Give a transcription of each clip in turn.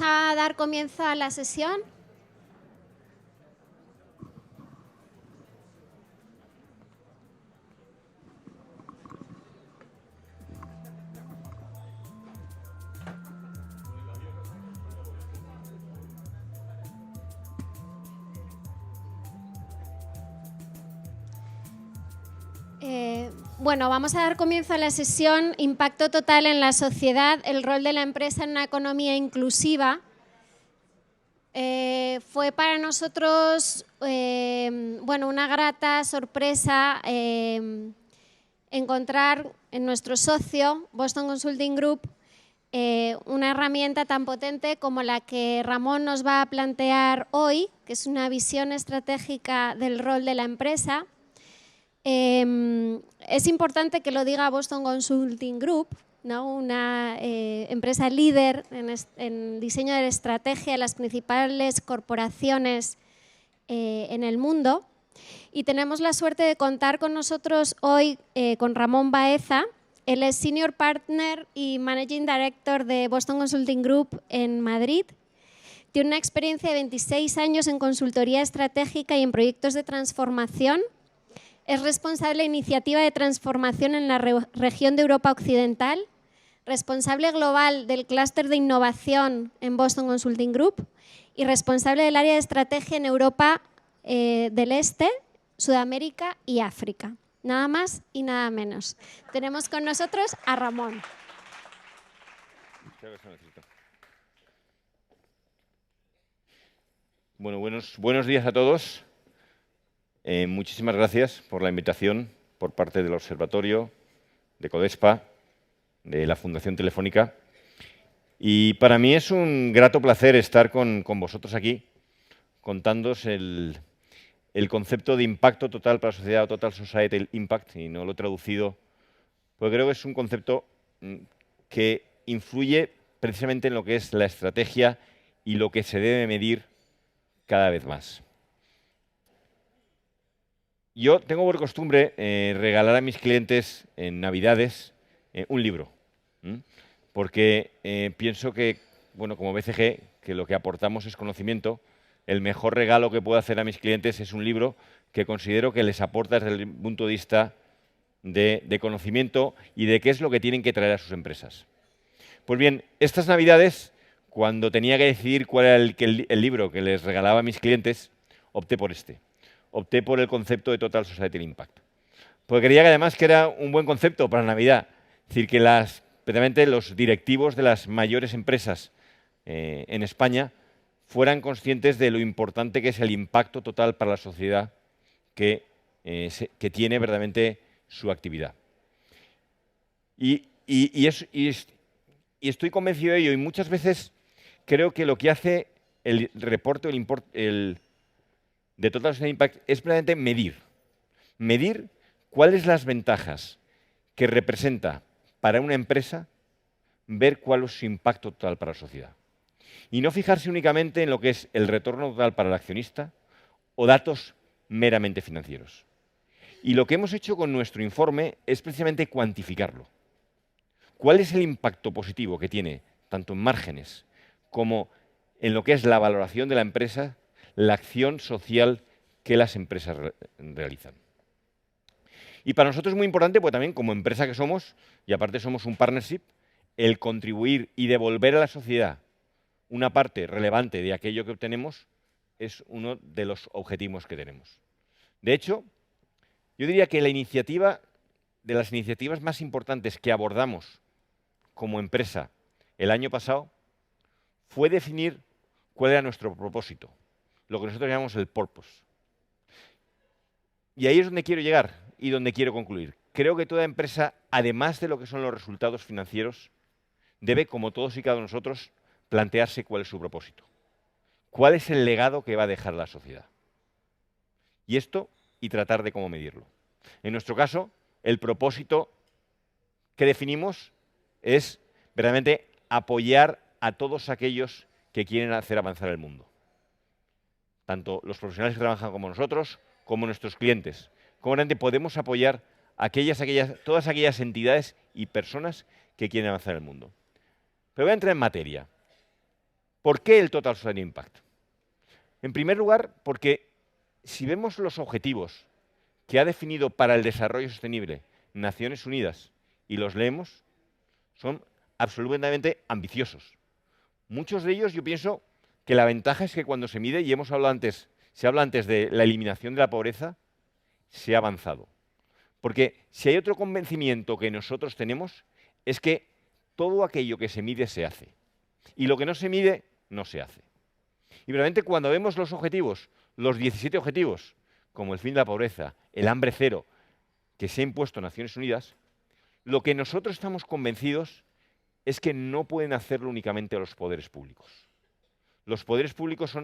a dar comienzo a la sesión. Bueno, vamos a dar comienzo a la sesión Impacto total en la sociedad, el rol de la empresa en una economía inclusiva. Fue para nosotros bueno, una grata sorpresa encontrar en nuestro socio, Boston Consulting Group, una herramienta tan potente como la que Ramón nos va a plantear hoy, que es una visión estratégica del rol de la empresa. Es importante que lo diga Boston Consulting Group, ¿no? Una empresa líder en diseño de estrategia de las principales corporaciones en el mundo. Y tenemos la suerte de contar con nosotros hoy con Ramón Baeza. Él es Senior Partner y Managing Director de Boston Consulting Group en Madrid. Tiene una experiencia de 26 años en consultoría estratégica y en proyectos de transformación. Es responsable de iniciativa de transformación en la región de Europa Occidental, responsable global del clúster de innovación en Boston Consulting Group y responsable del área de estrategia en Europa del Este, Sudamérica y África. Nada más y nada menos. Tenemos con nosotros a Ramón. Bueno, buenos días a todos. Muchísimas gracias por la invitación por parte del Observatorio, de Codespa, de la Fundación Telefónica. Y para mí es un grato placer estar con vosotros aquí, contándoos el concepto de impacto total para la sociedad, o Total Societal Impact, y no lo he traducido, porque creo que es un concepto que influye precisamente en lo que es la estrategia y lo que se debe medir cada vez más. Yo tengo por costumbre regalar a mis clientes en Navidades un libro, porque pienso que, bueno, como BCG, que lo que aportamos es conocimiento. El mejor regalo que puedo hacer a mis clientes es un libro que considero que les aporta desde el punto de vista de conocimiento y de qué es lo que tienen que traer a sus empresas. Pues bien, estas Navidades, cuando tenía que decidir cuál era el libro que les regalaba a mis clientes, opté por este. Opté por el concepto de Total Societal Impact. Porque creía que además que era un buen concepto para Navidad. Es decir, que precisamente los directivos de las mayores empresas en España fueran conscientes de lo importante que es el impacto total para la sociedad que tiene verdaderamente su actividad. Y estoy convencido de ello, y muchas veces creo que lo que hace el reporte de Total Societal Impact es precisamente medir cuáles las ventajas que representa para una empresa ver cuál es su impacto total para la sociedad. Y no fijarse únicamente en lo que es el retorno total para el accionista o datos meramente financieros. Y lo que hemos hecho con nuestro informe es precisamente cuantificarlo. ¿Cuál es el impacto positivo que tiene tanto en márgenes como en lo que es la valoración de la empresa, la acción social que las empresas realizan? Y para nosotros es muy importante, porque también como empresa que somos, y aparte somos un partnership, el contribuir y devolver a la sociedad una parte relevante de aquello que obtenemos es uno de los objetivos que tenemos. De hecho, yo diría que de las iniciativas más importantes que abordamos como empresa el año pasado fue definir cuál era nuestro propósito, lo que nosotros llamamos el purpose. Y ahí es donde quiero llegar y donde quiero concluir. Creo que toda empresa, además de lo que son los resultados financieros, debe, como todos y cada uno de nosotros, plantearse cuál es su propósito. ¿Cuál es el legado que va a dejar la sociedad? Y tratar de cómo medirlo. En nuestro caso, el propósito que definimos es verdaderamente apoyar a todos aquellos que quieren hacer avanzar el mundo. Tanto los profesionales que trabajan como nosotros, como nuestros clientes. Cómo realmente podemos apoyar a todas aquellas entidades y personas que quieren avanzar el mundo. Pero voy a entrar en materia. ¿Por qué el Total Society Impact? En primer lugar, porque si vemos los objetivos que ha definido para el desarrollo sostenible Naciones Unidas y los leemos, son absolutamente ambiciosos. Muchos de ellos yo pienso que la ventaja es que cuando se mide, y hemos hablado antes, se habla antes de la eliminación de la pobreza, se ha avanzado. Porque si hay otro convencimiento que nosotros tenemos, es que todo aquello que se mide se hace. Y lo que no se mide, no se hace. Y realmente cuando vemos los objetivos, los 17 objetivos, como el fin de la pobreza, el hambre cero, que se ha impuesto en Naciones Unidas, lo que nosotros estamos convencidos es que no pueden hacerlo únicamente los poderes públicos. Los poderes públicos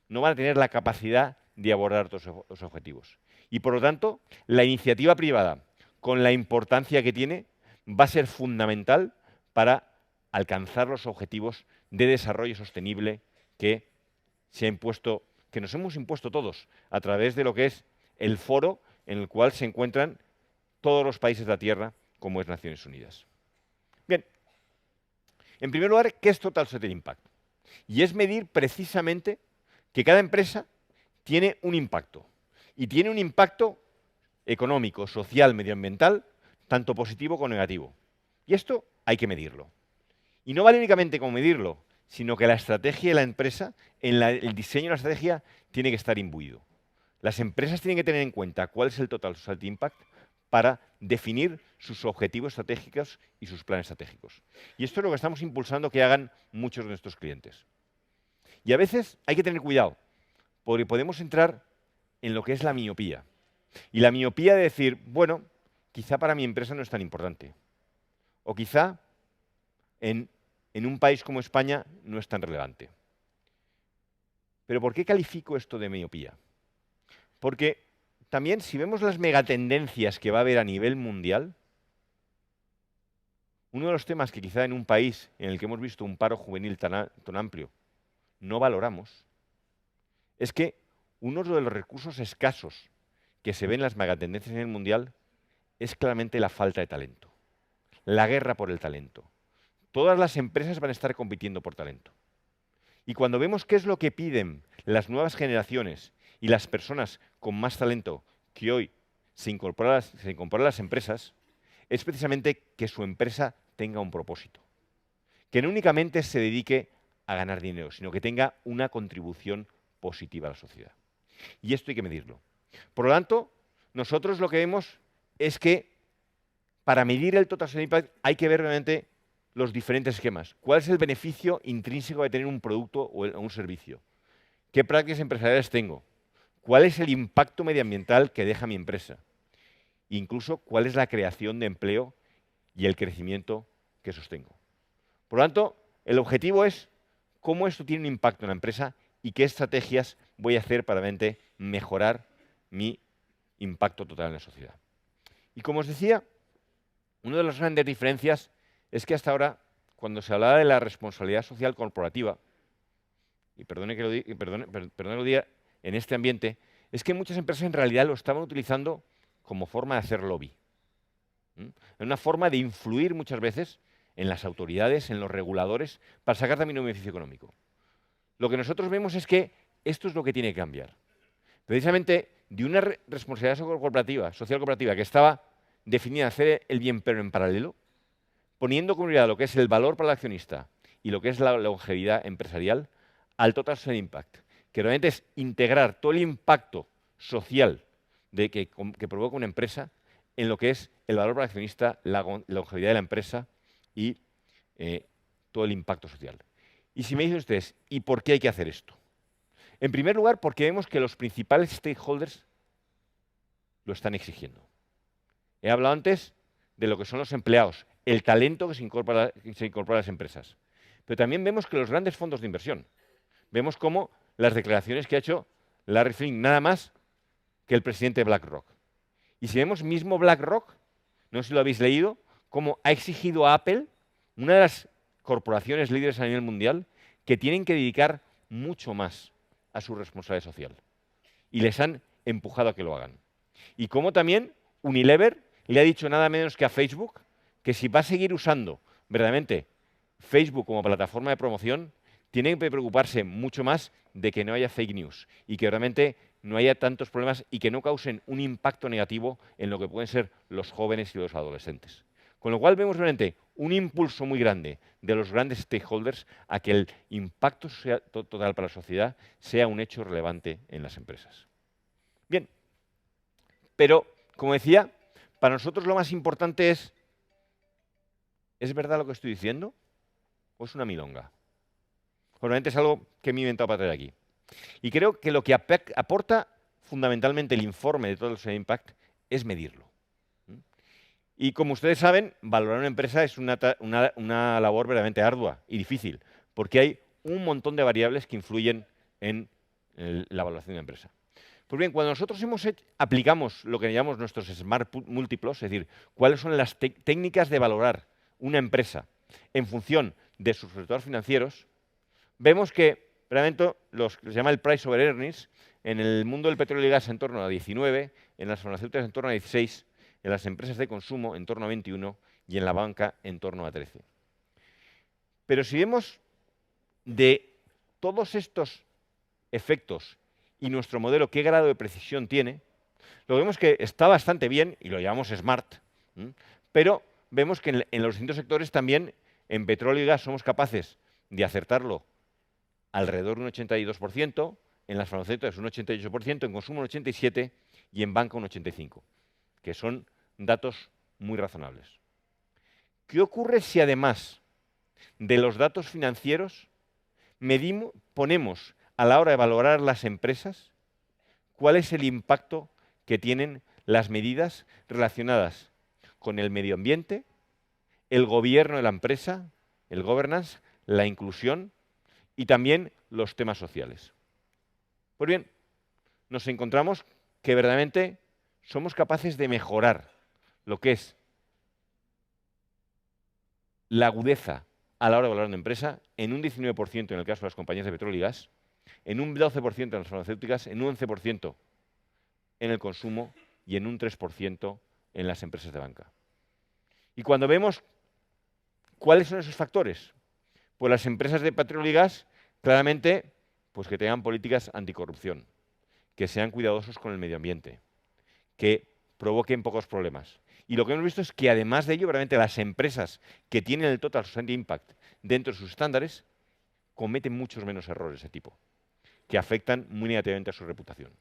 no van a tener la capacidad de abordar todos los objetivos. Y por lo tanto, la iniciativa privada, con la importancia que tiene, va a ser fundamental para alcanzar los objetivos de desarrollo sostenible que se ha impuesto, que nos hemos impuesto todos a través de lo que es el foro en el cual se encuentran todos los países de la Tierra, como es Naciones Unidas. Bien, en primer lugar, ¿qué es Total Society Impact? Y es medir precisamente que cada empresa tiene un impacto. Y tiene un impacto económico, social, medioambiental, tanto positivo como negativo. Y esto hay que medirlo. Y no vale únicamente con medirlo, sino que la estrategia de la empresa, el diseño de la estrategia, tiene que estar imbuido. Las empresas tienen que tener en cuenta cuál es el Total Society Impact para definir sus objetivos estratégicos y sus planes estratégicos. Y esto es lo que estamos impulsando que hagan muchos de nuestros clientes. Y a veces hay que tener cuidado, porque podemos entrar en lo que es la miopía. Y la miopía de decir, bueno, quizá para mi empresa no es tan importante. O quizá en un país como España no es tan relevante. ¿Pero por qué califico esto de miopía? Porque también si vemos las megatendencias que va a haber a nivel mundial, uno de los temas que quizá en un país en el que hemos visto un paro juvenil tan amplio no valoramos, es que uno de los recursos escasos que se ven en las megatendencias a nivel mundial es claramente la falta de talento, la guerra por el talento. Todas las empresas van a estar compitiendo por talento. Y cuando vemos qué es lo que piden las nuevas generaciones y las personas con más talento que hoy se incorporan a las empresas, es precisamente que su empresa tenga un propósito. Que no únicamente se dedique a ganar dinero, sino que tenga una contribución positiva a la sociedad. Y esto hay que medirlo. Por lo tanto, nosotros lo que vemos es que para medir el Total Society Impact hay que ver realmente los diferentes esquemas. ¿Cuál es el beneficio intrínseco de tener un producto o un servicio? ¿Qué prácticas empresariales tengo? ¿Cuál es el impacto medioambiental que deja mi empresa? Incluso, ¿cuál es la creación de empleo y el crecimiento que sostengo? Por lo tanto, el objetivo es cómo esto tiene un impacto en la empresa y qué estrategias voy a hacer para realmente mejorar mi impacto total en la sociedad. Y como os decía, una de las grandes diferencias es que hasta ahora, cuando se hablaba de la responsabilidad social corporativa, y perdone que lo diga en este ambiente, es que muchas empresas en realidad lo estaban utilizando como forma de hacer lobby. En una forma de influir muchas veces en las autoridades, en los reguladores, para sacar también un beneficio económico. Lo que nosotros vemos es que esto es lo que tiene que cambiar. Precisamente de una responsabilidad social corporativa que estaba definida a hacer el bien, pero en paralelo, poniendo como unidad lo que es el valor para el accionista y lo que es la longevidad empresarial, al Total Society Impact, que realmente es integrar todo el impacto social que provoca una empresa en lo que es el valor para el accionista, la longevidad de la empresa y todo el impacto social. Y si me dicen ustedes, ¿y por qué hay que hacer esto? En primer lugar, porque vemos que los principales stakeholders lo están exigiendo. He hablado antes de lo que son los empleados, el talento que se incorpora a las empresas. Pero también vemos que los grandes fondos de inversión, vemos cómo las declaraciones que ha hecho Larry Fink, nada más que el presidente de BlackRock. Y si vemos mismo BlackRock, no sé si lo habéis leído, cómo ha exigido a Apple, una de las corporaciones líderes a nivel mundial, que tienen que dedicar mucho más a su responsabilidad social. Y les han empujado a que lo hagan. Y como también Unilever le ha dicho nada menos que a Facebook que si va a seguir usando verdaderamente Facebook como plataforma de promoción, tienen que preocuparse mucho más de que no haya fake news y que realmente no haya tantos problemas y que no causen un impacto negativo en lo que pueden ser los jóvenes y los adolescentes. Con lo cual vemos realmente un impulso muy grande de los grandes stakeholders a que el impacto total para la sociedad sea un hecho relevante en las empresas. Bien, pero como decía, para nosotros lo más importante ¿es verdad lo que estoy diciendo o es una milonga? Obviamente es algo que me he inventado para traer aquí. Y creo que lo que aporta fundamentalmente el informe de Total Social Impact es medirlo. Y como ustedes saben, valorar una empresa es una labor verdaderamente ardua y difícil, porque hay un montón de variables que influyen en la valoración de una empresa. Pues bien, cuando nosotros aplicamos lo que llamamos nuestros Smart Múltiplos, es decir, cuáles son las técnicas de valorar una empresa en función de sus resultados financieros, vemos que realmente lo que se llama el Price over Earnings, en el mundo del petróleo y gas en torno a 19, en las farmacéuticas en torno a 16, en las empresas de consumo en torno a 21 y en la banca en torno a 13. Pero si vemos de todos estos efectos y nuestro modelo qué grado de precisión tiene, lo vemos que está bastante bien y lo llamamos SMART, pero vemos que en los distintos sectores también en petróleo y gas somos capaces de acertarlo alrededor de un 82%, en las farmacéuticas un 88%, en consumo un 87% y en banca un 85%, que son datos muy razonables. ¿Qué ocurre si además de los datos financieros ponemos a la hora de valorar las empresas cuál es el impacto que tienen las medidas relacionadas con el medio ambiente, el gobierno de la empresa, el governance, la inclusión y también los temas sociales? Pues bien, nos encontramos que verdaderamente somos capaces de mejorar lo que es la agudeza a la hora de valorar una empresa en un 19% en el caso de las compañías de petróleo y gas, en un 12% en las farmacéuticas, en un 11% en el consumo y en un 3% en las empresas de banca. Y cuando vemos cuáles son esos factores, pues las empresas de petróleo y gas, claramente, pues que tengan políticas anticorrupción, que sean cuidadosos con el medio ambiente, que provoquen pocos problemas. Y lo que hemos visto es que además de ello, realmente las empresas que tienen el Total Society Impact dentro de sus estándares cometen muchos menos errores de ese tipo, que afectan muy negativamente a su reputación.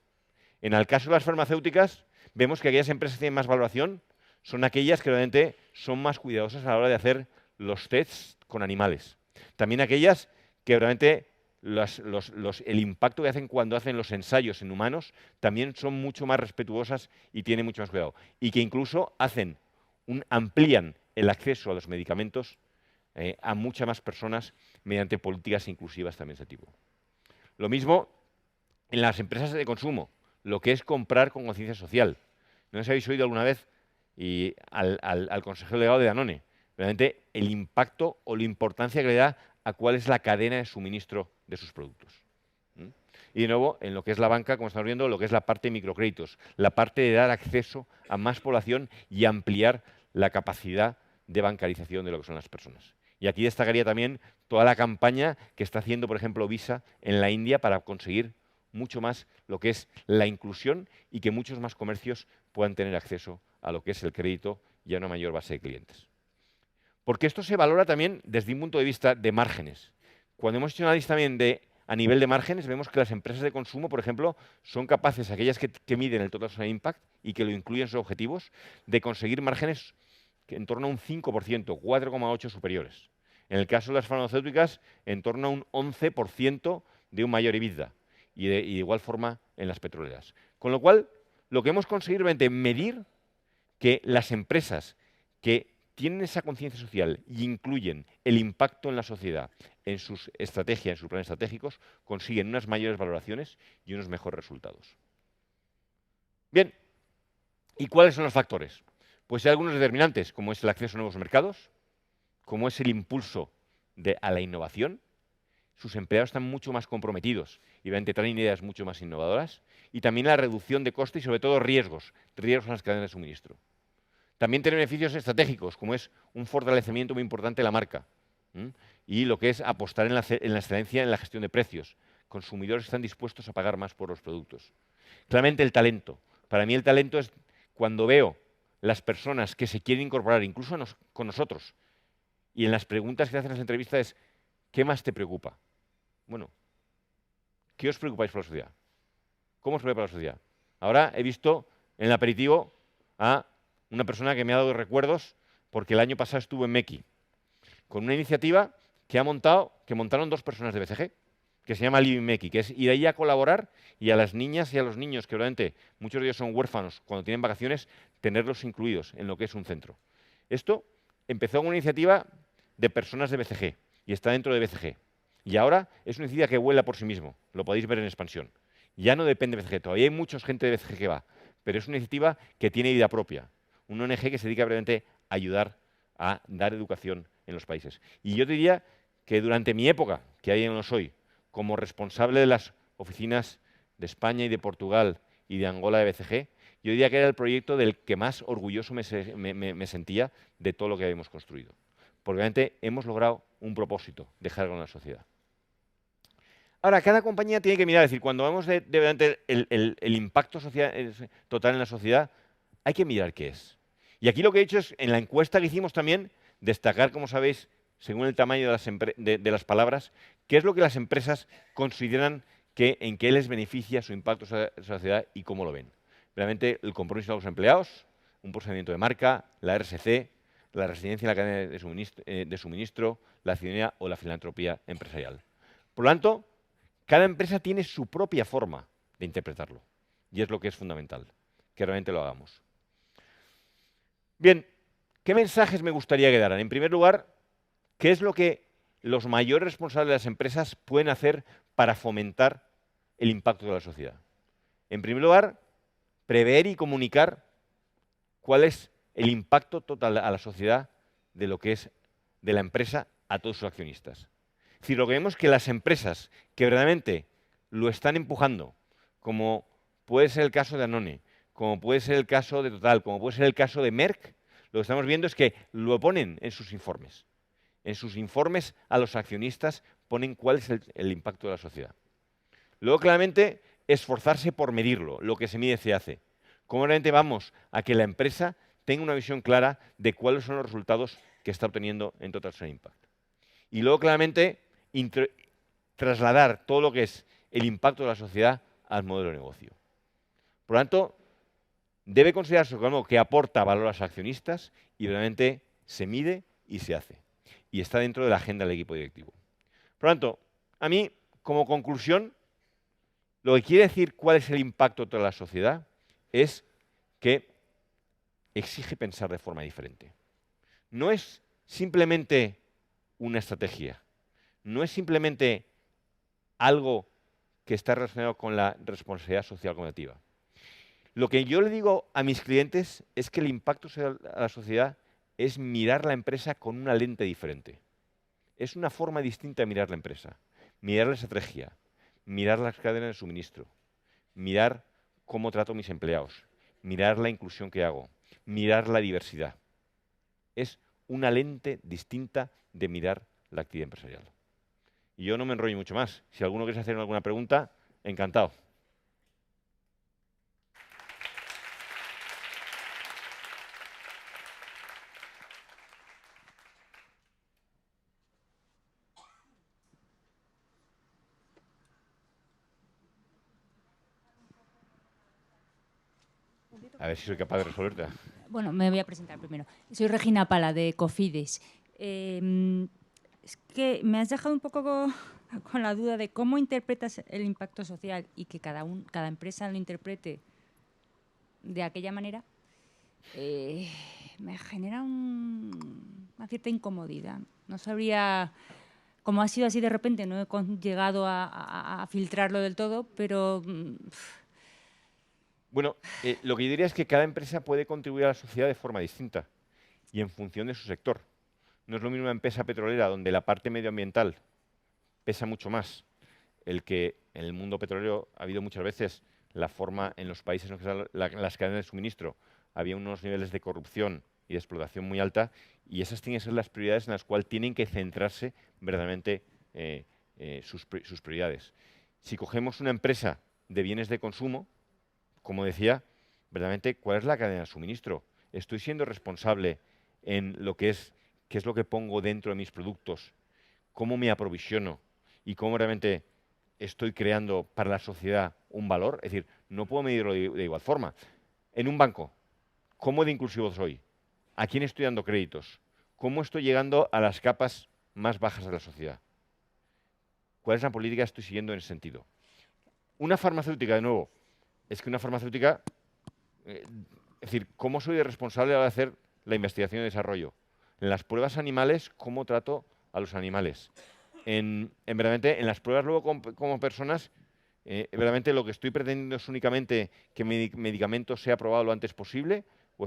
En el caso de las farmacéuticas, vemos que aquellas empresas que tienen más valoración son aquellas que realmente son más cuidadosas a la hora de hacer los tests con animales. También aquellas que realmente el impacto que hacen cuando hacen los ensayos en humanos también son mucho más respetuosas y tienen mucho más cuidado. Y que incluso amplían el acceso a los medicamentos a muchas más personas mediante políticas inclusivas también de ese tipo. Lo mismo en las empresas de consumo, lo que es comprar con conciencia social. No sé si habéis oído alguna vez al consejero delegado de Danone, realmente el impacto o la importancia que le da a cuál es la cadena de suministro de sus productos. Y de nuevo, en lo que es la banca, como estamos viendo, lo que es la parte de microcréditos, la parte de dar acceso a más población y ampliar la capacidad de bancarización de lo que son las personas. Y aquí destacaría también toda la campaña que está haciendo, por ejemplo, Visa en la India para conseguir mucho más lo que es la inclusión y que muchos más comercios puedan tener acceso a lo que es el crédito y a una mayor base de clientes. Porque esto se valora también desde un punto de vista de márgenes. Cuando hemos hecho análisis también a nivel de márgenes, vemos que las empresas de consumo, por ejemplo, son capaces, aquellas que miden el Total Social Impact y que lo incluyen en sus objetivos, de conseguir márgenes en torno a un 5%, 4,8% superiores. En el caso de las farmacéuticas, en torno a un 11% de un mayor EBITDA. Y de igual forma en las petroleras. Con lo cual, lo que hemos conseguido es medir que las empresas que tienen esa conciencia social y incluyen el impacto en la sociedad en sus estrategias, en sus planes estratégicos, consiguen unas mayores valoraciones y unos mejores resultados. Bien, ¿y cuáles son los factores? Pues hay algunos determinantes, como es el acceso a nuevos mercados, como es el impulso a la innovación. Sus empleados están mucho más comprometidos y traen ideas mucho más innovadoras. Y también la reducción de costes y sobre todo riesgos en las cadenas de suministro. También tiene beneficios estratégicos, como es un fortalecimiento muy importante de la marca. y lo que es apostar en la excelencia en la gestión de precios. Consumidores que están dispuestos a pagar más por los productos. Claramente el talento. Para mí el talento es cuando veo las personas que se quieren incorporar, incluso con nosotros, y en las preguntas que hacen en las entrevistas es, ¿qué más te preocupa? Bueno, ¿qué os preocupáis por la sociedad? ¿Cómo os preocupa la sociedad? Ahora he visto en el aperitivo a una persona que me ha dado recuerdos porque el año pasado estuvo en Meki con una iniciativa que montaron 2 personas de BCG, que se llama Living Meki, que es ir ahí a colaborar y a las niñas y a los niños, que obviamente muchos de ellos son huérfanos, cuando tienen vacaciones, tenerlos incluidos en lo que es un centro. Esto empezó con una iniciativa de personas de BCG y está dentro de BCG. Y ahora es una iniciativa que vuela por sí mismo, lo podéis ver en expansión. Ya no depende de BCG, todavía hay mucha gente de BCG que va, pero es una iniciativa que tiene vida propia, una ONG que se dedica brevemente a ayudar a dar educación en los países. Y yo diría que durante mi época, que ahí no lo soy, como responsable de las oficinas de España y de Portugal y de Angola de BCG, yo diría que era el proyecto del que más orgulloso me sentía de todo lo que habíamos construido. Porque obviamente hemos logrado un propósito, dejar algo en la sociedad. Ahora, cada compañía tiene que mirar, es decir, cuando hablamos de el impacto total en la sociedad, hay que mirar qué es. Y aquí lo que he hecho es, en la encuesta que hicimos también, destacar, como sabéis, según el tamaño de las palabras, qué es lo que las empresas consideran en qué les beneficia su impacto en la sociedad y cómo lo ven. Realmente el compromiso de los empleados, un posicionamiento de marca, la RSC, la resiliencia en la cadena de suministro, la ciudadanía o la filantropía empresarial. Por lo tanto, cada empresa tiene su propia forma de interpretarlo y es lo que es fundamental, que realmente lo hagamos. Bien, ¿qué mensajes me gustaría que daran? En primer lugar, ¿qué es lo que los mayores responsables de las empresas pueden hacer para fomentar el impacto de la sociedad? En primer lugar, prever y comunicar cuál es el impacto total a la sociedad de lo que es de la empresa a todos sus accionistas. Es decir, lo que vemos es que las empresas que verdaderamente lo están empujando, como puede ser el caso de Danone, como puede ser el caso de Total, como puede ser el caso de Merck, lo que estamos viendo es que lo ponen en sus informes. En sus informes a los accionistas ponen cuál es el impacto de la sociedad. Luego, claramente, esforzarse por medirlo. Lo que se mide se hace. Cómo realmente vamos a que la empresa tenga una visión clara de cuáles son los resultados que está obteniendo en Total Social Impact. Y luego, claramente, trasladar todo lo que es el impacto de la sociedad al modelo de negocio. Por lo tanto, debe considerarse como algo que aporta valor a los accionistas y realmente se mide y se hace. Y está dentro de la agenda del equipo directivo. Por lo tanto, a mí, como conclusión, lo que quiere decir cuál es el impacto de toda la sociedad es que exige pensar de forma diferente. No es simplemente una estrategia, no es simplemente algo que está relacionado con la responsabilidad social colectiva. Lo que yo le digo a mis clientes es que el impacto a la sociedad es mirar la empresa con una lente diferente. Es una forma distinta de mirar la empresa, mirar la estrategia, mirar las cadenas de suministro, mirar cómo trato a mis empleados, mirar la inclusión que hago, mirar la diversidad. Es una lente distinta de mirar la actividad empresarial. Y yo no me enrollo mucho más. Si alguno quiere hacer alguna pregunta, encantado. A ver si soy capaz de resolverte. Bueno, me voy a presentar primero. Soy Regina Pala, de Cofides. Es que me has dejado un poco con la duda de cómo interpretas el impacto social y que cada empresa lo interprete de aquella manera. Me genera una cierta incomodidad. No sabría, como ha sido así de repente, no he llegado a filtrarlo del todo, pero... Bueno, lo que yo diría es que cada empresa puede contribuir a la sociedad de forma distinta y en función de su sector. No es lo mismo una empresa petrolera donde la parte medioambiental pesa mucho más. El que en el mundo petrolero ha habido muchas veces la forma en los países en los que están las cadenas de suministro, había unos niveles de corrupción y de explotación muy alta, y esas tienen que ser las prioridades en las cuales tienen que centrarse verdaderamente sus prioridades. Si cogemos una empresa de bienes de consumo, como decía, verdaderamente, ¿cuál es la cadena de suministro? ¿Estoy siendo responsable en lo que es, qué es lo que pongo dentro de mis productos, cómo me aprovisiono y cómo realmente estoy creando para la sociedad un valor? Es decir, no puedo medirlo de igual forma. En un banco, ¿cómo de inclusivo soy? ¿A quién estoy dando créditos? ¿Cómo estoy llegando a las capas más bajas de la sociedad? ¿Cuál es la política que estoy siguiendo en ese sentido? Una farmacéutica, de nuevo, es que una farmacéutica, es decir, ¿cómo soy responsable a la hora de hacer la investigación y desarrollo? En las pruebas animales, ¿cómo trato a los animales? Verdaderamente, en las pruebas luego como personas, verdaderamente lo que estoy pretendiendo es únicamente que mi medicamento sea aprobado lo antes posible, o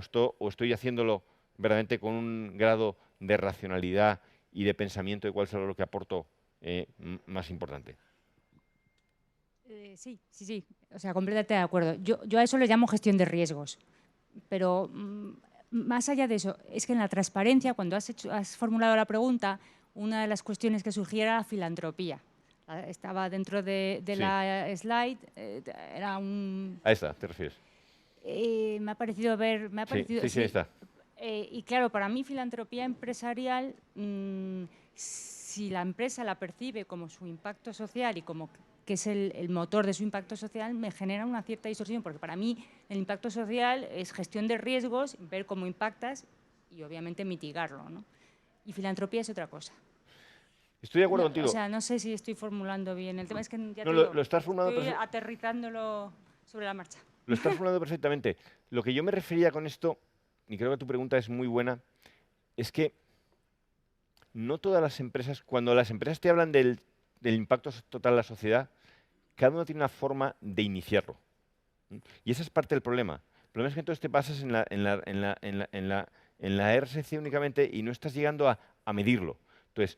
estoy haciéndolo verdaderamente con un grado de racionalidad y de pensamiento de cuál es lo que aporto más importante. Sí. O sea, completamente de acuerdo. Yo a eso le llamo gestión de riesgos. Pero más allá de eso, es que en la transparencia, cuando has formulado la pregunta, una de las cuestiones que surgía era la filantropía. Estaba dentro de Sí. la slide, era un... A esta te refieres. me ha parecido ver... Sí, ahí está. Y claro, para mí filantropía empresarial, si la empresa la percibe como su impacto social y como que es el motor de su impacto social, me genera una cierta distorsión, porque para mí el impacto social es gestión de riesgos, ver cómo impactas y obviamente mitigarlo, ¿no? Y filantropía es otra cosa. Estoy de acuerdo contigo. O sea, no sé si estoy formulando bien el tema, es que ya No, te digo, lo estás formulando estoy aterrizándolo sobre la marcha. Lo estás formulando perfectamente. Lo que yo me refería con esto, y creo que tu pregunta es muy buena, es que no todas las empresas, cuando las empresas te hablan del impacto total en la sociedad, cada uno tiene una forma de iniciarlo. Y esa es parte del problema. El problema es que entonces te pasas en la RSC únicamente y no estás llegando a medirlo. Entonces,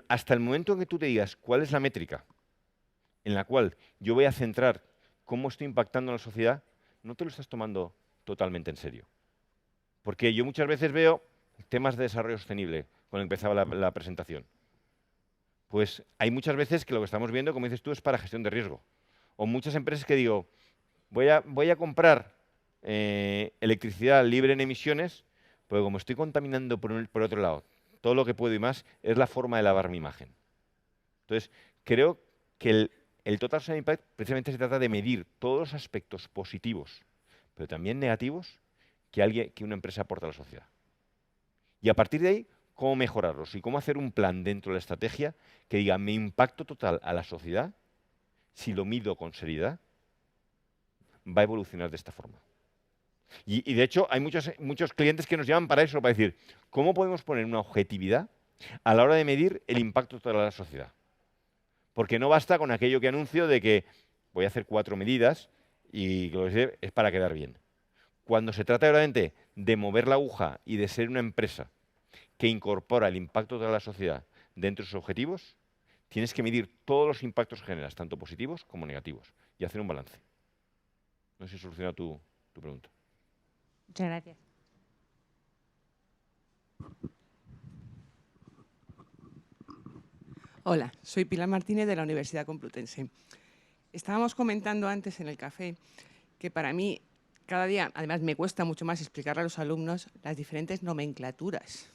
hasta el momento en que tú te digas cuál es la métrica en la cual yo voy a centrar cómo estoy impactando en la sociedad, no te lo estás tomando totalmente en serio. Porque yo muchas veces veo temas de desarrollo sostenible, cuando empezaba la presentación. Pues hay muchas veces que lo que estamos viendo, como dices tú, es para gestión de riesgo. O muchas empresas que digo, voy a comprar electricidad libre en emisiones, porque como estoy contaminando por otro lado, todo lo que puedo y más, es la forma de lavar mi imagen. Entonces, creo que el Total Social Impact precisamente se trata de medir todos los aspectos positivos, pero también negativos, que una empresa aporta a la sociedad. Y a partir de ahí, cómo mejorarlos y cómo hacer un plan dentro de la estrategia que diga mi impacto total a la sociedad, si lo mido con seriedad, va a evolucionar de esta forma. Y de hecho, hay muchos clientes que nos llaman para eso, para decir, ¿cómo podemos poner una objetividad a la hora de medir el impacto total a la sociedad? Porque no basta con aquello que anuncio de que voy a hacer 4 medidas y lo que es para quedar bien. Cuando se trata realmente de mover la aguja y de ser una empresa que incorpora el impacto de la sociedad dentro de sus objetivos, tienes que medir todos los impactos que generas, tanto positivos como negativos, y hacer un balance. No sé si soluciona tu pregunta. Muchas gracias. Hola, soy Pilar Martínez de la Universidad Complutense. Estábamos comentando antes en el café que para mí cada día, además me cuesta mucho más explicar a los alumnos las diferentes nomenclaturas.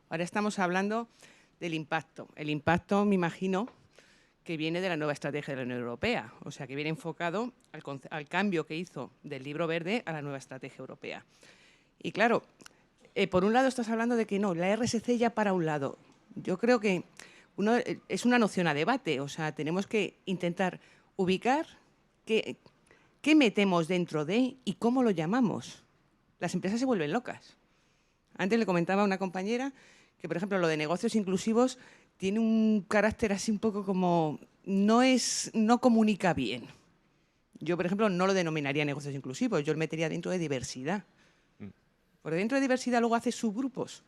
Ahora estamos hablando del impacto. El impacto, me imagino, que viene de la nueva estrategia de la Unión Europea, o sea, que viene enfocado al cambio que hizo del Libro Verde a la nueva estrategia europea. Y claro, por un lado estás hablando de que no, la RSC ya para un lado. Yo creo que es una noción a debate, o sea, tenemos que intentar ubicar qué metemos dentro de y cómo lo llamamos. Las empresas se vuelven locas. Antes le comentaba a una compañera que, por ejemplo, lo de negocios inclusivos tiene un carácter así un poco como no comunica bien. Yo, por ejemplo, no lo denominaría negocios inclusivos, yo lo metería dentro de diversidad. Porque dentro de diversidad luego haces subgrupos,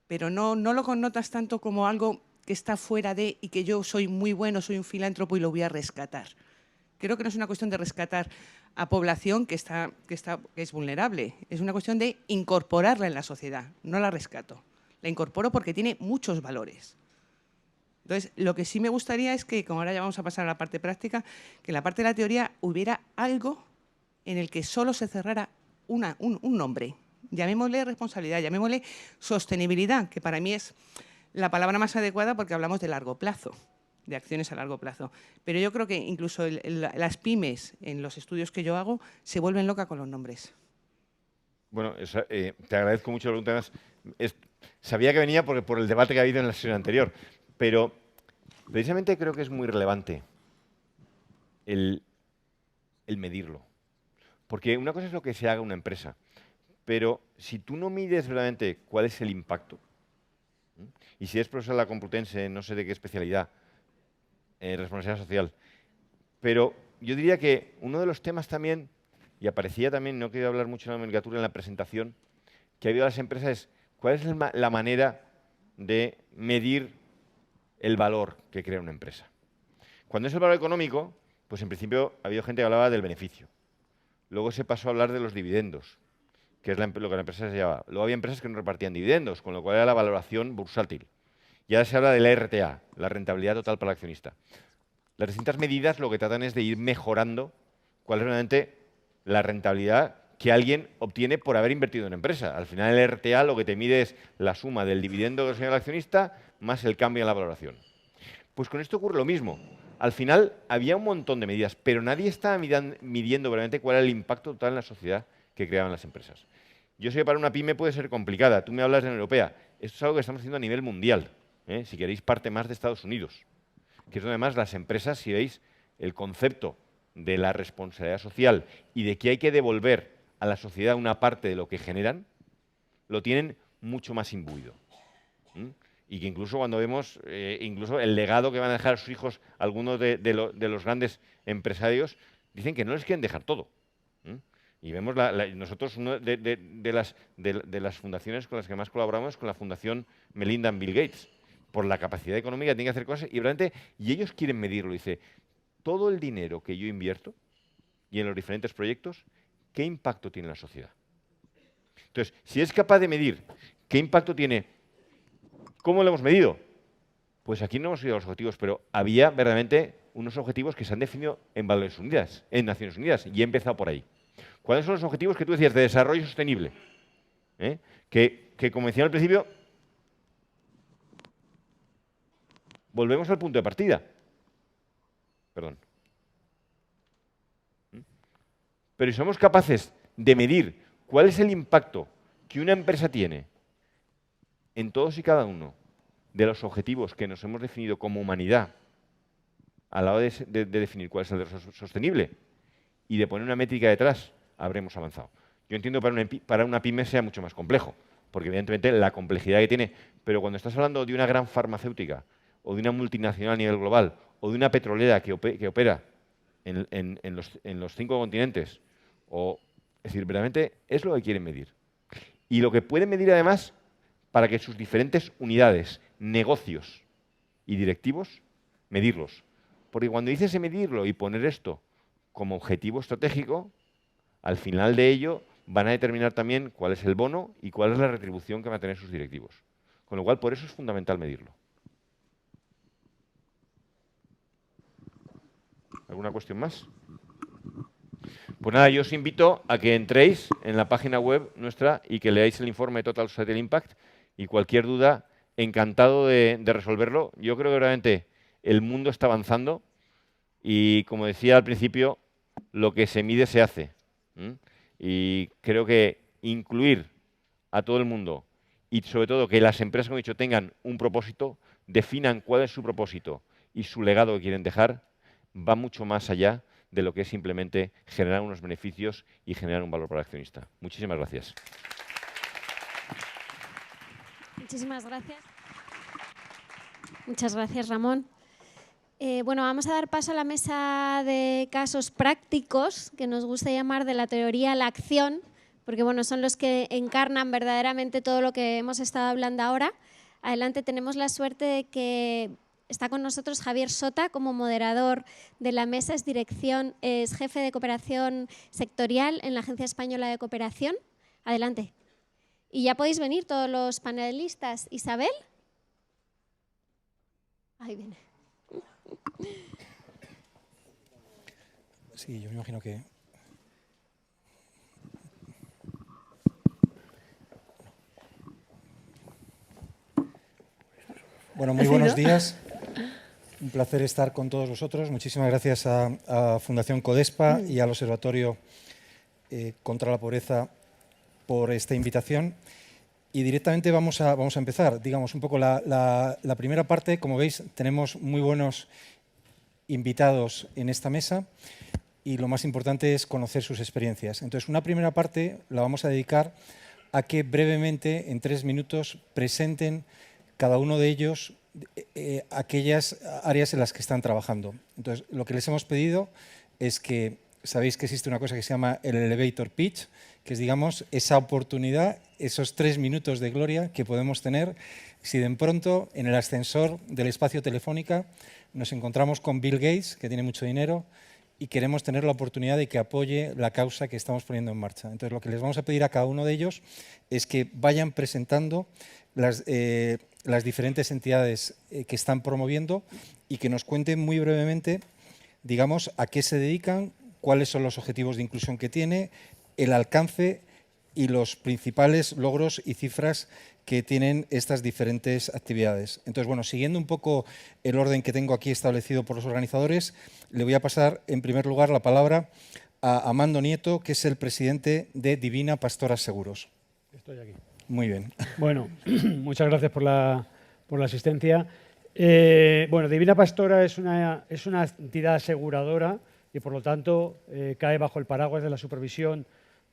pero no lo connotas tanto como algo que está fuera de y que yo soy muy bueno, soy un filántropo y lo voy a rescatar. creo que no es una cuestión de rescatar a población que es vulnerable, es una cuestión de incorporarla en la sociedad, no la rescato. La incorporo porque tiene muchos valores. Entonces, lo que sí me gustaría es que, como ahora ya vamos a pasar a la parte práctica, que en la parte de la teoría hubiera algo en el que solo se cerrara un nombre. Llamémosle responsabilidad, llamémosle sostenibilidad, que para mí es la palabra más adecuada porque hablamos de largo plazo, de acciones a largo plazo. Pero yo creo que incluso las pymes, en los estudios que yo hago, se vuelven locas con los nombres. Bueno, te agradezco mucho la pregunta. Sabía que venía por el debate que ha habido en la sesión anterior, pero precisamente creo que es muy relevante el medirlo. Porque una cosa es lo que se haga en una empresa, pero si tú no mides realmente cuál es el impacto, y si eres profesor de la Complutense, no sé de qué especialidad, responsabilidad social, pero yo diría que uno de los temas también, y aparecía también, no quiero hablar mucho de la nomenclatura en la presentación, que ha habido a las empresas es cuál es la manera de medir el valor que crea una empresa. Cuando es el valor económico, pues en principio ha habido gente que hablaba del beneficio. Luego se pasó a hablar de los dividendos, que es lo que la empresa se llevaba. Luego había empresas que no repartían dividendos, con lo cual era la valoración bursátil. Y ahora se habla de la RTA, la rentabilidad total para el accionista. Las distintas medidas lo que tratan es de ir mejorando cuál es realmente la rentabilidad que alguien obtiene por haber invertido en una empresa. Al final el RTA lo que te mide es la suma del dividendo que recibe el accionista más el cambio en la valoración. Pues con esto ocurre lo mismo. Al final había un montón de medidas, pero nadie estaba midiendo realmente cuál era el impacto total en la sociedad que creaban las empresas. Yo sé que para una pyme puede ser complicada. Tú me hablas de la Unión Europea. Esto es algo que estamos haciendo a nivel mundial. Si queréis, parte más de Estados Unidos, que es donde más las empresas, si veis, el concepto de la responsabilidad social y de que hay que devolver a la sociedad una parte de lo que generan, lo tienen mucho más imbuido. Y que incluso cuando vemos incluso el legado que van a dejar a sus hijos algunos de los grandes empresarios, dicen que no les quieren dejar todo. Y vemos, nosotros, una de las fundaciones con las que más colaboramos con la Fundación Melinda and Bill Gates, por la capacidad económica que tienen que hacer cosas, y ellos quieren medirlo. Dice, todo el dinero que yo invierto y en los diferentes proyectos, ¿qué impacto tiene en la sociedad? Entonces, si es capaz de medir qué impacto tiene, ¿cómo lo hemos medido? Pues aquí no hemos ido a los objetivos, pero había verdaderamente unos objetivos que se han definido en Naciones Unidas, y he empezado por ahí. ¿Cuáles son los objetivos que tú decías de desarrollo sostenible? Que como decía al principio, volvemos al punto de partida. Perdón. Pero si somos capaces de medir cuál es el impacto que una empresa tiene en todos y cada uno de los objetivos que nos hemos definido como humanidad a la hora de definir cuál es el desarrollo sostenible y de poner una métrica detrás, habremos avanzado. Yo entiendo que para una pyme sea mucho más complejo, porque evidentemente la complejidad que tiene, pero cuando estás hablando de una gran farmacéutica o de una multinacional a nivel global o de una petrolera que opera en los 5 continentes, es decir, verdaderamente es lo que quieren medir. Y lo que pueden medir además para que sus diferentes unidades, negocios y directivos, medirlos. Porque cuando dices medirlo y poner esto como objetivo estratégico, al final de ello van a determinar también cuál es el bono y cuál es la retribución que van a tener sus directivos. Con lo cual, por eso es fundamental medirlo. ¿Alguna cuestión más? Pues nada, yo os invito a que entréis en la página web nuestra y que leáis el informe de Total Societal Impact, y cualquier duda, encantado de resolverlo. Yo creo que realmente el mundo está avanzando y, como decía al principio, lo que se mide se hace. Y creo que incluir a todo el mundo y sobre todo que las empresas, como he dicho, tengan un propósito, definan cuál es su propósito y su legado que quieren dejar, va mucho más allá de lo que es simplemente generar unos beneficios y generar un valor para el accionista. Muchísimas gracias. Muchísimas gracias. Muchas gracias, Ramón. Bueno, vamos a dar paso a la mesa de casos prácticos, que nos gusta llamar de la teoría a la acción, porque bueno, son los que encarnan verdaderamente todo lo que hemos estado hablando ahora. Adelante, tenemos la suerte de que está con nosotros Javier Sota como moderador de la mesa, es jefe de cooperación sectorial en la Agencia Española de Cooperación. Adelante. Y ya podéis venir todos los panelistas. Isabel. Ahí viene. Sí, yo me imagino que... Bueno, muy buenos días. Un placer estar con todos vosotros. Muchísimas gracias a Fundación Codespa y al Observatorio contra la Pobreza por esta invitación. Y directamente vamos a empezar. Digamos, un poco la primera parte. Como veis, tenemos muy buenos invitados en esta mesa y lo más importante es conocer sus experiencias. Entonces, una primera parte la vamos a dedicar a que brevemente, en 3 minutos, presenten cada uno de ellos aquellas áreas en las que están trabajando. Entonces, lo que les hemos pedido es que, sabéis que existe una cosa que se llama el elevator pitch, que es, digamos, esa oportunidad, esos 3 minutos de gloria que podemos tener si de pronto en el ascensor del espacio Telefónica nos encontramos con Bill Gates, que tiene mucho dinero, y queremos tener la oportunidad de que apoye la causa que estamos poniendo en marcha. Entonces, lo que les vamos a pedir a cada uno de ellos es que vayan presentando las diferentes entidades que están promoviendo y que nos cuenten muy brevemente, digamos, a qué se dedican, cuáles son los objetivos de inclusión que tiene, el alcance y los principales logros y cifras que tienen estas diferentes actividades. Entonces, bueno, siguiendo un poco el orden que tengo aquí establecido por los organizadores, le voy a pasar en primer lugar la palabra a Amando Nieto, que es el presidente de Divina Pastora Seguros. Estoy aquí. Muy bien. Bueno, muchas gracias por la asistencia. Bueno, Divina Pastora es una entidad aseguradora y, por lo tanto, cae bajo el paraguas de la supervisión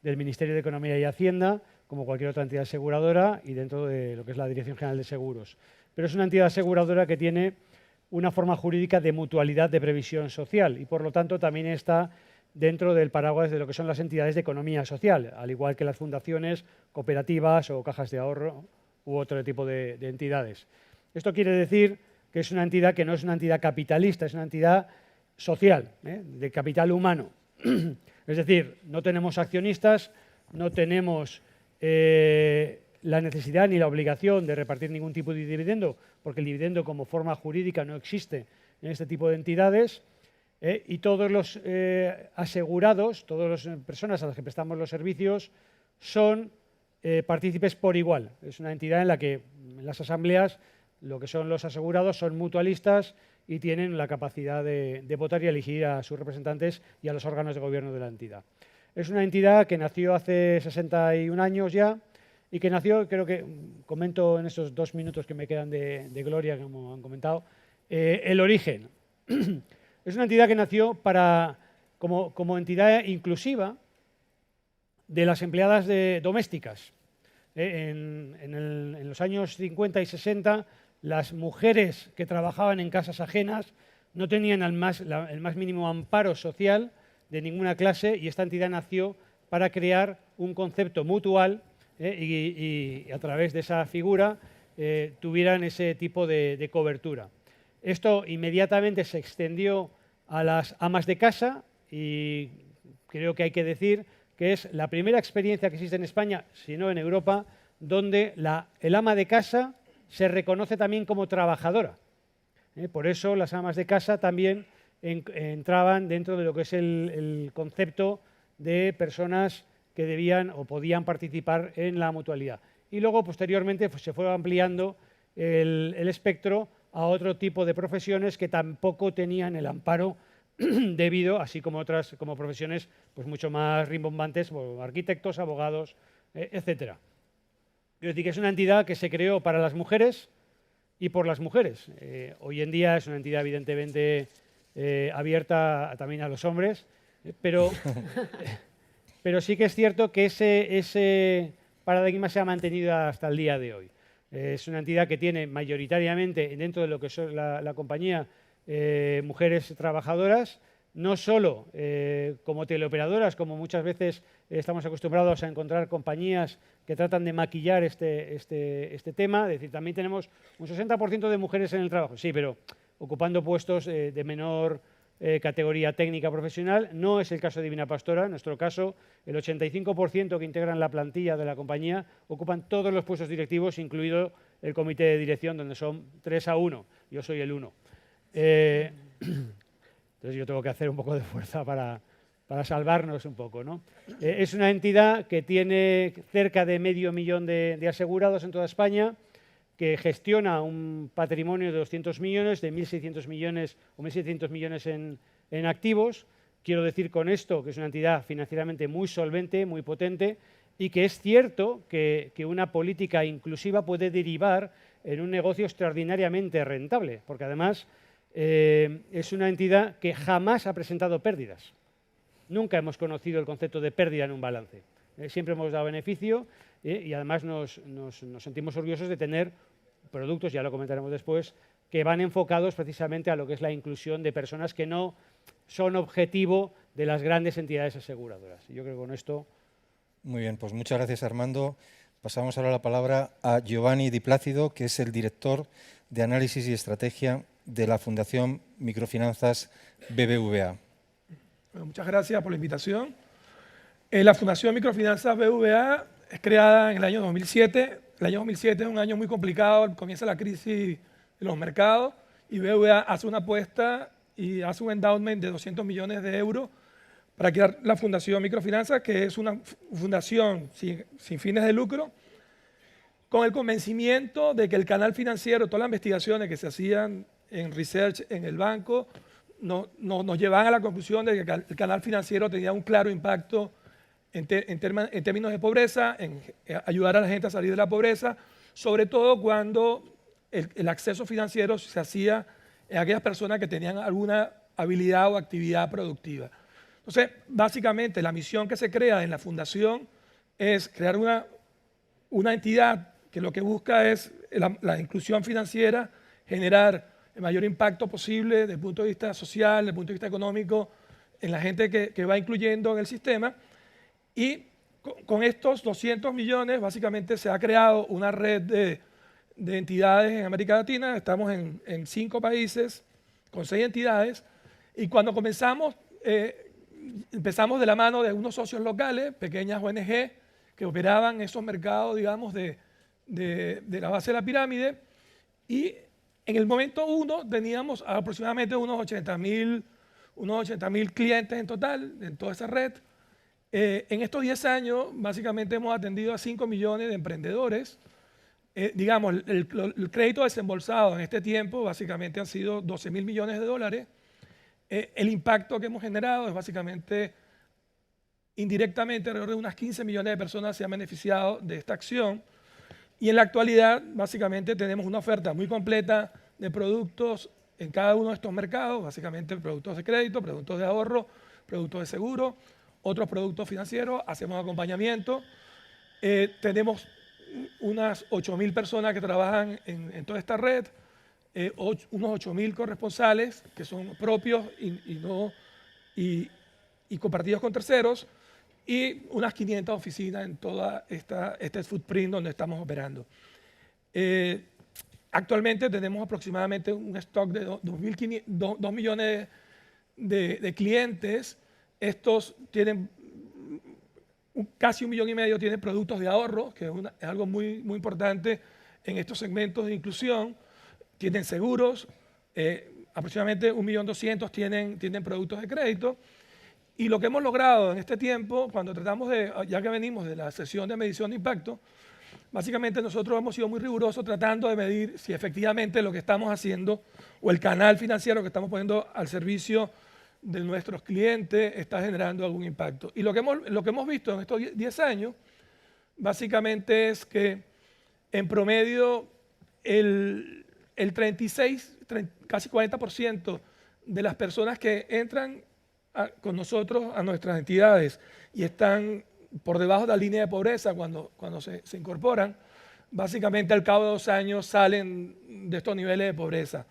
del Ministerio de Economía y Hacienda, como cualquier otra entidad aseguradora, y dentro de lo que es la Dirección General de Seguros. Pero es una entidad aseguradora que tiene una forma jurídica de mutualidad de previsión social y, por lo tanto, también está dentro del paraguas de lo que son las entidades de economía social, al igual que las fundaciones, cooperativas o cajas de ahorro u otro tipo de entidades. Esto quiere decir que es una entidad que no es una entidad capitalista, es una entidad social, de capital humano. Es decir, no tenemos accionistas, no tenemos la necesidad ni la obligación de repartir ningún tipo de dividendo, porque el dividendo como forma jurídica no existe en este tipo de entidades. Y todos los asegurados, todas las personas a las que prestamos los servicios, son partícipes por igual. Es una entidad en la que en las asambleas lo que son los asegurados son mutualistas y tienen la capacidad de votar y elegir a sus representantes y a los órganos de gobierno de la entidad. Es una entidad que nació hace 61 años ya y que nació, creo que comento en estos 2 minutos que me quedan de gloria, como han comentado, el origen. Es una entidad que nació como entidad inclusiva de las empleadas domésticas. En los años 50 y 60, las mujeres que trabajaban en casas ajenas no tenían el más mínimo amparo social de ninguna clase y esta entidad nació para crear un concepto mutual y a través de esa figura tuvieran ese tipo de cobertura. Esto inmediatamente se extendió a las amas de casa y creo que hay que decir que es la primera experiencia que existe en España, si no en Europa, donde el ama de casa se reconoce también como trabajadora. Por eso las amas de casa también entraban dentro de lo que es el concepto de personas que debían o podían participar en la mutualidad. Y luego, posteriormente, pues, se fue ampliando el espectro a otro tipo de profesiones que tampoco tenían el amparo debido, así como otras como profesiones pues mucho más rimbombantes, como arquitectos, abogados, etcétera. Quiero decir que es una entidad que se creó para las mujeres y por las mujeres. Hoy en día es una entidad evidentemente abierta también a los hombres, pero sí que es cierto que ese paradigma se ha mantenido hasta el día de hoy. Es una entidad que tiene mayoritariamente dentro de lo que es la compañía mujeres trabajadoras, no solo como teleoperadoras, como muchas veces estamos acostumbrados a encontrar compañías que tratan de maquillar este tema, es decir, también tenemos un 60% de mujeres en el trabajo, sí, pero ocupando puestos de menor categoría técnica profesional. No es el caso de Divina Pastora. En nuestro caso, el 85% que integran la plantilla de la compañía ocupan todos los puestos directivos, incluido el comité de dirección, donde son 3-1. Yo soy el 1. Entonces yo tengo que hacer un poco de fuerza para salvarnos un poco, ¿no? Es una entidad que tiene cerca de 500.000 de asegurados en toda España, que gestiona un patrimonio de 200 millones, de 1.600 millones o 1.700 millones en activos. Quiero decir con esto que es una entidad financieramente muy solvente, muy potente, y que es cierto que una política inclusiva puede derivar en un negocio extraordinariamente rentable, porque además es una entidad que jamás ha presentado pérdidas. Nunca hemos conocido el concepto de pérdida en un balance. Siempre hemos dado beneficio y además nos sentimos orgullosos de tener productos, ya lo comentaremos después, que van enfocados precisamente a lo que es la inclusión de personas que no son objetivo de las grandes entidades aseguradoras. Yo creo que con esto... Muy bien, pues muchas gracias, Armando. Pasamos ahora la palabra a Giovanni Di Plácido, que es el director de Análisis y Estrategia de la Fundación Microfinanzas BBVA. Bueno, muchas gracias por la invitación. La Fundación Microfinanzas BBVA es creada en el año 2007. El año 2007 es un año muy complicado, comienza la crisis de los mercados y BBVA hace una apuesta y hace un endowment de 200 millones de euros para crear la Fundación Microfinanzas, que es una fundación sin fines de lucro, con el convencimiento de que el canal financiero, todas las investigaciones que se hacían en research en el banco, nos llevaban a la conclusión de que el canal financiero tenía un claro impacto en términos de pobreza, en ayudar a la gente a salir de la pobreza, sobre todo cuando el acceso financiero se hacía en aquellas personas que tenían alguna habilidad o actividad productiva. Entonces, básicamente, la misión que se crea en la fundación es crear una entidad que lo que busca es la inclusión financiera, generar el mayor impacto posible desde el punto de vista social, desde el punto de vista económico, en la gente que va incluyendo en el sistema. Y con estos 200 millones, básicamente se ha creado una red de entidades en América Latina. Estamos en 5 países, con 6 entidades. Y cuando comenzamos de la mano de unos socios locales, pequeñas ONG, que operaban esos mercados, digamos, de la base de la pirámide. Y en el momento 1 teníamos aproximadamente unos 80.000 clientes en total, en toda esa red. En estos 10 años, básicamente hemos atendido a 5 millones de emprendedores. Digamos, el crédito desembolsado en este tiempo básicamente han sido 12.000 millones de dólares. El impacto que hemos generado es básicamente, indirectamente, alrededor de unas 15 millones de personas se han beneficiado de esta acción. Y en la actualidad, básicamente, tenemos una oferta muy completa de productos en cada uno de estos mercados, básicamente productos de crédito, productos de ahorro, productos de seguro, otros productos financieros, hacemos acompañamiento. Tenemos unas 8.000 personas que trabajan en toda esta red, unos 8.000 corresponsales que son propios y compartidos con terceros, y unas 500 oficinas en toda este footprint donde estamos operando. Actualmente tenemos aproximadamente un stock de 2 millones de clientes. Estos tienen casi 1,5 millones tienen productos de ahorro, que es algo muy, muy importante en estos segmentos de inclusión. Tienen seguros, aproximadamente 1.200.000 tienen productos de crédito. Y lo que hemos logrado en este tiempo, cuando tratamos ya que venimos de la sesión de medición de impacto, básicamente nosotros hemos sido muy rigurosos tratando de medir si efectivamente lo que estamos haciendo o el canal financiero que estamos poniendo al servicio de nuestros clientes está generando algún impacto. Y lo que hemos visto en estos 10 años, básicamente es que en promedio el 36, casi 40% de las personas que entran con nosotros a nuestras entidades y están por debajo de la línea de pobreza cuando se incorporan, básicamente al cabo de 2 años salen de estos niveles de pobreza.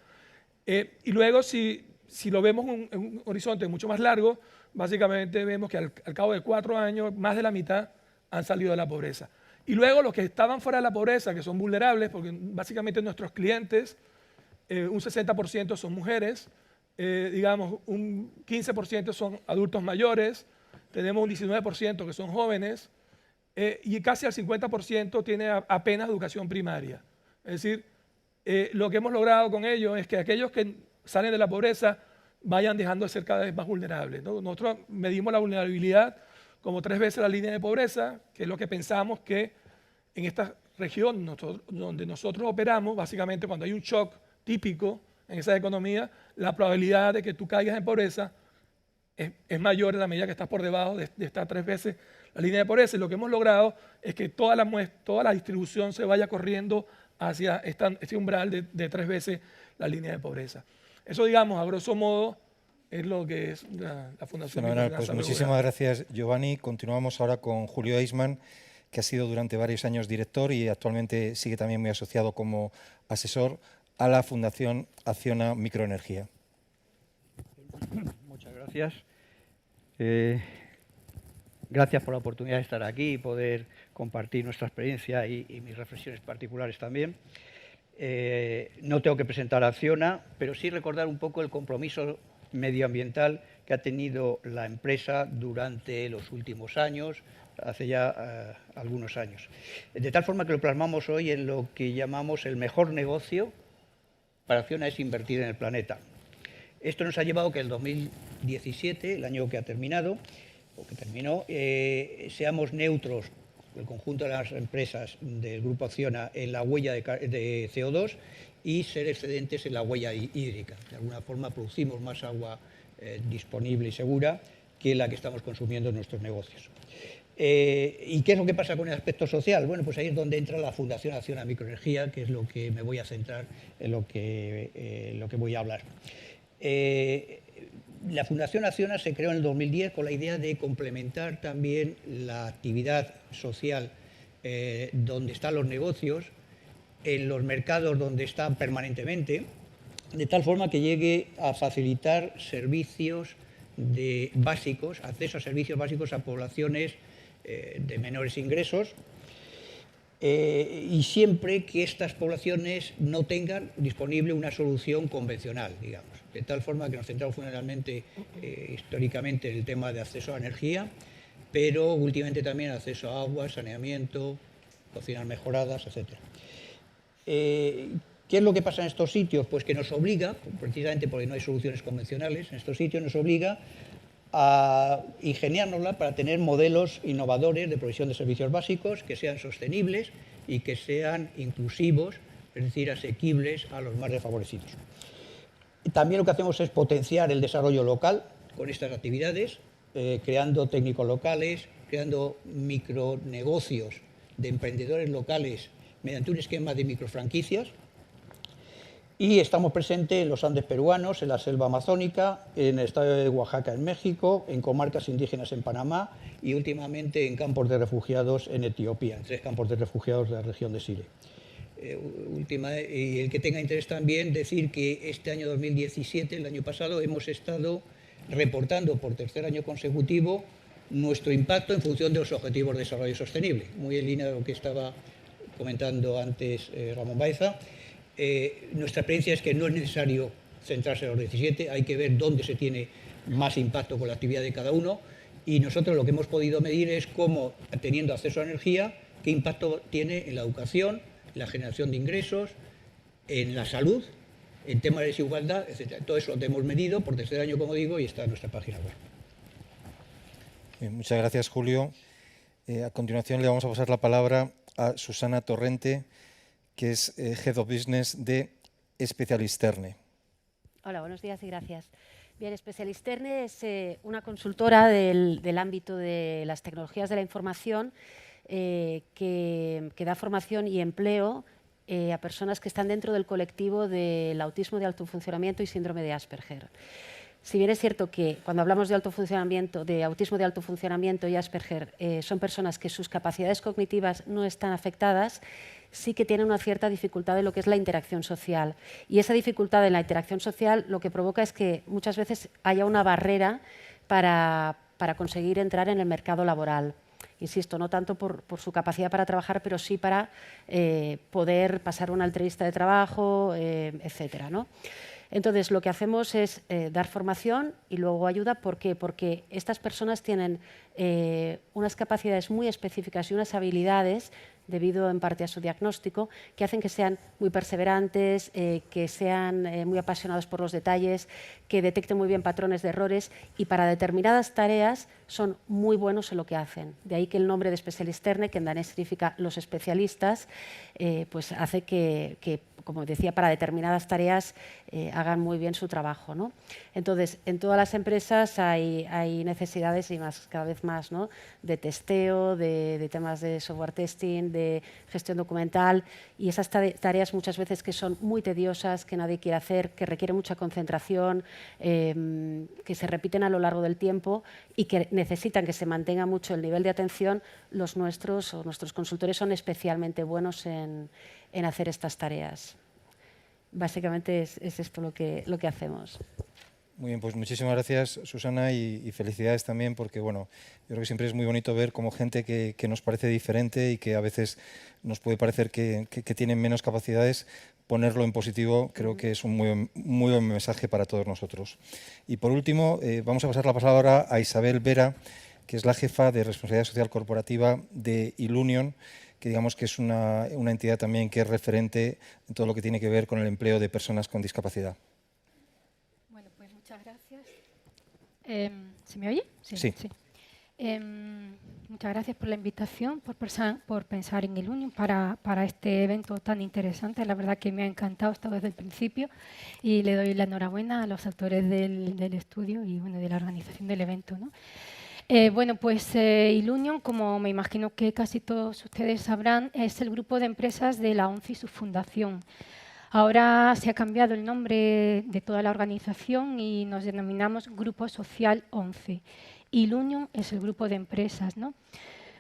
Y luego si lo vemos en un horizonte mucho más largo, básicamente vemos que al cabo de 4 años más de la mitad han salido de la pobreza. Y luego los que estaban fuera de la pobreza, que son vulnerables, porque básicamente nuestros clientes un 60% son mujeres, digamos, un 15% son adultos mayores, tenemos un 19% que son jóvenes, y casi el 50% tiene apenas educación primaria. Es decir, lo que hemos logrado con ello es que aquellos que salen de la pobreza vayan dejando de ser cada vez más vulnerables, ¿no? Nosotros medimos la vulnerabilidad como 3 veces la línea de pobreza, que es lo que pensamos que en esta región donde nosotros operamos, básicamente cuando hay un shock típico en esa economía, la probabilidad de que tú caigas en pobreza es mayor en la medida que estás por debajo de estas 3 veces la línea de pobreza. Y lo que hemos logrado es que toda la distribución se vaya corriendo hacia este umbral de 3 veces la línea de pobreza. Eso, digamos, a grosso modo, es lo que es la Fundación Fenomenal. Microfinanza Pues BBVA. muchísimas gracias, Giovanni. Continuamos ahora con Julio Eisman, que ha sido durante varios años director y actualmente sigue también muy asociado como asesor a la Fundación Acciona Microenergía. Muchas gracias. Gracias por la oportunidad de estar aquí y poder compartir nuestra experiencia y mis reflexiones particulares también. No tengo que presentar a Acciona, pero sí recordar un poco el compromiso medioambiental que ha tenido la empresa durante los últimos años, hace ya algunos años. De tal forma que lo plasmamos hoy en lo que llamamos el mejor negocio para Acciona es invertir en el planeta. Esto nos ha llevado que el 2017, el año que ha terminado, o que terminó, seamos neutros, el conjunto de las empresas del Grupo Acciona, en la huella de CO2 y ser excedentes en la huella hídrica. De alguna forma producimos más agua disponible y segura que la que estamos consumiendo en nuestros negocios. ¿Y qué es lo que pasa con el aspecto social? Bueno, pues ahí es donde entra la Fundación Acciona Microenergía, que es lo que me voy a centrar en lo que voy a hablar. La Fundación Acciona se creó en el 2010 con la idea de complementar también la actividad social donde están los negocios, en los mercados donde están permanentemente, de tal forma que llegue a facilitar servicios básicos, acceso a servicios básicos a poblaciones de menores ingresos, y siempre que estas poblaciones no tengan disponible una solución convencional, digamos. De tal forma que nos centramos fundamentalmente, históricamente, en el tema de acceso a energía, pero últimamente también acceso a agua, saneamiento, cocinas mejoradas, etc. ¿Qué es lo que pasa en estos sitios? Pues que nos obliga, precisamente porque no hay soluciones convencionales, en estos sitios nos obliga a ingeniárnosla para tener modelos innovadores de provisión de servicios básicos que sean sostenibles y que sean inclusivos, es decir, asequibles a los más desfavorecidos. También lo que hacemos es potenciar el desarrollo local con estas actividades, creando técnicos locales, creando micronegocios de emprendedores locales mediante un esquema de microfranquicias. Y estamos presentes en los Andes peruanos, en la selva amazónica, en el estado de Oaxaca en México, en comarcas indígenas en Panamá y últimamente en campos de refugiados en Etiopía, en 3 campos de refugiados de la región de Sile. Y el que tenga interés también decir que este año 2017, el año pasado, hemos estado reportando por 3er año consecutivo nuestro impacto en función de los Objetivos de Desarrollo Sostenible, muy en línea de lo que estaba comentando antes Ramón Baeza. Nuestra experiencia es que no es necesario centrarse en los 17, hay que ver dónde se tiene más impacto con la actividad de cada uno, y nosotros lo que hemos podido medir es cómo, teniendo acceso a energía, qué impacto tiene en la educación, en la generación de ingresos, en la salud, en temas de desigualdad, etc. Todo eso lo hemos medido por 3er año, como digo, y está en nuestra página web. Bien, muchas gracias, Julio. A continuación le vamos a pasar la palabra a Susana Torrente, que es Head of Business de Specialisterne. Hola, buenos días y gracias. Bien, Specialisterne es una consultora del ámbito de las tecnologías de la información que da formación y empleo a personas que están dentro del colectivo del autismo de alto funcionamiento y síndrome de Asperger. Si bien es cierto que cuando hablamos de autismo de alto funcionamiento y Asperger, son personas que sus capacidades cognitivas no están afectadas, sí que tienen una cierta dificultad en lo que es la interacción social. Y esa dificultad en la interacción social lo que provoca es que muchas veces haya una barrera para conseguir entrar en el mercado laboral. Insisto, no tanto por su capacidad para trabajar, pero sí para poder pasar una entrevista de trabajo, etcétera, ¿no? Entonces, lo que hacemos es dar formación y luego ayuda. ¿Por qué? Porque estas personas tienen unas capacidades muy específicas y unas habilidades, debido en parte a su diagnóstico, que hacen que sean muy perseverantes, que sean muy apasionados por los detalles, que detecten muy bien patrones de errores y para determinadas tareas son muy buenos en lo que hacen. De ahí que el nombre de especialisterne, que en danés significa los especialistas, pues hace que, como decía, para determinadas tareas hagan muy bien su trabajo, ¿no? Entonces, en todas las empresas hay necesidades y cada vez más, ¿no? De testeo, de temas de software testing, de gestión documental, y esas tareas muchas veces que son muy tediosas, que nadie quiere hacer, que requieren mucha concentración, que se repiten a lo largo del tiempo y que necesitan que se mantenga mucho el nivel de atención, nuestros consultores son especialmente buenos en hacer estas tareas. Básicamente es esto lo que hacemos. Muy bien, pues muchísimas gracias, Susana, y felicidades también, porque bueno, yo creo que siempre es muy bonito ver como gente que nos parece diferente y que a veces nos puede parecer que tienen menos capacidades, ponerlo en positivo creo que es un muy buen mensaje para todos nosotros. Y por último, vamos a pasar la palabra a Isabel Vera, que es la jefa de Responsabilidad Social Corporativa de Ilunion, que digamos que es una entidad también que es referente en todo lo que tiene que ver con el empleo de personas con discapacidad. Bueno, pues muchas gracias. ¿Se me oye? Sí. Muchas gracias por la invitación, por pensar en Ilunion para este evento tan interesante. La verdad que me ha encantado, estado desde el principio, y le doy la enhorabuena a los autores del estudio y bueno, de la organización del evento, ¿no? Bueno, pues Ilunion, como me imagino que casi todos ustedes sabrán, es el grupo de empresas de la ONCE y su fundación. Ahora se ha cambiado el nombre de toda la organización y nos denominamos Grupo Social ONCE. Ilunion es el grupo de empresas, ¿no?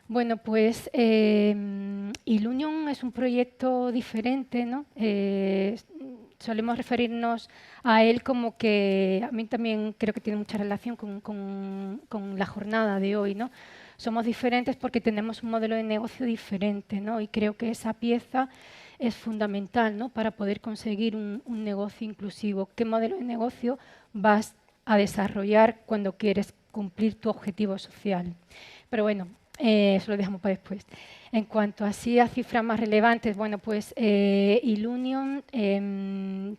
Bueno, pues Ilunion es un proyecto diferente, ¿no? Solemos referirnos a él como que a mí también creo que tiene mucha relación con la jornada de hoy, ¿no? Somos diferentes porque tenemos un modelo de negocio diferente, ¿no? Y creo que esa pieza es fundamental, ¿no? Para poder conseguir un negocio inclusivo. ¿Qué modelo de negocio vas a desarrollar cuando quieres cumplir tu objetivo social? Pero bueno, eso lo dejamos para después. En cuanto a cifras más relevantes, bueno, pues Ilunion tiene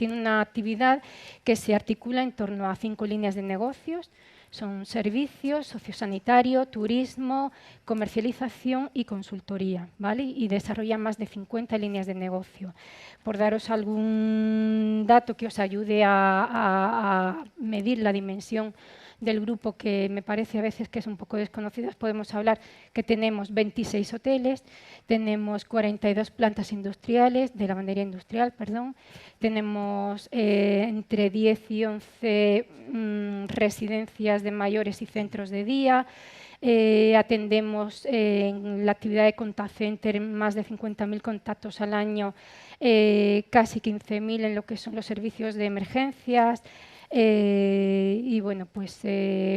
una actividad que se articula en torno a 5 líneas de negocios. Son servicios, sociosanitario, turismo, comercialización y consultoría, ¿vale? Y desarrolla más de 50 líneas de negocio. Por daros algún dato que os ayude a medir la dimensión del grupo, que me parece a veces que es un poco desconocido, podemos hablar que tenemos 26 hoteles, tenemos 42 plantas industriales, de lavandería industrial, perdón, tenemos entre 10 y 11 residencias de mayores y centros de día, atendemos en la actividad de contact center más de 50.000 contactos al año, casi 15.000 en lo que son los servicios de emergencias, y bueno, pues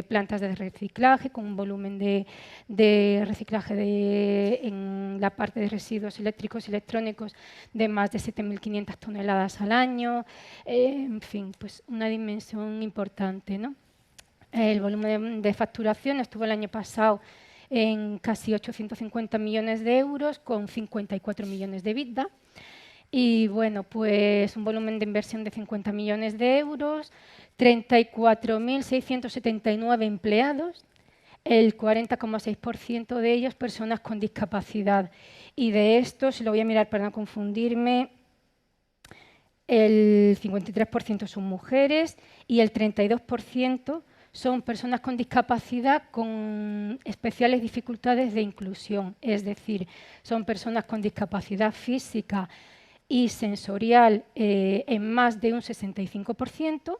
plantas de reciclaje con un volumen de reciclaje en la parte de residuos eléctricos y electrónicos de más de 7.500 toneladas al año, en fin, pues una dimensión importante, ¿no? El volumen de facturación estuvo el año pasado en casi 850 millones de euros con 54 millones de EBITDA. Y bueno, pues un volumen de inversión de 50 millones de euros, 34.679 empleados, el 40,6% de ellos personas con discapacidad. Y de estos, si lo voy a mirar para no confundirme, el 53% son mujeres y el 32% son personas con discapacidad con especiales dificultades de inclusión. Es decir, son personas con discapacidad física y sensorial en más de un 65%,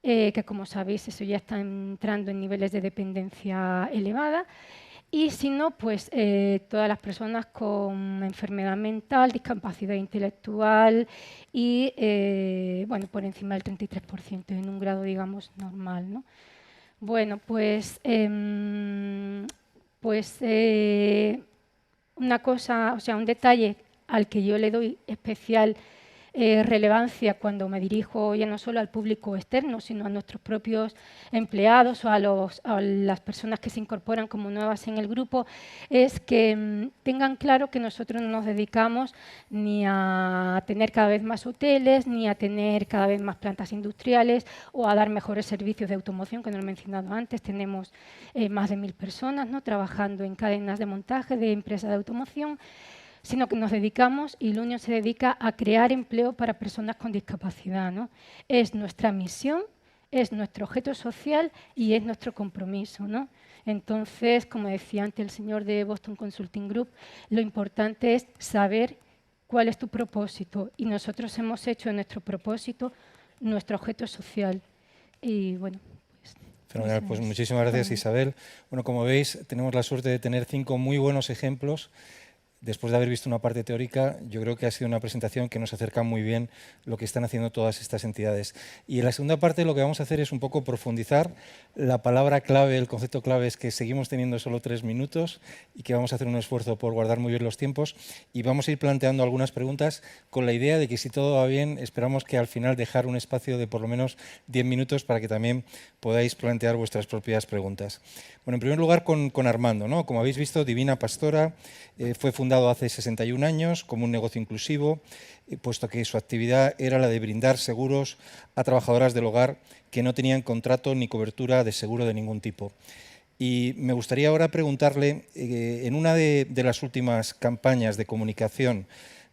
que como sabéis eso ya está entrando en niveles de dependencia elevada, y si no, pues todas las personas con enfermedad mental, discapacidad intelectual y bueno, por encima del 33%, en un grado, digamos, normal, ¿no? Bueno, pues Pues una cosa, o sea, un detalle al que yo le doy especial relevancia cuando me dirijo ya no solo al público externo, sino a nuestros propios empleados o a las personas que se incorporan como nuevas en el grupo, es que tengan claro que nosotros no nos dedicamos ni a tener cada vez más hoteles, ni a tener cada vez más plantas industriales o a dar mejores servicios de automoción, que no lo he mencionado antes. Tenemos más de 1000 personas, ¿no?, trabajando en cadenas de montaje de empresas de automoción, sino que nos dedicamos, y Ilunion se dedica a crear empleo para personas con discapacidad, ¿no? Es nuestra misión, es nuestro objeto social y es nuestro compromiso, ¿no? Entonces, como decía antes el señor de Boston Consulting Group, lo importante es saber cuál es tu propósito, y nosotros hemos hecho de nuestro propósito nuestro objeto social. Y bueno, pues... Fenomenal, pues muchísimas gracias, Isabel. Bueno, como veis, tenemos la suerte de tener 5 muy buenos ejemplos. Después de haber visto una parte teórica, yo creo que ha sido una presentación que nos acerca muy bien lo que están haciendo todas estas entidades. Y en la segunda parte lo que vamos a hacer es un poco profundizar. La palabra clave, el concepto clave es que seguimos teniendo solo 3 minutos y que vamos a hacer un esfuerzo por guardar muy bien los tiempos, y vamos a ir planteando algunas preguntas con la idea de que, si todo va bien, esperamos que al final dejar un espacio de por lo menos 10 minutos para que también podáis plantear vuestras propias preguntas. Bueno, en primer lugar con Armando, ¿no? Como habéis visto, Divina Pastora fue fundado hace 61 años como un negocio inclusivo, puesto que su actividad era la de brindar seguros a trabajadoras del hogar que no tenían contrato ni cobertura de seguro de ningún tipo. Y me gustaría ahora preguntarle, en una de las últimas campañas de comunicación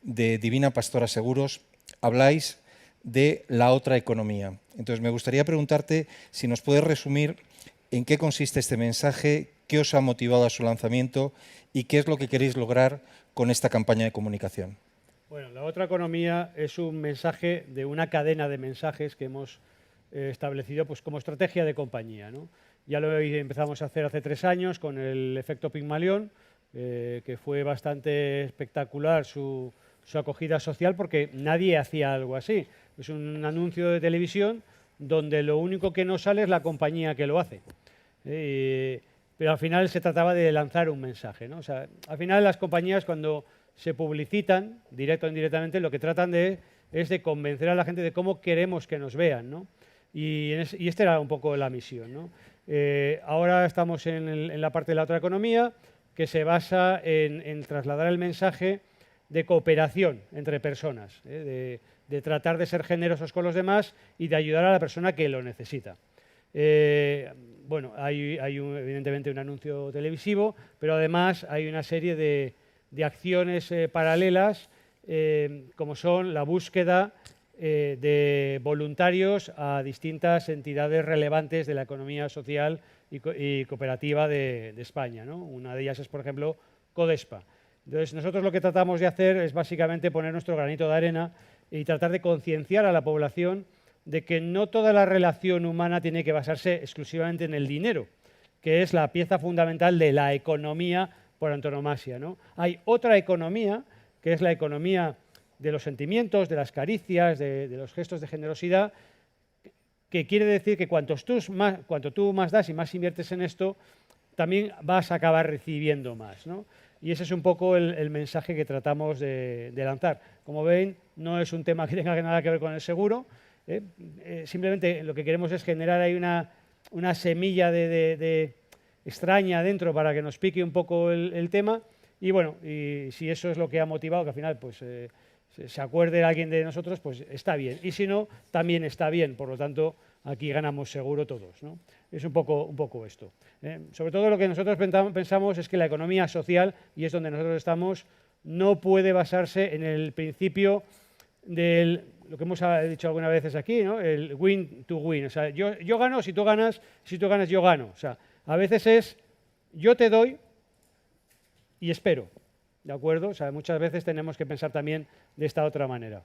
de Divina Pastora Seguros, habláis de la otra economía. Entonces, me gustaría preguntarte si nos puedes resumir en qué consiste este mensaje, qué os ha motivado a su lanzamiento y qué es lo que queréis lograr con esta campaña de comunicación. Bueno, la otra economía es un mensaje de una cadena de mensajes que hemos establecido pues, como estrategia de compañía, ¿no? Ya lo empezamos a hacer hace 3 años con el efecto Pigmalión, que fue bastante espectacular su acogida social, porque nadie hacía algo así. Es un anuncio de televisión donde lo único que no sale es la compañía que lo hace. Pero al final se trataba de lanzar un mensaje, ¿no? O sea, al final las compañías, cuando se publicitan, directo o indirectamente, lo que tratan es de convencer a la gente de cómo queremos que nos vean, ¿no? Y esta era un poco la misión, ¿no? Ahora estamos en la parte de la otra economía, que se basa en trasladar el mensaje de cooperación entre personas, de tratar de ser generosos con los demás y de ayudar a la persona que lo necesita. Bueno, hay evidentemente un anuncio televisivo, pero además hay una serie de acciones paralelas, como son la búsqueda de voluntarios a distintas entidades relevantes de la economía social y cooperativa de España, ¿no? Una de ellas es, por ejemplo, Codespa. Entonces, nosotros lo que tratamos de hacer es básicamente poner nuestro granito de arena y tratar de concienciar a la población de que no toda la relación humana tiene que basarse exclusivamente en el dinero, que es la pieza fundamental de la economía por antonomasia, ¿no? Hay otra economía, que es la economía de los sentimientos, de las caricias, de los gestos de generosidad, que quiere decir que cuanto tú más das y más inviertes en esto, también vas a acabar recibiendo más, ¿no? Y ese es un poco el mensaje que tratamos de lanzar. Como ven, no es un tema que tenga nada que ver con el seguro. Simplemente lo que queremos es generar ahí una semilla de extraña dentro para que nos pique un poco el tema. Y bueno, y si eso es lo que ha motivado, que al final pues, se acuerde alguien de nosotros, pues está bien. Y si no, también está bien. Por lo tanto, aquí ganamos seguro todos, ¿no? Es un poco esto. Sobre todo lo que nosotros pensamos es que la economía social, y es donde nosotros estamos, no puede basarse en el principio del, lo que hemos dicho algunas veces aquí, ¿no? El win to win. O sea, yo gano si tú ganas yo gano. O sea, a veces es yo te doy y espero, ¿de acuerdo? O sea, muchas veces tenemos que pensar también de esta otra manera.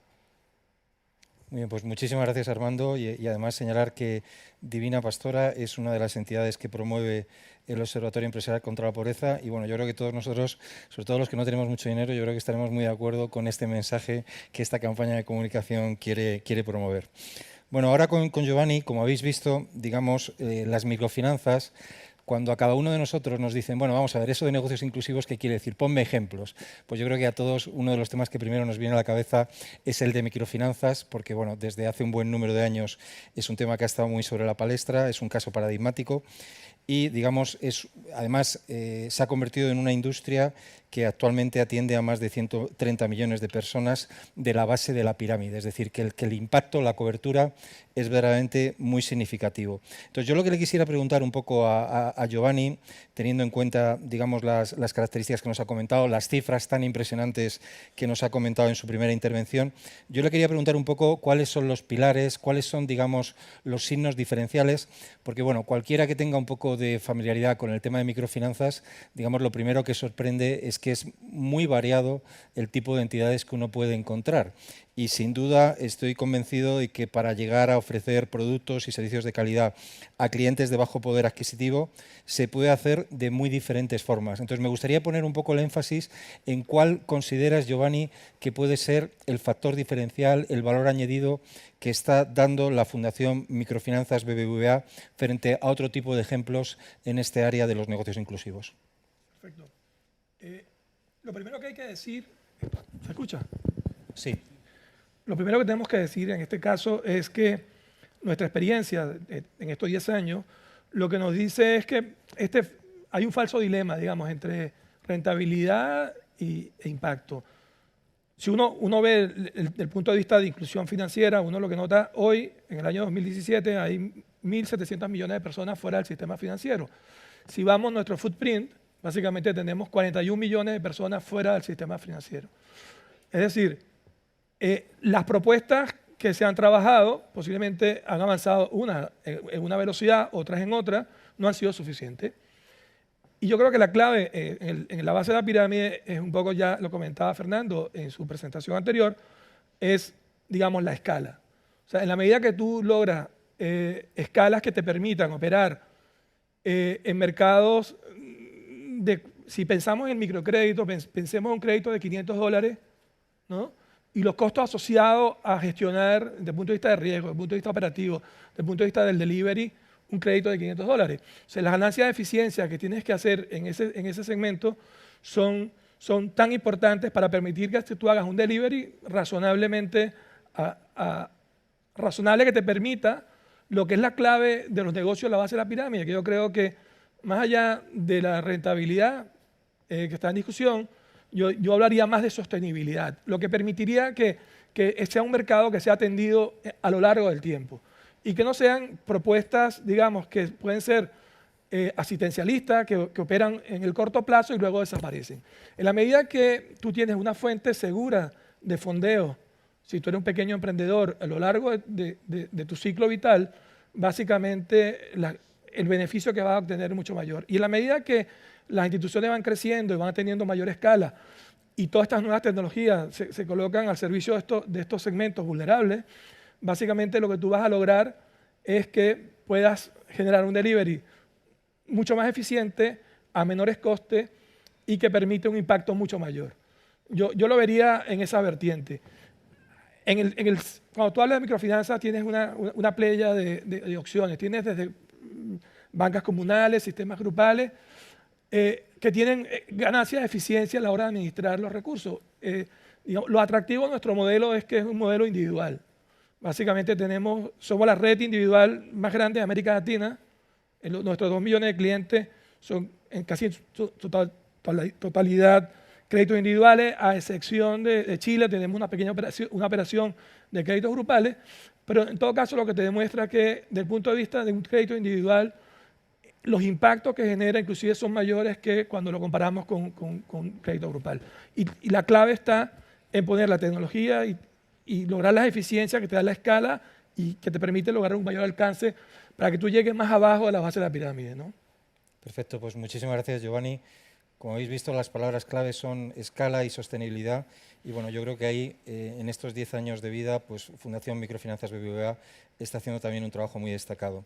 Muy bien, pues muchísimas gracias, Armando, y además señalar que Divina Pastora es una de las entidades que promueve el Observatorio Empresarial contra la Pobreza, y bueno, yo creo que todos nosotros, sobre todo los que no tenemos mucho dinero, yo creo que estaremos muy de acuerdo con este mensaje que esta campaña de comunicación quiere promover. Bueno, ahora con Giovanni, como habéis visto, digamos, las microfinanzas cuando a cada uno de nosotros nos dicen, bueno, vamos a ver, eso de negocios inclusivos, ¿qué quiere decir? Ponme ejemplos. Pues yo creo que a todos uno de los temas que primero nos viene a la cabeza es el de microfinanzas, porque bueno, desde hace un buen número de años es un tema que ha estado muy sobre la palestra, es un caso paradigmático y, digamos, además se ha convertido en una industria que actualmente atiende a más de 130 millones de personas de la base de la pirámide, es decir, que el impacto, la cobertura es verdaderamente muy significativo. Entonces, yo lo que le quisiera preguntar un poco a Giovanni, teniendo en cuenta, digamos, las características que nos ha comentado, las cifras tan impresionantes que nos ha comentado en su primera intervención, yo le quería preguntar un poco cuáles son los pilares, cuáles son, digamos, los signos diferenciales, porque, bueno, cualquiera que tenga un poco de familiaridad con el tema de microfinanzas, digamos, lo primero que sorprende es que es muy variado el tipo de entidades que uno puede encontrar. Y sin duda estoy convencido de que para llegar a ofrecer productos y servicios de calidad a clientes de bajo poder adquisitivo se puede hacer de muy diferentes formas. Entonces me gustaría poner un poco el énfasis en cuál consideras, Giovanni, que puede ser el factor diferencial, el valor añadido que está dando la Fundación Microfinanzas BBVA frente a otro tipo de ejemplos en este área de los negocios inclusivos. Perfecto. Lo primero que hay que decir, ¿se escucha? Sí. Lo primero que tenemos que decir en este caso es que nuestra experiencia en estos 10 años lo que nos dice es que hay un falso dilema, digamos, entre rentabilidad e impacto. Si uno ve el punto de vista de inclusión financiera, uno lo que nota hoy, en el año 2017, hay 1.700 millones de personas fuera del sistema financiero. Si vamos a nuestro footprint, básicamente tenemos 41 millones de personas fuera del sistema financiero. Es decir, las propuestas que se han trabajado posiblemente han avanzado unas en una velocidad, otras en otra, no han sido suficientes. Y yo creo que la clave en la base de la pirámide es un poco, ya lo comentaba Fernando en su presentación anterior, es, digamos, la escala. O sea, en la medida que tú logras escalas que te permitan operar en mercados si pensamos en microcrédito, pensemos en un crédito de $500, ¿no? Y los costos asociados a gestionar desde el punto de vista de riesgo, desde el punto de vista operativo, desde el punto de vista del delivery, un crédito de $500. O sea, las ganancias de eficiencia que tienes que hacer en ese segmento son tan importantes para permitir que tú hagas un delivery razonablemente razonable que te permita lo que es la clave de los negocios, la base de la pirámide, que yo creo que más allá de la rentabilidad que está en discusión, yo hablaría más de sostenibilidad, lo que permitiría que sea un mercado que sea atendido a lo largo del tiempo y que no sean propuestas, digamos, que pueden ser asistencialistas, que operan en el corto plazo y luego desaparecen. En la medida que tú tienes una fuente segura de fondeo, si tú eres un pequeño emprendedor, a lo largo de tu ciclo vital, básicamente el beneficio que vas a obtener es mucho mayor. Y en la medida que las instituciones van creciendo y van teniendo mayor escala y todas estas nuevas tecnologías se colocan al servicio de estos segmentos vulnerables, básicamente lo que tú vas a lograr es que puedas generar un delivery mucho más eficiente, a menores costes y que permite un impacto mucho mayor. Yo lo vería en esa vertiente. Cuando tú hablas de microfinanzas tienes una playa de opciones. Tienes desde bancas comunales, sistemas grupales, que tienen ganancias de eficiencia a la hora de administrar los recursos. Lo atractivo de nuestro modelo es que es un modelo individual. Básicamente somos la red individual más grande de América Latina. Nuestros 2 millones de clientes son en casi su totalidad créditos individuales, a excepción de Chile, tenemos una pequeña operación de créditos grupales, pero en todo caso lo que te demuestra es que desde el punto de vista de un crédito individual, los impactos que genera inclusive son mayores que cuando lo comparamos con crédito grupal. Y la clave está en poner la tecnología y lograr las eficiencias que te da la escala y que te permite lograr un mayor alcance para que tú llegues más abajo de la base de la pirámide, ¿no? Perfecto, pues muchísimas gracias, Giovanni. Como habéis visto, las palabras clave son escala y sostenibilidad. Y bueno, yo creo que ahí, en estos 10 años de vida, pues Fundación Microfinanzas BBVA está haciendo también un trabajo muy destacado.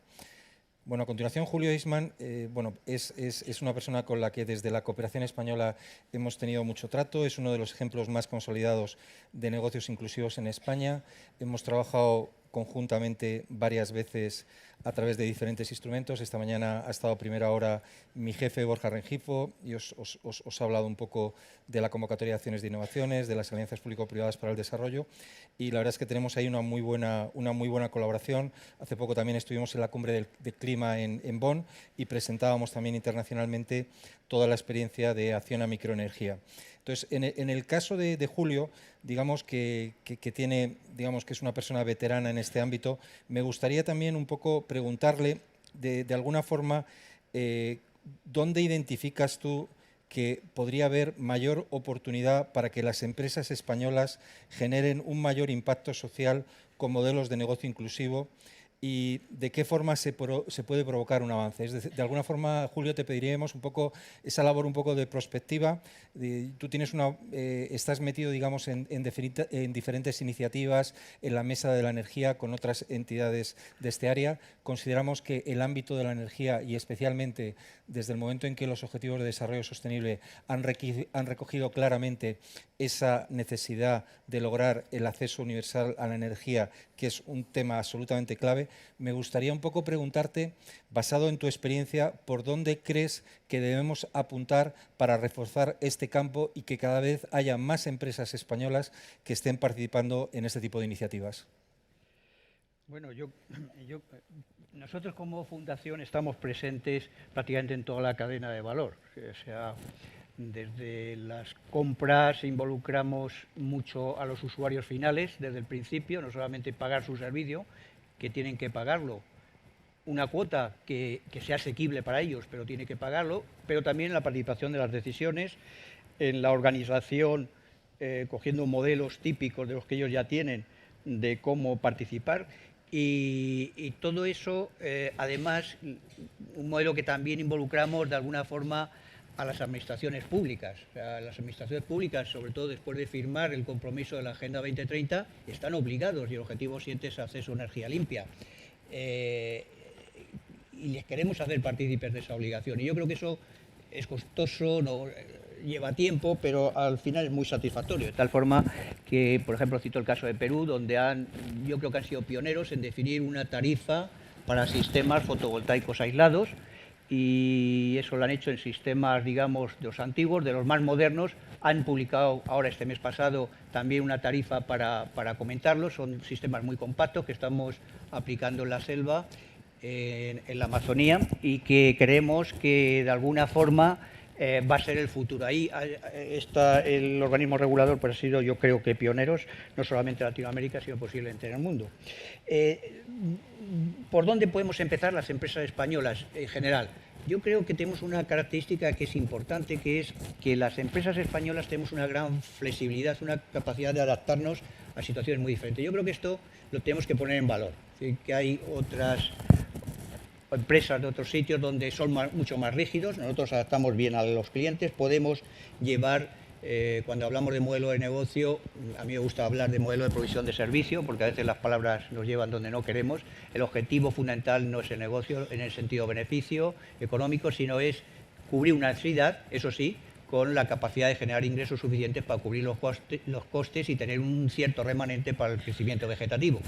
Bueno, a continuación, Julio Eisman es una persona con la que desde la cooperación española hemos tenido mucho trato, es uno de los ejemplos más consolidados de negocios inclusivos en España. Hemos trabajado conjuntamente varias veces a través de diferentes instrumentos. Esta mañana ha estado a primera hora mi jefe, Borja Rengifo, y os ha hablado un poco de la convocatoria de acciones de innovaciones, de las alianzas público-privadas para el desarrollo, y la verdad es que tenemos ahí una muy buena colaboración. Hace poco también estuvimos en la cumbre del clima en Bonn y presentábamos también internacionalmente toda la experiencia de acción a microenergía. Entonces, en el caso de Julio, digamos que es una persona veterana en este ámbito, me gustaría también un poco preguntarle, de alguna forma, ¿dónde identificas tú que podría haber mayor oportunidad para que las empresas españolas generen un mayor impacto social con modelos de negocio inclusivo? ¿Y de qué forma se puede provocar un avance? Es decir, de alguna forma, Julio, te pediríamos un poco esa labor un poco de prospectiva. Tú tienes estás metido, digamos, en diferentes iniciativas en la Mesa de la Energía con otras entidades de este área. Consideramos que el ámbito de la energía, y especialmente desde el momento en que los Objetivos de Desarrollo Sostenible han recogido claramente esa necesidad de lograr el acceso universal a la energía, que es un tema absolutamente clave, me gustaría un poco preguntarte, basado en tu experiencia, ¿por dónde crees que debemos apuntar para reforzar este campo y que cada vez haya más empresas españolas que estén participando en este tipo de iniciativas? Bueno, nosotros como fundación estamos presentes prácticamente en toda la cadena de valor. O sea, desde las compras involucramos mucho a los usuarios finales desde el principio, no solamente pagar su servicio, que tienen que pagarlo, una cuota que sea asequible para ellos, pero tiene que pagarlo, pero también en la participación de las decisiones, en la organización, cogiendo modelos típicos de los que ellos ya tienen, de cómo participar. Y todo eso, además, un modelo que también involucramos de alguna forma a las administraciones públicas. O sea, las administraciones públicas, sobre todo después de firmar el compromiso de la Agenda 2030, están obligados, y el objetivo 7 es acceso a energía limpia. Y les queremos hacer partícipes de esa obligación. Y yo creo que eso es costoso, lleva tiempo, pero al final es muy satisfactorio. De tal forma que, por ejemplo, cito el caso de Perú, donde yo creo que han sido pioneros en definir una tarifa para sistemas fotovoltaicos aislados, y eso lo han hecho en sistemas, digamos, de los antiguos, de los más modernos. Han publicado ahora, este mes pasado, también una tarifa para comentarlos. Son sistemas muy compactos que estamos aplicando en la selva, en la Amazonía, y que creemos que de alguna forma va a ser el futuro. Ahí está el organismo regulador, pues ha sido, yo creo que pioneros, no solamente en Latinoamérica, sino posiblemente en el mundo. ¿Por dónde podemos empezar las empresas españolas en general? Yo creo que tenemos una característica que es importante, que es que las empresas españolas tenemos una gran flexibilidad, una capacidad de adaptarnos a situaciones muy diferentes. Yo creo que esto lo tenemos que poner en valor, que hay otras empresas de otros sitios donde son mucho más rígidos. Nosotros adaptamos bien a los clientes, podemos llevar, cuando hablamos de modelo de negocio, a mí me gusta hablar de modelo de provisión de servicio, porque a veces las palabras nos llevan donde no queremos. El objetivo fundamental no es el negocio en el sentido beneficio económico, sino es cubrir una necesidad, eso sí, con la capacidad de generar ingresos suficientes para cubrir los costes y tener un cierto remanente para el crecimiento vegetativo.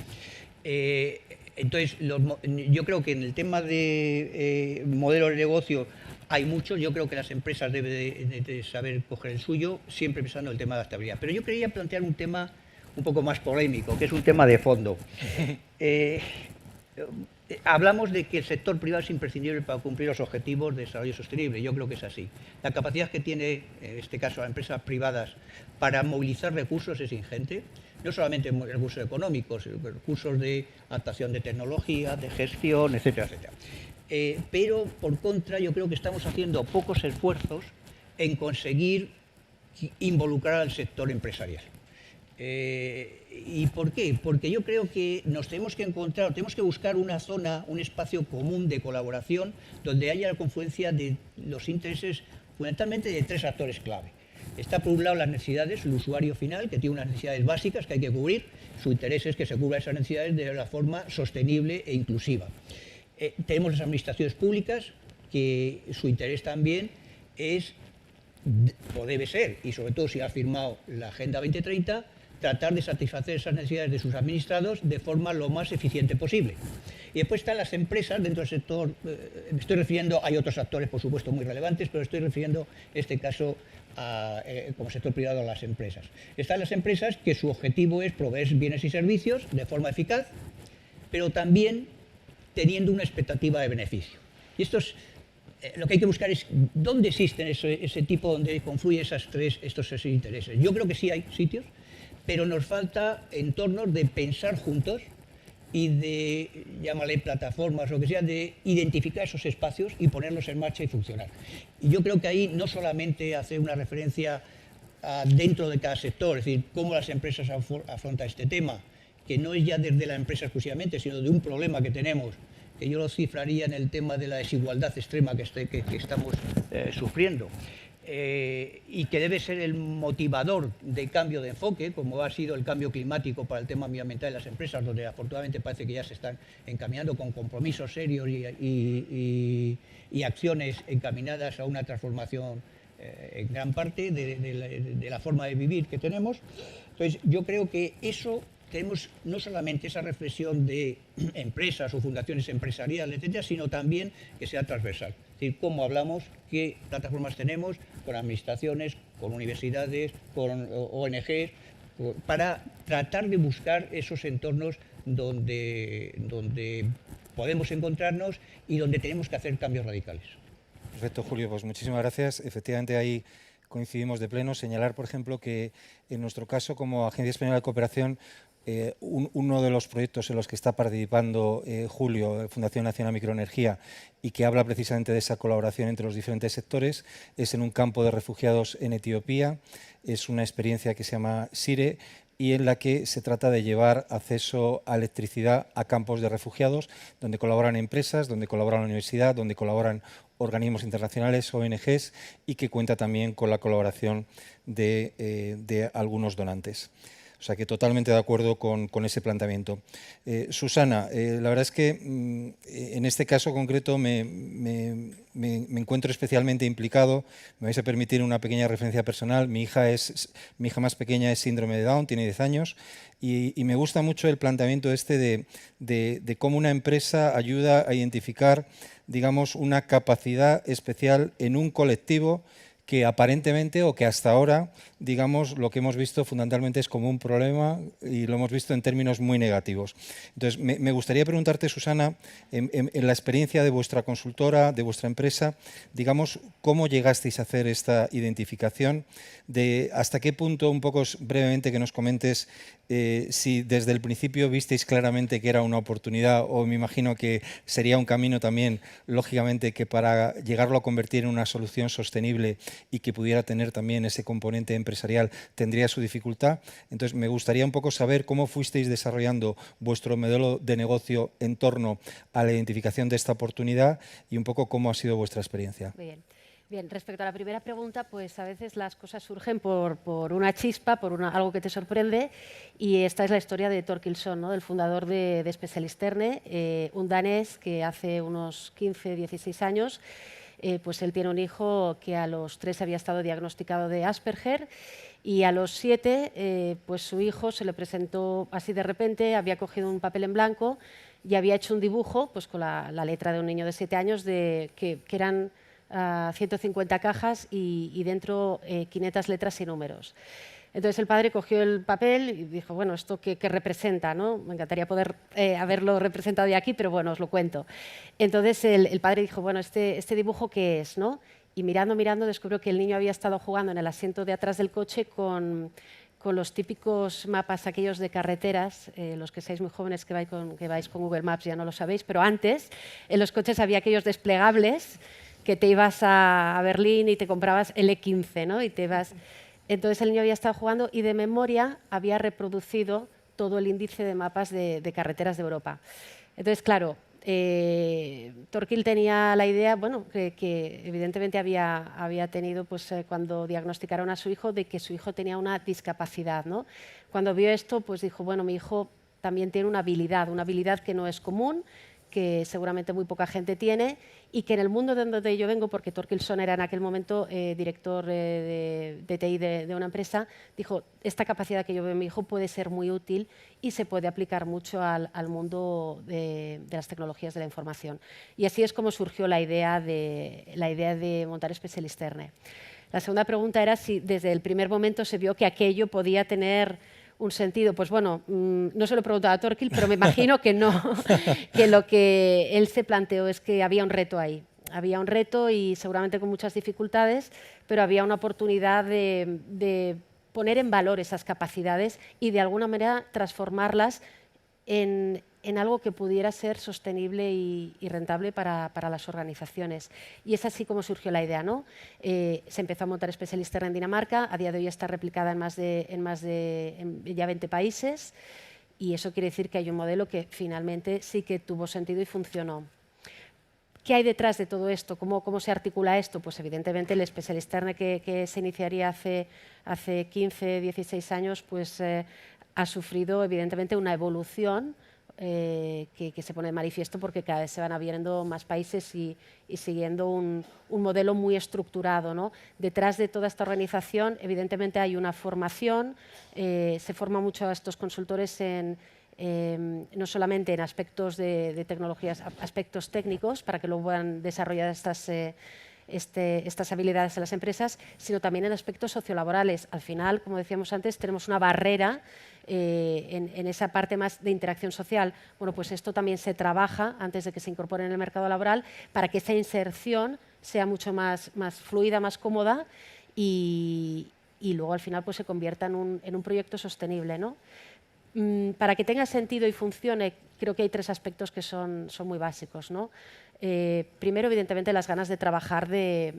Entonces, yo creo que en el tema de modelo de negocio hay muchos. Yo creo que las empresas deben de saber coger el suyo, siempre pensando en el tema de adaptabilidad. Pero yo quería plantear un tema un poco más polémico, que es un tema de fondo. Hablamos de que el sector privado es imprescindible para cumplir los objetivos de desarrollo sostenible. Yo creo que es así. La capacidad que tiene, en este caso, las empresas privadas para movilizar recursos es ingente. No solamente recursos económicos, recursos de adaptación de tecnología, de gestión, etcétera, etcétera. Pero, por contra, yo creo que estamos haciendo pocos esfuerzos en conseguir involucrar al sector empresarial. ¿Y por qué? Porque yo creo que nos tenemos que encontrar, tenemos que buscar una zona, un espacio común de colaboración donde haya la confluencia de los intereses fundamentalmente de tres actores clave. Está por un lado las necesidades, el usuario final, que tiene unas necesidades básicas que hay que cubrir. Su interés es que se cubran esas necesidades de la forma sostenible e inclusiva. Tenemos las administraciones públicas, que su interés también es, o debe ser, y sobre todo si ha firmado la Agenda 2030, tratar de satisfacer esas necesidades de sus administrados de forma lo más eficiente posible. Y después están las empresas dentro del sector, me estoy refiriendo, hay otros actores por supuesto muy relevantes, pero estoy refiriendo en este caso como sector privado a las empresas. Están las empresas que su objetivo es proveer bienes y servicios de forma eficaz, pero también teniendo una expectativa de beneficio. Y esto es, lo que hay que buscar es dónde existen ese tipo, donde confluyen estos tres intereses. Yo creo que sí hay sitios, pero nos falta entornos de pensar juntos y de, llámale plataformas o lo que sea, de identificar esos espacios y ponerlos en marcha y funcionar. Y yo creo que ahí no solamente hacer una referencia dentro de cada sector, es decir, cómo las empresas afrontan este tema, que no es ya desde la empresa exclusivamente, sino de un problema que tenemos, que yo lo cifraría en el tema de la desigualdad extrema que estamos sufriendo. Y que debe ser el motivador de cambio de enfoque, como ha sido el cambio climático para el tema medioambiental de las empresas, donde afortunadamente parece que ya se están encaminando con compromisos serios y acciones encaminadas a una transformación en gran parte de la forma de vivir que tenemos. Entonces, yo creo que eso tenemos no solamente esa reflexión de empresas o fundaciones empresariales, etcétera, sino también que sea transversal. Es decir, cómo hablamos, qué plataformas tenemos con administraciones, con universidades, con ONGs, para tratar de buscar esos entornos donde podemos encontrarnos y donde tenemos que hacer cambios radicales. Perfecto, Julio, pues muchísimas gracias. Efectivamente, ahí coincidimos de pleno. Señalar, por ejemplo, que en nuestro caso, como Agencia Española de Cooperación, uno de los proyectos en los que está participando Julio, Fundación Nacional Microenergía, y que habla precisamente de esa colaboración entre los diferentes sectores, es en un campo de refugiados en Etiopía. Es una experiencia que se llama SIRE y en la que se trata de llevar acceso a electricidad a campos de refugiados, donde colaboran empresas, donde colabora la universidad, donde colaboran organismos internacionales, ONGs, y que cuenta también con la colaboración de algunos donantes. O sea que totalmente de acuerdo con ese planteamiento. Susana, la verdad es que en este caso concreto me encuentro especialmente implicado. Me vais a permitir una pequeña referencia personal. Mi hija más pequeña es síndrome de Down, tiene 10 años, y me gusta mucho el planteamiento este de cómo una empresa ayuda a identificar, digamos, una capacidad especial en un colectivo que aparentemente, o que hasta ahora, digamos, lo que hemos visto fundamentalmente es como un problema y lo hemos visto en términos muy negativos. Entonces, me gustaría preguntarte, Susana, en la experiencia de vuestra consultora, de vuestra empresa, digamos, ¿cómo llegasteis a hacer esta identificación? ¿Hasta qué punto, un poco brevemente que nos comentes, si desde el principio visteis claramente que era una oportunidad, o me imagino que sería un camino también, lógicamente, que para llegarlo a convertir en una solución sostenible y que pudiera tener también ese componente empresarial, tendría su dificultad? Entonces, me gustaría un poco saber cómo fuisteis desarrollando vuestro modelo de negocio en torno a la identificación de esta oportunidad y un poco cómo ha sido vuestra experiencia. Bien, respecto a la primera pregunta, pues a veces las cosas surgen por una chispa, algo que te sorprende, y esta es la historia de Thorkildson, ¿no?, del fundador de Specialisterne, un danés que hace unos 15, 16 años, pues él tiene un hijo que a los 3 había estado diagnosticado de Asperger, y a los 7 pues su hijo se le presentó así de repente, había cogido un papel en blanco y había hecho un dibujo pues con la letra de un niño de 7 años que eran 150 cajas y dentro 500 letras y números. Entonces el padre cogió el papel y dijo, bueno, ¿esto qué representa, ¿no? Me encantaría poder haberlo representado de aquí, pero bueno, os lo cuento. Entonces el padre dijo, bueno, ¿este dibujo qué es, no? Y mirando, descubrió que el niño había estado jugando en el asiento de atrás del coche con los típicos mapas aquellos de carreteras, los que seáis muy jóvenes que vais con Google Maps ya no lo sabéis, pero antes en los coches había aquellos desplegables que te ibas a Berlín y te comprabas el E15, ¿no? Y te ibas... Entonces el niño había estado jugando y de memoria había reproducido todo el índice de mapas de carreteras de Europa. Entonces, claro, Thorkild tenía la idea, bueno, que evidentemente había tenido pues, cuando diagnosticaron a su hijo, de que su hijo tenía una discapacidad, ¿no? Cuando vio esto, pues dijo, bueno, mi hijo también tiene una habilidad que no es común, que seguramente muy poca gente tiene y que en el mundo de donde yo vengo, porque Torkilsson era en aquel momento director de TI de una empresa, dijo, esta capacidad que yo veo en mi hijo puede ser muy útil y se puede aplicar mucho al mundo de las tecnologías de la información. Y así es como surgió la idea de montar Specialisterne. La segunda pregunta era si desde el primer momento se vio que aquello podía tener un sentido. Pues bueno, no se lo he preguntado a Torkil, pero me imagino que no, que lo que él se planteó es que había un reto ahí. Había un reto y seguramente con muchas dificultades, pero había una oportunidad de poner en valor esas capacidades y de alguna manera transformarlas en algo que pudiera ser sostenible y rentable para las organizaciones. Y es así como surgió la idea, ¿no? Se empezó a montar Specialisterne en Dinamarca, a día de hoy está replicada en ya 20 países y eso quiere decir que hay un modelo que finalmente sí que tuvo sentido y funcionó. ¿Qué hay detrás de todo esto? ¿Cómo se articula esto? Pues evidentemente el Specialisterne que se iniciaría hace 15, 16 años pues, ha sufrido evidentemente una evolución que se pone de manifiesto porque cada vez se van abriendo más países y siguiendo un modelo muy estructurado, ¿no? Detrás de toda esta organización evidentemente hay una formación, se forman mucho a estos consultores no solamente en aspectos de tecnologías, aspectos técnicos para que luego puedan desarrollar estas habilidades en las empresas, sino también en aspectos sociolaborales. Al final, como decíamos antes, tenemos una barrera en esa parte más de interacción social. Bueno, pues esto también se trabaja antes de que se incorporen en el mercado laboral para que esa inserción sea mucho más fluida, más cómoda y luego al final pues, se convierta en un proyecto sostenible, ¿no? Para que tenga sentido y funcione, creo que hay 3 aspectos que son muy básicos, ¿no? Primero, evidentemente, las ganas de trabajar de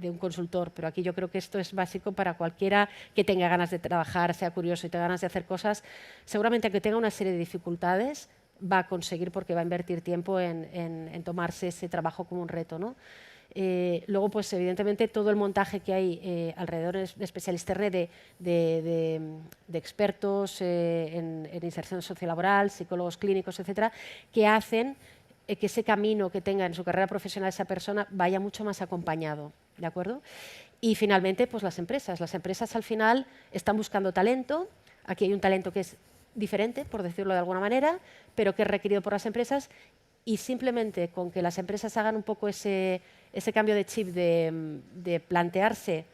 un consultor, pero aquí yo creo que esto es básico para cualquiera que tenga ganas de trabajar, sea curioso y tenga ganas de hacer cosas. Seguramente, aunque tenga una serie de dificultades, va a conseguir porque va a invertir tiempo en tomarse ese trabajo como un reto, ¿no? Luego, pues evidentemente, todo el montaje que hay alrededor de Specialisterne de expertos en inserción sociolaboral, psicólogos clínicos, etcétera, que hacen que ese camino que tenga en su carrera profesional esa persona vaya mucho más acompañado, ¿de acuerdo? Y finalmente, pues las empresas. Las empresas al final están buscando talento. Aquí hay un talento que es diferente, por decirlo de alguna manera, pero que es requerido por las empresas y simplemente con que las empresas hagan un poco ese cambio de chip de plantearse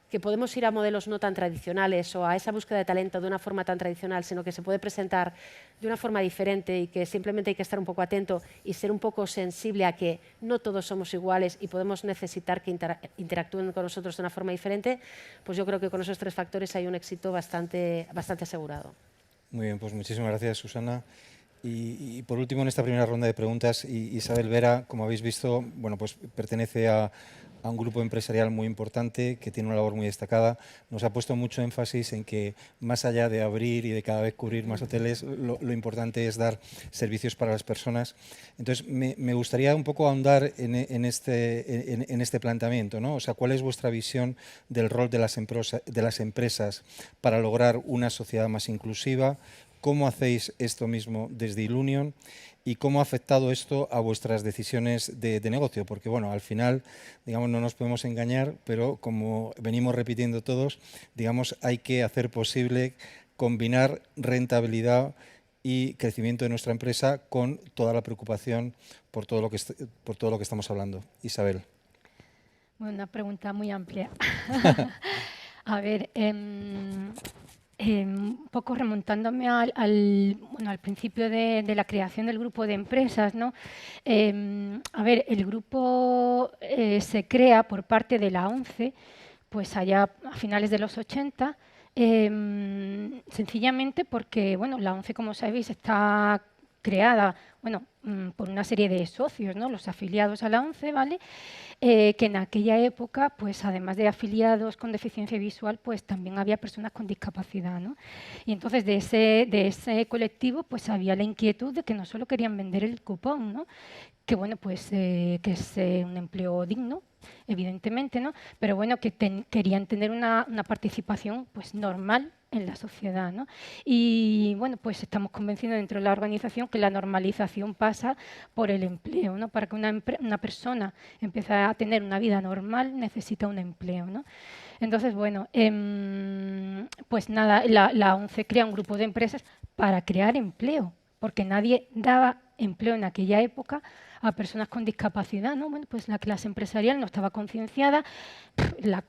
que podemos ir a modelos no tan tradicionales o a esa búsqueda de talento de una forma tan tradicional, sino que se puede presentar de una forma diferente y que simplemente hay que estar un poco atento y ser un poco sensible a que no todos somos iguales y podemos necesitar que interactúen con nosotros de una forma diferente, pues yo creo que con esos 3 factores hay un éxito bastante asegurado. Muy bien, pues muchísimas gracias, Susana. Y por último, en esta primera ronda de preguntas, Isabel Vera, como habéis visto, bueno, pues pertenece a un grupo empresarial muy importante que tiene una labor muy destacada. Nos ha puesto mucho énfasis en que, más allá de abrir y de cada vez cubrir más hoteles, lo importante es dar servicios para las personas. Entonces, me gustaría un poco ahondar en este planteamiento, ¿no? O sea, ¿cuál es vuestra visión del rol de las empresas para lograr una sociedad más inclusiva? ¿Cómo hacéis esto mismo desde Ilunion? ¿Y cómo ha afectado esto a vuestras decisiones de negocio? Porque, bueno, al final, digamos, no nos podemos engañar, pero como venimos repitiendo todos, digamos, hay que hacer posible combinar rentabilidad y crecimiento de nuestra empresa con toda la preocupación por todo lo que estamos hablando. Isabel. Bueno, una pregunta muy amplia. A ver, un poco remontándome al principio de la creación del grupo de empresas, ¿no? A ver, el grupo se crea por parte de la ONCE, pues allá a finales de los 80, sencillamente porque, bueno, la ONCE, como sabéis, está creada, bueno, por una serie de socios, ¿no? Los afiliados a la ONCE, ¿vale? Que en aquella época, pues además de afiliados con deficiencia visual, pues también había personas con discapacidad, ¿no? Y entonces de ese colectivo, pues había la inquietud de que no solo querían vender el cupón, ¿no? Que bueno, pues que es un empleo digno, evidentemente, ¿no? Pero bueno, que querían tener una participación pues normal en la sociedad, ¿no? Y bueno, pues estamos convencidos dentro de la organización que la normalización pasa por el empleo, ¿no? Para que una persona empiece a tener una vida normal necesita un empleo, ¿no? Entonces, bueno, pues nada, la ONCE crea un grupo de empresas para crear empleo, porque nadie daba empleo en aquella época a personas con discapacidad, ¿no? Bueno, pues la clase empresarial no estaba concienciada,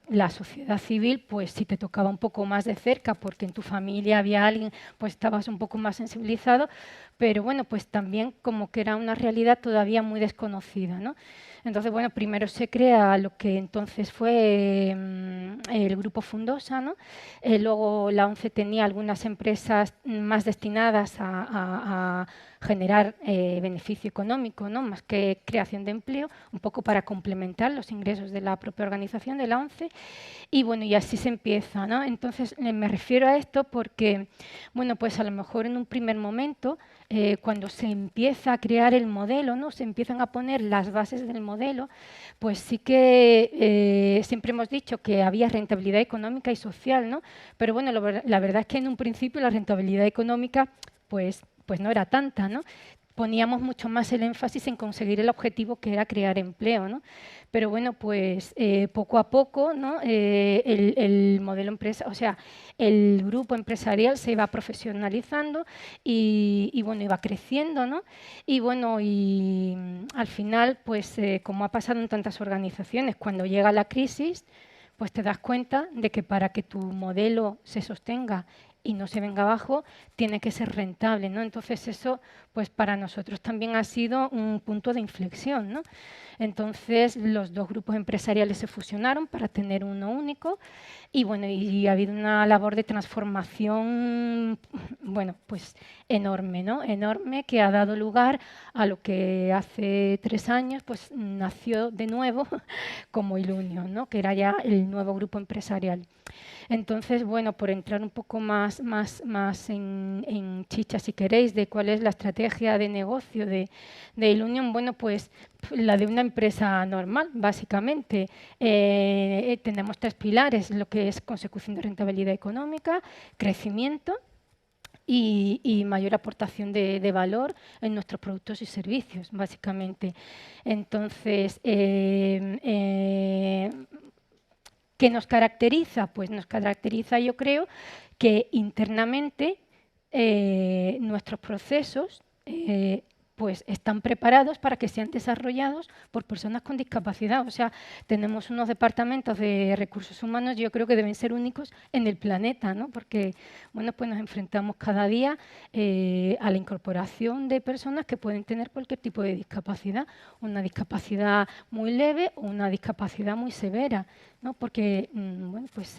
la sociedad civil, pues si te tocaba un poco más de cerca, porque en tu familia había alguien, pues estabas un poco más sensibilizado, pero bueno, pues también como que era una realidad todavía muy desconocida, ¿no? Entonces, bueno, primero se crea lo que entonces fue el Grupo Fundosa, ¿no? Luego la ONCE tenía algunas empresas más destinadas a generar beneficio económico, ¿no? Más que creación de empleo, un poco para complementar los ingresos de la propia organización de la ONCE. Y bueno, y así se empieza, ¿no? Entonces, me refiero a esto porque, bueno, pues a lo mejor en un primer momento, cuando se empieza a crear el modelo, ¿no? Se empiezan a poner las bases del modelo, pues sí que siempre hemos dicho que había rentabilidad económica y social, ¿no? Pero bueno, la verdad es que en un principio la rentabilidad económica, pues no era tanta, ¿no? Poníamos mucho más el énfasis en conseguir el objetivo que era crear empleo, ¿no? Pero bueno, pues poco a poco, ¿no? El modelo empresa, o sea, el grupo empresarial se iba profesionalizando y bueno, iba creciendo, ¿no? Y bueno, y al final, pues como ha pasado en tantas organizaciones, cuando llega la crisis, pues te das cuenta de que para que tu modelo se sostenga y no se venga abajo, tiene que ser rentable, ¿no? Entonces eso, pues para nosotros también ha sido un punto de inflexión, ¿no? Entonces los dos grupos empresariales se fusionaron para tener uno único y bueno, y ha habido una labor de transformación, bueno, pues enorme, ¿no? Enorme, que ha dado lugar a lo que hace 3 años, pues nació de nuevo como Ilunion, ¿no? Que era ya el nuevo grupo empresarial. Entonces, bueno, por entrar un poco más en chicha, si queréis, de cuál es la estrategia de negocio de Ilunion, bueno, pues la de una empresa normal, básicamente. Tenemos 3 pilares, lo que es consecución de rentabilidad económica, crecimiento y mayor aportación de valor en nuestros productos y servicios, básicamente. Entonces, ¿qué nos caracteriza? Pues nos caracteriza, yo creo, que internamente nuestros procesos pues están preparados para que sean desarrollados por personas con discapacidad. O sea, tenemos unos departamentos de recursos humanos, yo creo que deben ser únicos en el planeta, ¿no? Porque, bueno, pues nos enfrentamos cada día a la incorporación de personas que pueden tener cualquier tipo de discapacidad, una discapacidad muy leve o una discapacidad muy severa, ¿no? Porque bueno, pues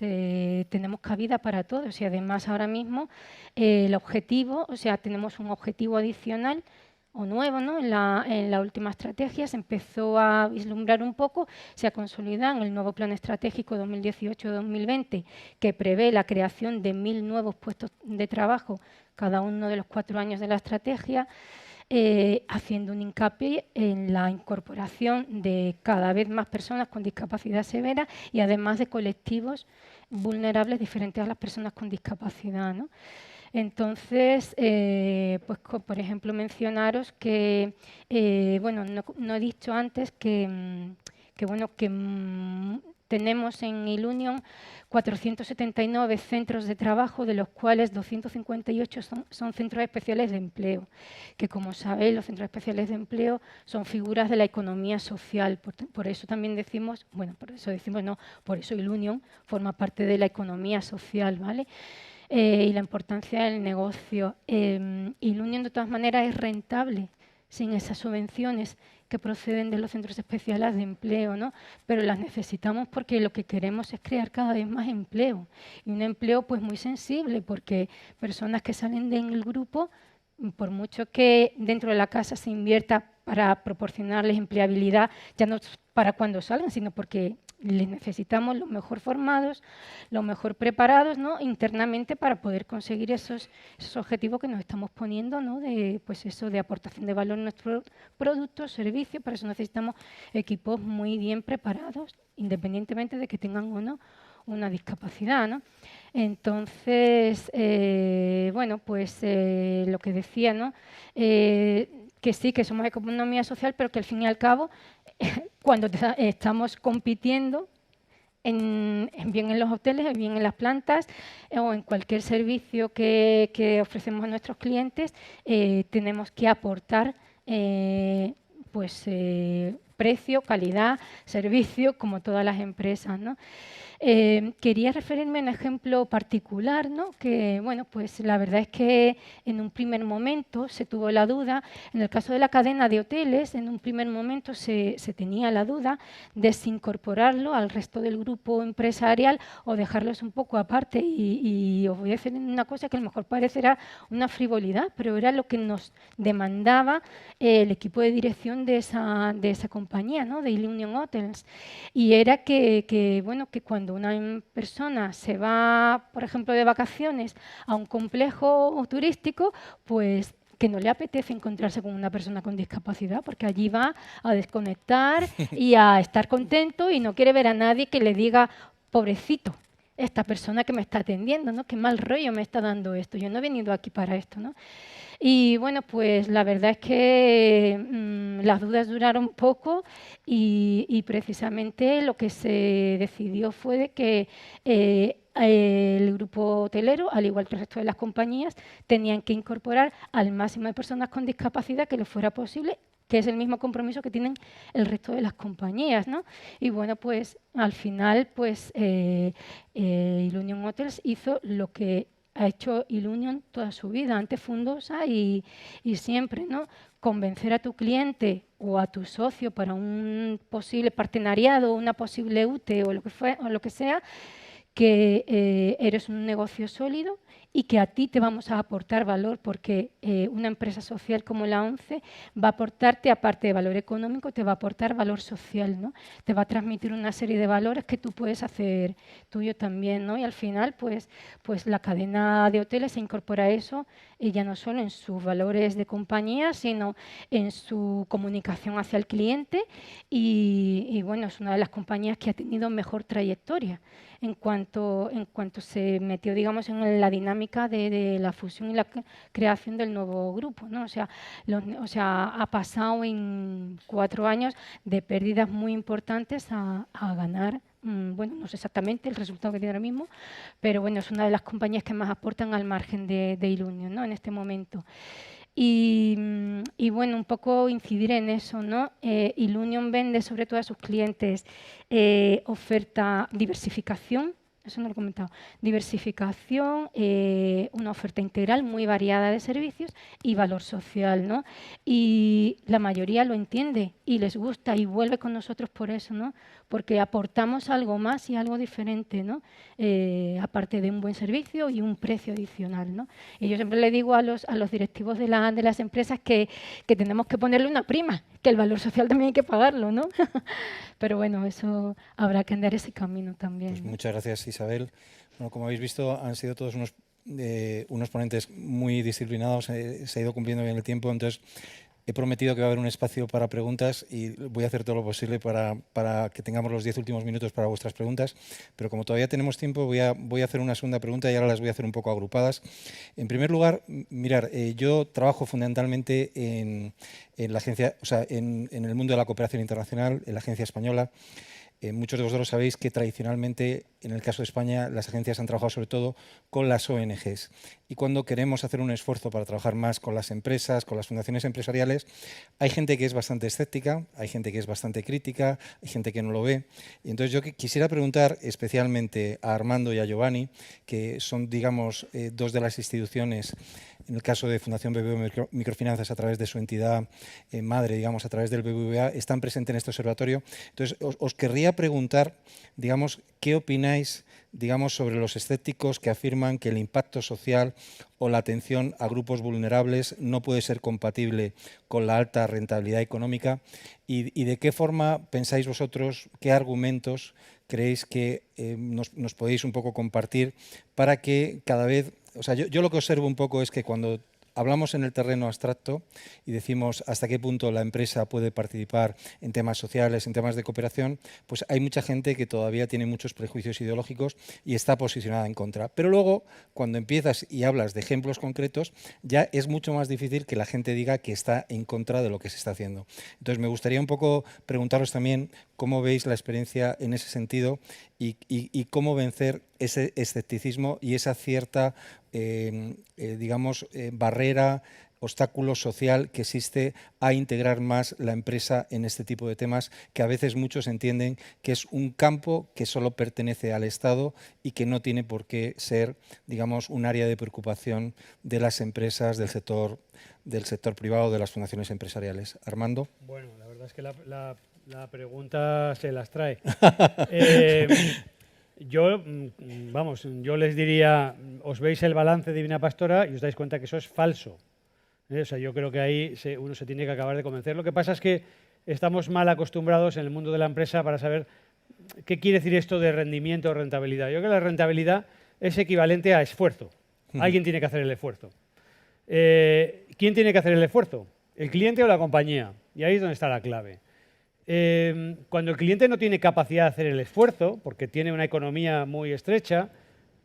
tenemos cabida para todos y además ahora mismo el objetivo, o sea, tenemos un objetivo adicional o nuevo, ¿no? En la última estrategia se empezó a vislumbrar un poco, se ha consolidado en el nuevo plan estratégico 2018-2020, que prevé la creación de 1.000 nuevos puestos de trabajo cada uno de los 4 años de la estrategia, haciendo un hincapié en la incorporación de cada vez más personas con discapacidad severa y además de colectivos vulnerables diferentes a las personas con discapacidad, ¿no? Entonces, pues por ejemplo, mencionaros que, bueno, no he dicho antes que tenemos en Ilunion 479 centros de trabajo, de los cuales 258 son centros especiales de empleo, que como sabéis, los centros especiales de empleo son figuras de la economía social. Por eso también decimos, bueno, por eso Ilunion forma parte de la economía social, ¿vale? Y la importancia del negocio. Ilunion, de todas maneras, es rentable sin esas subvenciones que proceden de los centros especiales de empleo, ¿no? Pero las necesitamos porque lo que queremos es crear cada vez más empleo. Y un empleo pues muy sensible, porque personas que salen del grupo, por mucho que dentro de la casa se invierta para proporcionarles empleabilidad, ya no para cuando salgan, sino porque les necesitamos los mejor formados, los mejor preparados, ¿no? Internamente, para poder conseguir esos objetivos que nos estamos poniendo, ¿no? De, pues eso, de aportación de valor en nuestros productos, servicios. Para eso necesitamos equipos muy bien preparados, independientemente de que tengan o no una discapacidad, ¿no? Entonces, bueno, pues lo que decía, ¿no? Que sí, que somos economía social, pero que al fin y al cabo, cuando estamos compitiendo, bien en los hoteles, bien en las plantas o en cualquier servicio que ofrecemos a nuestros clientes, tenemos que aportar precio, calidad, servicio, como todas las empresas, ¿no? Quería referirme a un ejemplo particular, ¿no? Que, bueno, pues la verdad es que en un primer momento se tuvo la duda, en el caso de la cadena de hoteles, en un primer momento se tenía la duda de si incorporarlo al resto del grupo empresarial o dejarlos un poco aparte. Y os voy a decir una cosa que a lo mejor parecerá una frivolidad, pero era lo que nos demandaba el equipo de dirección de esa compañía, ¿no? De Ilunion Hotels. Y era que cuando una persona se va, por ejemplo, de vacaciones a un complejo turístico, pues que no le apetece encontrarse con una persona con discapacidad, porque allí va a desconectar y a estar contento y no quiere ver a nadie que le diga, pobrecito, esta persona que me está atendiendo, ¿no? Qué mal rollo me está dando esto, yo no he venido aquí para esto, ¿no? Y bueno, pues la verdad es que las dudas duraron poco y precisamente lo que se decidió fue de que el grupo hotelero, al igual que el resto de las compañías, tenían que incorporar al máximo de personas con discapacidad que les fuera posible, que es el mismo compromiso que tienen el resto de las compañías, ¿no? Y bueno, pues al final, pues Ilunion Hotels hizo lo que ha hecho Ilunion toda su vida, antes Fundosa y siempre, ¿no? Convencer a tu cliente o a tu socio para un posible partenariado, una posible UTE o lo que sea, que eres un negocio sólido y que a ti te vamos a aportar valor, porque una empresa social como la ONCE va a aportarte, aparte de valor económico, te va a aportar valor social, ¿no? Te va a transmitir una serie de valores que tú puedes hacer tuyo también, ¿no? Y al final, pues la cadena de hoteles se incorpora a eso, ya no solo en sus valores de compañía, sino en su comunicación hacia el cliente y bueno, es una de las compañías que ha tenido mejor trayectoria en cuanto se metió, digamos, en la dinámica de la fusión y la creación del nuevo grupo, ¿no? O sea, ha pasado en 4 años de pérdidas muy importantes a ganar. Bueno, no sé exactamente el resultado que tiene ahora mismo, pero bueno, es una de las compañías que más aportan al margen de Ilunion, ¿no? En este momento. Y bueno, un poco incidir en eso, ¿no? Ilunion vende sobre todo a sus clientes oferta, diversificación, eso no lo he comentado, diversificación, una oferta integral muy variada de servicios y valor social, ¿no? Y la mayoría lo entiende y les gusta y vuelve con nosotros por eso, ¿no? Porque aportamos algo más y algo diferente, ¿no? Aparte de un buen servicio y un precio adicional, ¿no? Y yo siempre le digo a los directivos de las empresas que tenemos que ponerle una prima, que el valor social también hay que pagarlo, ¿no? Pero bueno, eso habrá que andar ese camino también. Pues muchas gracias, Isabel. Bueno, como habéis visto, han sido todos unos ponentes muy disciplinados, se ha ido cumpliendo bien el tiempo, entonces he prometido que va a haber un espacio para preguntas y voy a hacer todo lo posible para que tengamos los 10 últimos minutos para vuestras preguntas, pero como todavía tenemos tiempo voy a hacer una segunda pregunta y ahora las voy a hacer un poco agrupadas. En primer lugar, mirar, yo trabajo fundamentalmente en la agencia, o sea, en el mundo de la cooperación internacional, en la Agencia Española. Muchos de vosotros sabéis que tradicionalmente, en el caso de España, las agencias han trabajado sobre todo con las ONGs. Y cuando queremos hacer un esfuerzo para trabajar más con las empresas, con las fundaciones empresariales, hay gente que es bastante escéptica, hay gente que es bastante crítica, hay gente que no lo ve. Y entonces yo quisiera preguntar especialmente a Armando y a Giovanni, que son, digamos, dos de las instituciones, en el caso de Fundación BBVA Microfinanzas, a través de su entidad madre, digamos, a través del BBVA, están presentes en este observatorio. Entonces, os querría preguntar, digamos, ¿qué opináis, digamos, sobre los escépticos que afirman que el impacto social o la atención a grupos vulnerables no puede ser compatible con la alta rentabilidad económica? ¿Y de qué forma pensáis vosotros, qué argumentos creéis que nos podéis un poco compartir para que cada vez... O sea, yo lo que observo un poco es que cuando hablamos en el terreno abstracto y decimos hasta qué punto la empresa puede participar en temas sociales, en temas de cooperación, pues hay mucha gente que todavía tiene muchos prejuicios ideológicos y está posicionada en contra. Pero luego, cuando empiezas y hablas de ejemplos concretos, ya es mucho más difícil que la gente diga que está en contra de lo que se está haciendo. Entonces, me gustaría un poco preguntaros también cómo veis la experiencia en ese sentido y cómo vencer ese escepticismo y esa cierta, digamos, barrera, obstáculo social que existe a integrar más la empresa en este tipo de temas, que a veces muchos entienden que es un campo que solo pertenece al Estado y que no tiene por qué ser, digamos, un área de preocupación de las empresas, del sector privado, de las fundaciones empresariales. Armando. Bueno, la verdad es que la pregunta se las trae. Yo les diría, os veis el balance de Divina Pastora y os dais cuenta que eso es falso. O sea, yo creo que ahí uno se tiene que acabar de convencer. Lo que pasa es que estamos mal acostumbrados en el mundo de la empresa para saber qué quiere decir esto de rendimiento o rentabilidad. Yo creo que la rentabilidad es equivalente a esfuerzo. Alguien tiene que hacer el esfuerzo. ¿Quién tiene que hacer el esfuerzo? ¿El cliente o la compañía? Y ahí es donde está la clave. Cuando el cliente no tiene capacidad de hacer el esfuerzo, porque tiene una economía muy estrecha,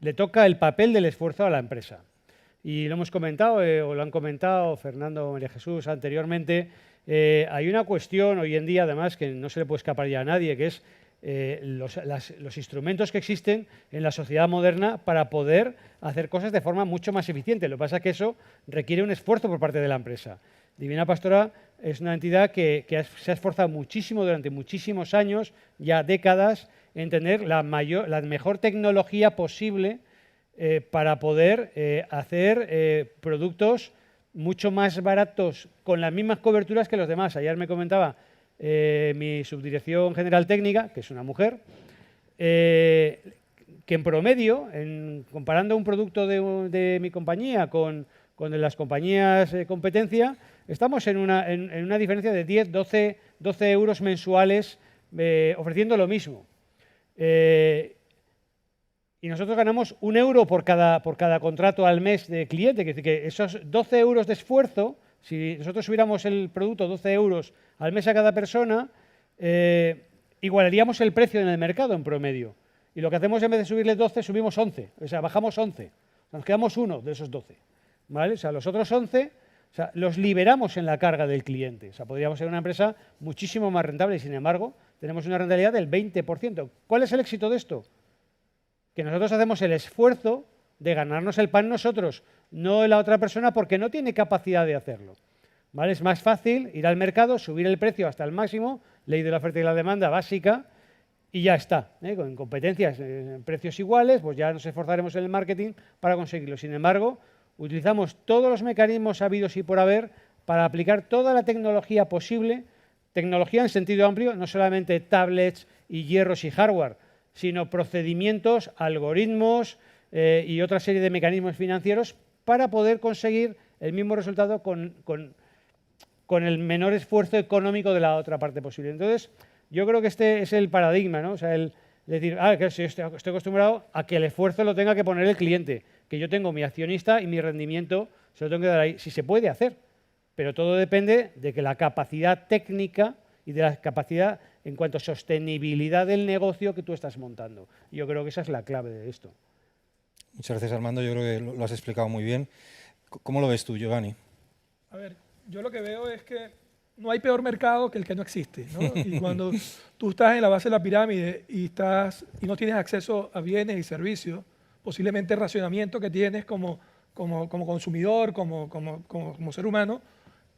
le toca el papel del esfuerzo a la empresa. Y lo hemos comentado, o lo han comentado Fernando o María Jesús anteriormente, hay una cuestión hoy en día, además, que no se le puede escapar ya a nadie, que es los instrumentos que existen en la sociedad moderna para poder hacer cosas de forma mucho más eficiente. Lo que pasa es que eso requiere un esfuerzo por parte de la empresa. Divina Pastora es una entidad que se ha esforzado muchísimo durante muchísimos años, ya décadas, en tener la mejor tecnología posible para poder hacer productos mucho más baratos con las mismas coberturas que los demás. Ayer me comentaba mi subdirección general técnica, que es una mujer, que en promedio, comparando un producto de mi compañía con las compañías de competencia, estamos en una diferencia de 10, 12 euros mensuales ofreciendo lo mismo. Y nosotros ganamos 1 euro por cada contrato al mes de cliente. Es decir, que esos 12 euros de esfuerzo, si nosotros subiéramos el producto 12 euros al mes a cada persona, igualaríamos el precio en el mercado en promedio. Y lo que hacemos, en vez de subirle 12, subimos 11. O sea, bajamos 11. Nos quedamos 1 de esos 12. ¿Vale? O sea, los otros 11 los liberamos en la carga del cliente. O sea, podríamos ser una empresa muchísimo más rentable y, sin embargo, tenemos una rentabilidad del 20%. ¿Cuál es el éxito de esto? Que nosotros hacemos el esfuerzo de ganarnos el pan nosotros, no la otra persona, porque no tiene capacidad de hacerlo. ¿Vale? Es más fácil ir al mercado, subir el precio hasta el máximo, ley de la oferta y la demanda básica, y ya está. Con competencias en precios iguales, pues ya nos esforzaremos en el marketing para conseguirlo. Sin embargo, utilizamos todos los mecanismos habidos y por haber para aplicar toda la tecnología posible, tecnología en sentido amplio, no solamente tablets y hierros y hardware, sino procedimientos, algoritmos y otra serie de mecanismos financieros para poder conseguir el mismo resultado con el menor esfuerzo económico de la otra parte posible. Entonces, yo creo que este es el paradigma, ¿no? O sea, el decir, que estoy acostumbrado a que el esfuerzo lo tenga que poner el cliente, que yo tengo mi accionista y mi rendimiento se lo tengo que dar ahí. Si se puede hacer, pero todo depende de que la capacidad técnica y de la capacidad en cuanto a sostenibilidad del negocio que tú estás montando. Yo creo que esa es la clave de esto. Muchas gracias, Armando. Yo creo que lo has explicado muy bien. ¿Cómo lo ves tú, Giovanni? A ver, yo lo que veo es que no hay peor mercado que el que no existe, ¿no? Y cuando tú estás en la base de la pirámide y no tienes acceso a bienes y servicios, posiblemente el racionamiento que tienes como consumidor, como ser humano,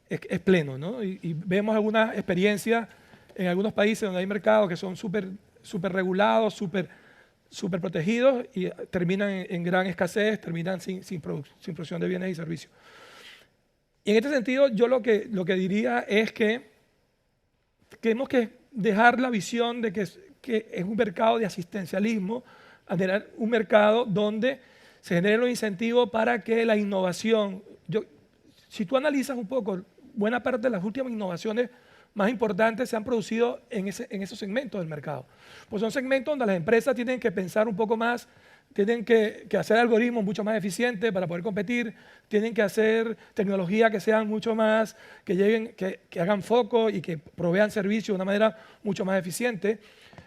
es pleno, ¿no? Y vemos algunas experiencias en algunos países donde hay mercados que son súper regulados, súper protegidos y terminan en gran escasez, terminan sin producción de bienes y servicios. Y en este sentido, yo lo que diría es que tenemos que dejar la visión de que es un mercado de asistencialismo, a tener un mercado donde se generen los incentivos para que la innovación... Si tú analizas un poco, buena parte de las últimas innovaciones más importantes se han producido en esos segmentos del mercado. Pues son segmentos donde las empresas tienen que pensar un poco más tienen que hacer algoritmos mucho más eficientes para poder competir, tienen que hacer tecnología que sean mucho más, que lleguen, que hagan foco y que provean servicios de una manera mucho más eficiente.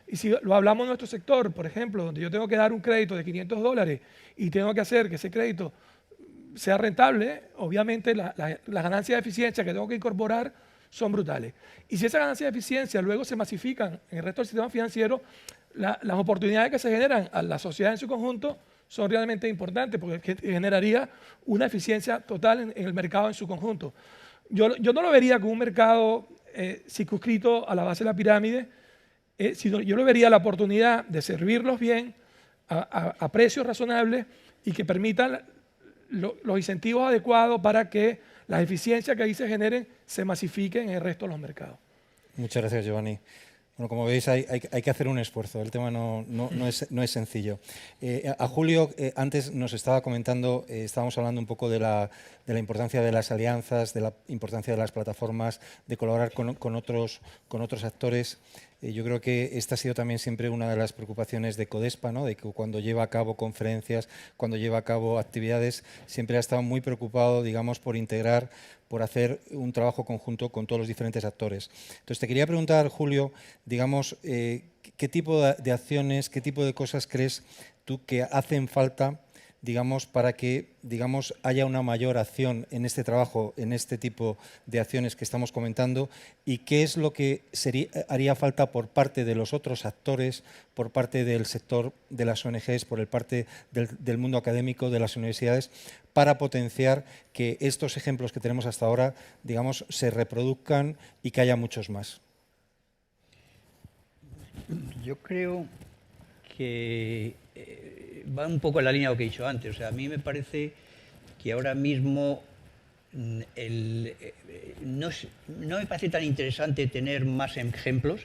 Y si lo hablamos en nuestro sector, por ejemplo, donde yo tengo que dar un crédito de $500 y tengo que hacer que ese crédito sea rentable, obviamente las ganancias de eficiencia que tengo que incorporar son brutales. Y si esas ganancias de eficiencia luego se masifican en el resto del sistema financiero, las oportunidades que se generan a la sociedad en su conjunto son realmente importantes, porque generaría una eficiencia total en el mercado en su conjunto. Yo no lo vería como un mercado circunscrito a la base de la pirámide, sino yo lo vería la oportunidad de servirlos bien, a precios razonables y que permitan los incentivos adecuados para que las eficiencias que ahí se generen se masifiquen en el resto de los mercados. Muchas gracias, Giovanni. Bueno, como veis, hay que hacer un esfuerzo. El tema no es sencillo. A Julio, antes nos estaba comentando, estábamos hablando un poco de la importancia de las alianzas, de la importancia de las plataformas, de colaborar con otros actores. Yo creo que esta ha sido también siempre una de las preocupaciones de Codespa, ¿no? De que cuando lleva a cabo conferencias, cuando lleva a cabo actividades, siempre ha estado muy preocupado, digamos, por integrar, por hacer un trabajo conjunto con todos los diferentes actores. Entonces, te quería preguntar, Julio, digamos, ¿qué tipo de acciones, qué tipo de cosas crees tú que hacen falta, digamos, para que, digamos, haya una mayor acción en este trabajo, en este tipo de acciones que estamos comentando, y qué es lo que haría falta por parte de los otros actores, por parte del sector de las ONGs, por parte del mundo académico, de las universidades, para potenciar que estos ejemplos que tenemos hasta ahora, digamos, se reproduzcan y que haya muchos más. Yo creo que va un poco en la línea de lo que he dicho antes. O sea, a mí me parece que ahora mismo no me parece tan interesante tener más ejemplos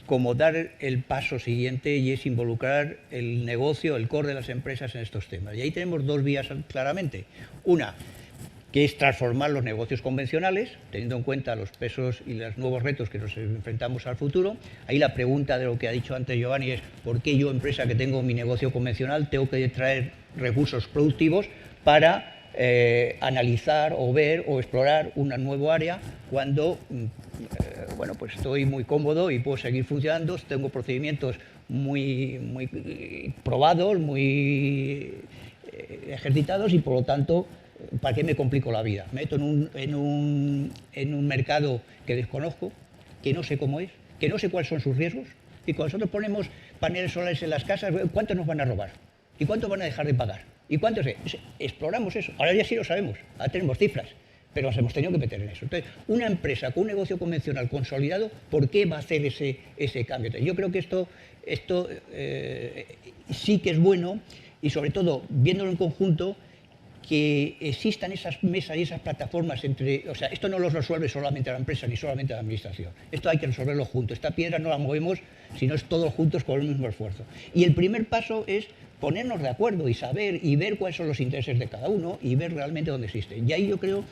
como dar el paso siguiente, y es involucrar el negocio, el core de las empresas en estos temas. Y ahí tenemos dos vías claramente. Una, que es transformar los negocios convencionales, teniendo en cuenta los pesos y los nuevos retos que nos enfrentamos al futuro. Ahí la pregunta de lo que ha dicho antes Giovanni es: ¿por qué yo, empresa que tengo mi negocio convencional, tengo que traer recursos productivos para analizar o ver o explorar una nueva área cuando bueno, pues estoy muy cómodo y puedo seguir funcionando, tengo procedimientos muy probados, muy ejercitados, y por lo tanto, ¿para qué me complico la vida? Me meto en un mercado que desconozco, que no sé cómo es, que no sé cuáles son sus riesgos, y cuando nosotros ponemos paneles solares en las casas, ¿cuántos nos van a robar? ¿Y cuántos van a dejar de pagar? ¿Y cuántos? Exploramos eso. Ahora ya sí lo sabemos, ahora tenemos cifras, pero nos hemos tenido que meter en eso. Entonces, una empresa con un negocio convencional consolidado, ¿por qué va a hacer ese cambio? Entonces, yo creo que esto sí que es bueno, y sobre todo, viéndolo en conjunto, que existan esas mesas y esas plataformas entre... O sea, esto no lo resuelve solamente la empresa ni solamente la administración. Esto hay que resolverlo juntos. Esta piedra no la movemos si no es todos juntos con el mismo esfuerzo. Y el primer paso es ponernos de acuerdo y saber y ver cuáles son los intereses de cada uno y ver realmente dónde existen. Y ahí yo creo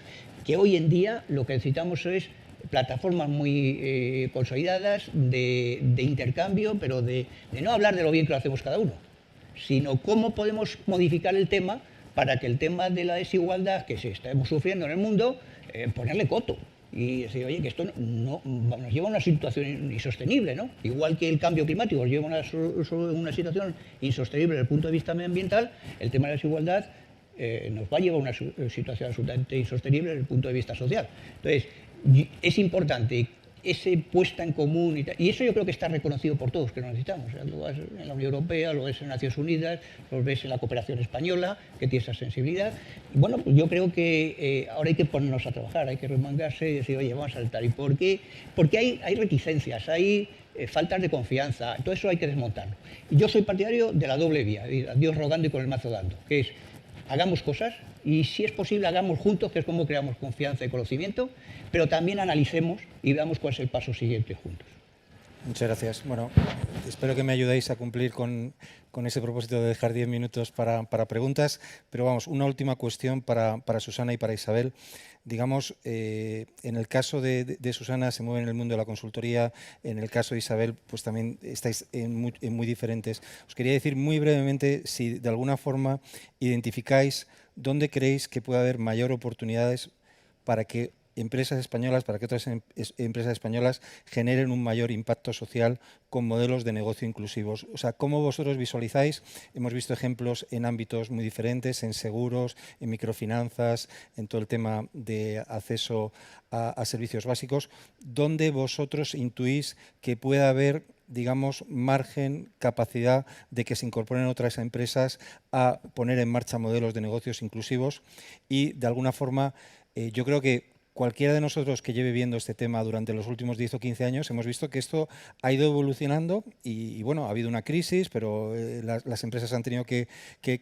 que hoy en día lo que necesitamos es plataformas muy consolidadas de intercambio, pero de no hablar de lo bien que lo hacemos cada uno, sino cómo podemos modificar el tema para que el tema de la desigualdad que estamos sufriendo en el mundo, ponerle coto y decir, oye, que esto nos lleva a una situación insostenible, ¿no? Igual que el cambio climático nos lleva a una situación insostenible desde el punto de vista medioambiental, el tema de la desigualdad nos va a llevar a una situación absolutamente insostenible desde el punto de vista social. Entonces, es importante esa puesta en común, y eso yo creo que está reconocido por todos, que lo necesitamos. O sea, lo ves en la Unión Europea, lo ves en Naciones Unidas, lo ves en la cooperación española, que tiene esa sensibilidad. Y bueno, pues yo creo que ahora hay que ponernos a trabajar, hay que remangarse y decir, oye, vamos a saltar. ¿Y por qué? Porque hay reticencias, hay faltas de confianza, todo eso hay que desmontarlo. Y yo soy partidario de la doble vía, a Dios rogando y con el mazo dando, que es, hagamos cosas, y si es posible hagamos juntos, que es como creamos confianza y conocimiento, pero también analicemos y veamos cuál es el paso siguiente juntos. Muchas gracias. Bueno, espero que me ayudéis a cumplir con ese propósito de dejar 10 minutos para preguntas, pero vamos, una última cuestión para Susana y para Isabel. Digamos, en el caso de Susana se mueve en el mundo de la consultoría, en el caso de Isabel pues también estáis en muy diferentes. Os quería decir muy brevemente si de alguna forma identificáis dónde creéis que puede haber mayor oportunidades para que empresas españolas, para que otras empresas españolas generen un mayor impacto social con modelos de negocio inclusivos. O sea, ¿cómo vosotros visualizáis? Hemos visto ejemplos en ámbitos muy diferentes, en seguros, en microfinanzas, en todo el tema de acceso a servicios básicos. ¿Dónde vosotros intuís que pueda haber, digamos, margen, capacidad de que se incorporen otras empresas a poner en marcha modelos de negocios inclusivos? Y, de alguna forma, yo creo que cualquiera de nosotros que lleve viendo este tema durante los últimos 10 o 15 años, hemos visto que esto ha ido evolucionando y bueno, ha habido una crisis, pero las empresas han tenido que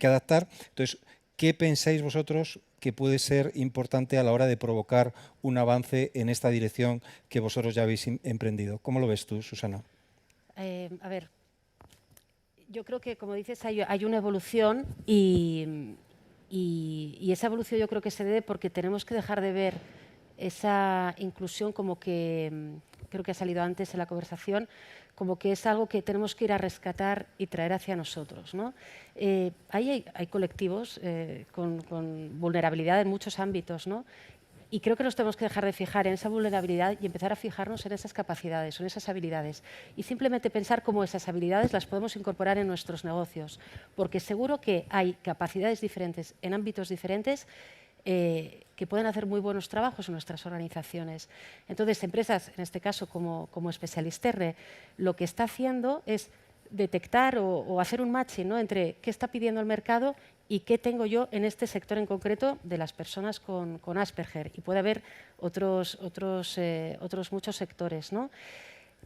adaptar. Entonces, ¿qué pensáis vosotros que puede ser importante a la hora de provocar un avance en esta dirección que vosotros ya habéis emprendido? ¿Cómo lo ves tú, Susana? A ver, yo creo que, como dices, hay una evolución y esa evolución yo creo que se debe porque tenemos que dejar de ver esa inclusión como que, creo que ha salido antes en la conversación, como que es algo que tenemos que ir a rescatar y traer hacia nosotros, ¿no? Hay colectivos con vulnerabilidad en muchos ámbitos, ¿no? Y creo que nos tenemos que dejar de fijar en esa vulnerabilidad y empezar a fijarnos en esas capacidades o en esas habilidades. Y simplemente pensar cómo esas habilidades las podemos incorporar en nuestros negocios. Porque seguro que hay capacidades diferentes en ámbitos diferentes que pueden hacer muy buenos trabajos en nuestras organizaciones. Entonces, empresas, en este caso como Specialisterre, lo que está haciendo es detectar o hacer un matching, ¿no?, entre qué está pidiendo el mercado y qué tengo yo en este sector en concreto de las personas con Asperger. Y puede haber otros muchos sectores, ¿no?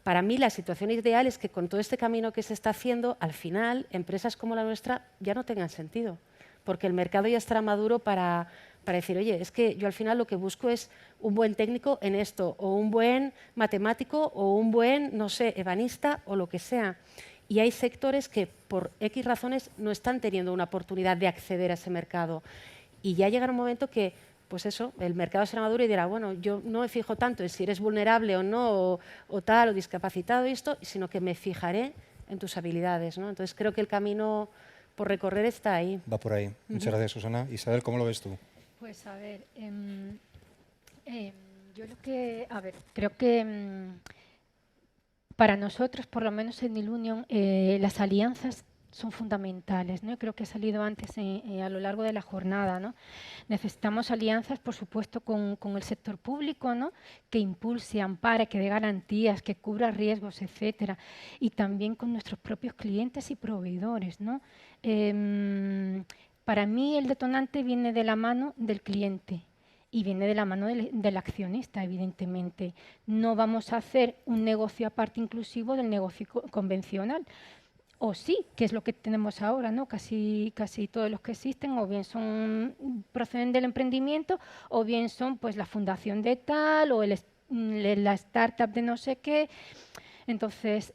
Para mí, la situación ideal es que con todo este camino que se está haciendo, al final, empresas como la nuestra ya no tengan sentido, porque el mercado ya estará maduro para decir, oye, es que yo al final lo que busco es un buen técnico en esto, o un buen matemático, o un buen, no sé, ebanista, o lo que sea. Y hay sectores que por X razones no están teniendo una oportunidad de acceder a ese mercado. Y ya llegará un momento que, pues eso, el mercado será maduro y dirá, bueno, yo no me fijo tanto en si eres vulnerable o no, o tal, o discapacitado y esto, sino que me fijaré en tus habilidades, ¿no? Entonces creo que el camino por recorrer está ahí. Va por ahí. Muchas gracias, Susana. Isabel, ¿cómo lo ves tú? Pues a ver, yo creo que para nosotros, por lo menos en Ilunion, las alianzas son fundamentales, ¿no? Creo que ha salido antes a lo largo de la jornada, ¿no? Necesitamos alianzas, por supuesto, con el sector público, ¿no?, que impulse, ampare, que dé garantías, que cubra riesgos, etcétera, y también con nuestros propios clientes y proveedores, ¿no? Para mí el detonante viene de la mano del cliente y viene de la mano del accionista, evidentemente. No vamos a hacer un negocio aparte inclusivo del negocio convencional. O sí, que es lo que tenemos ahora, ¿no? Casi todos los que existen o bien proceden del emprendimiento o bien son pues la fundación de tal o la startup de no sé qué. Entonces,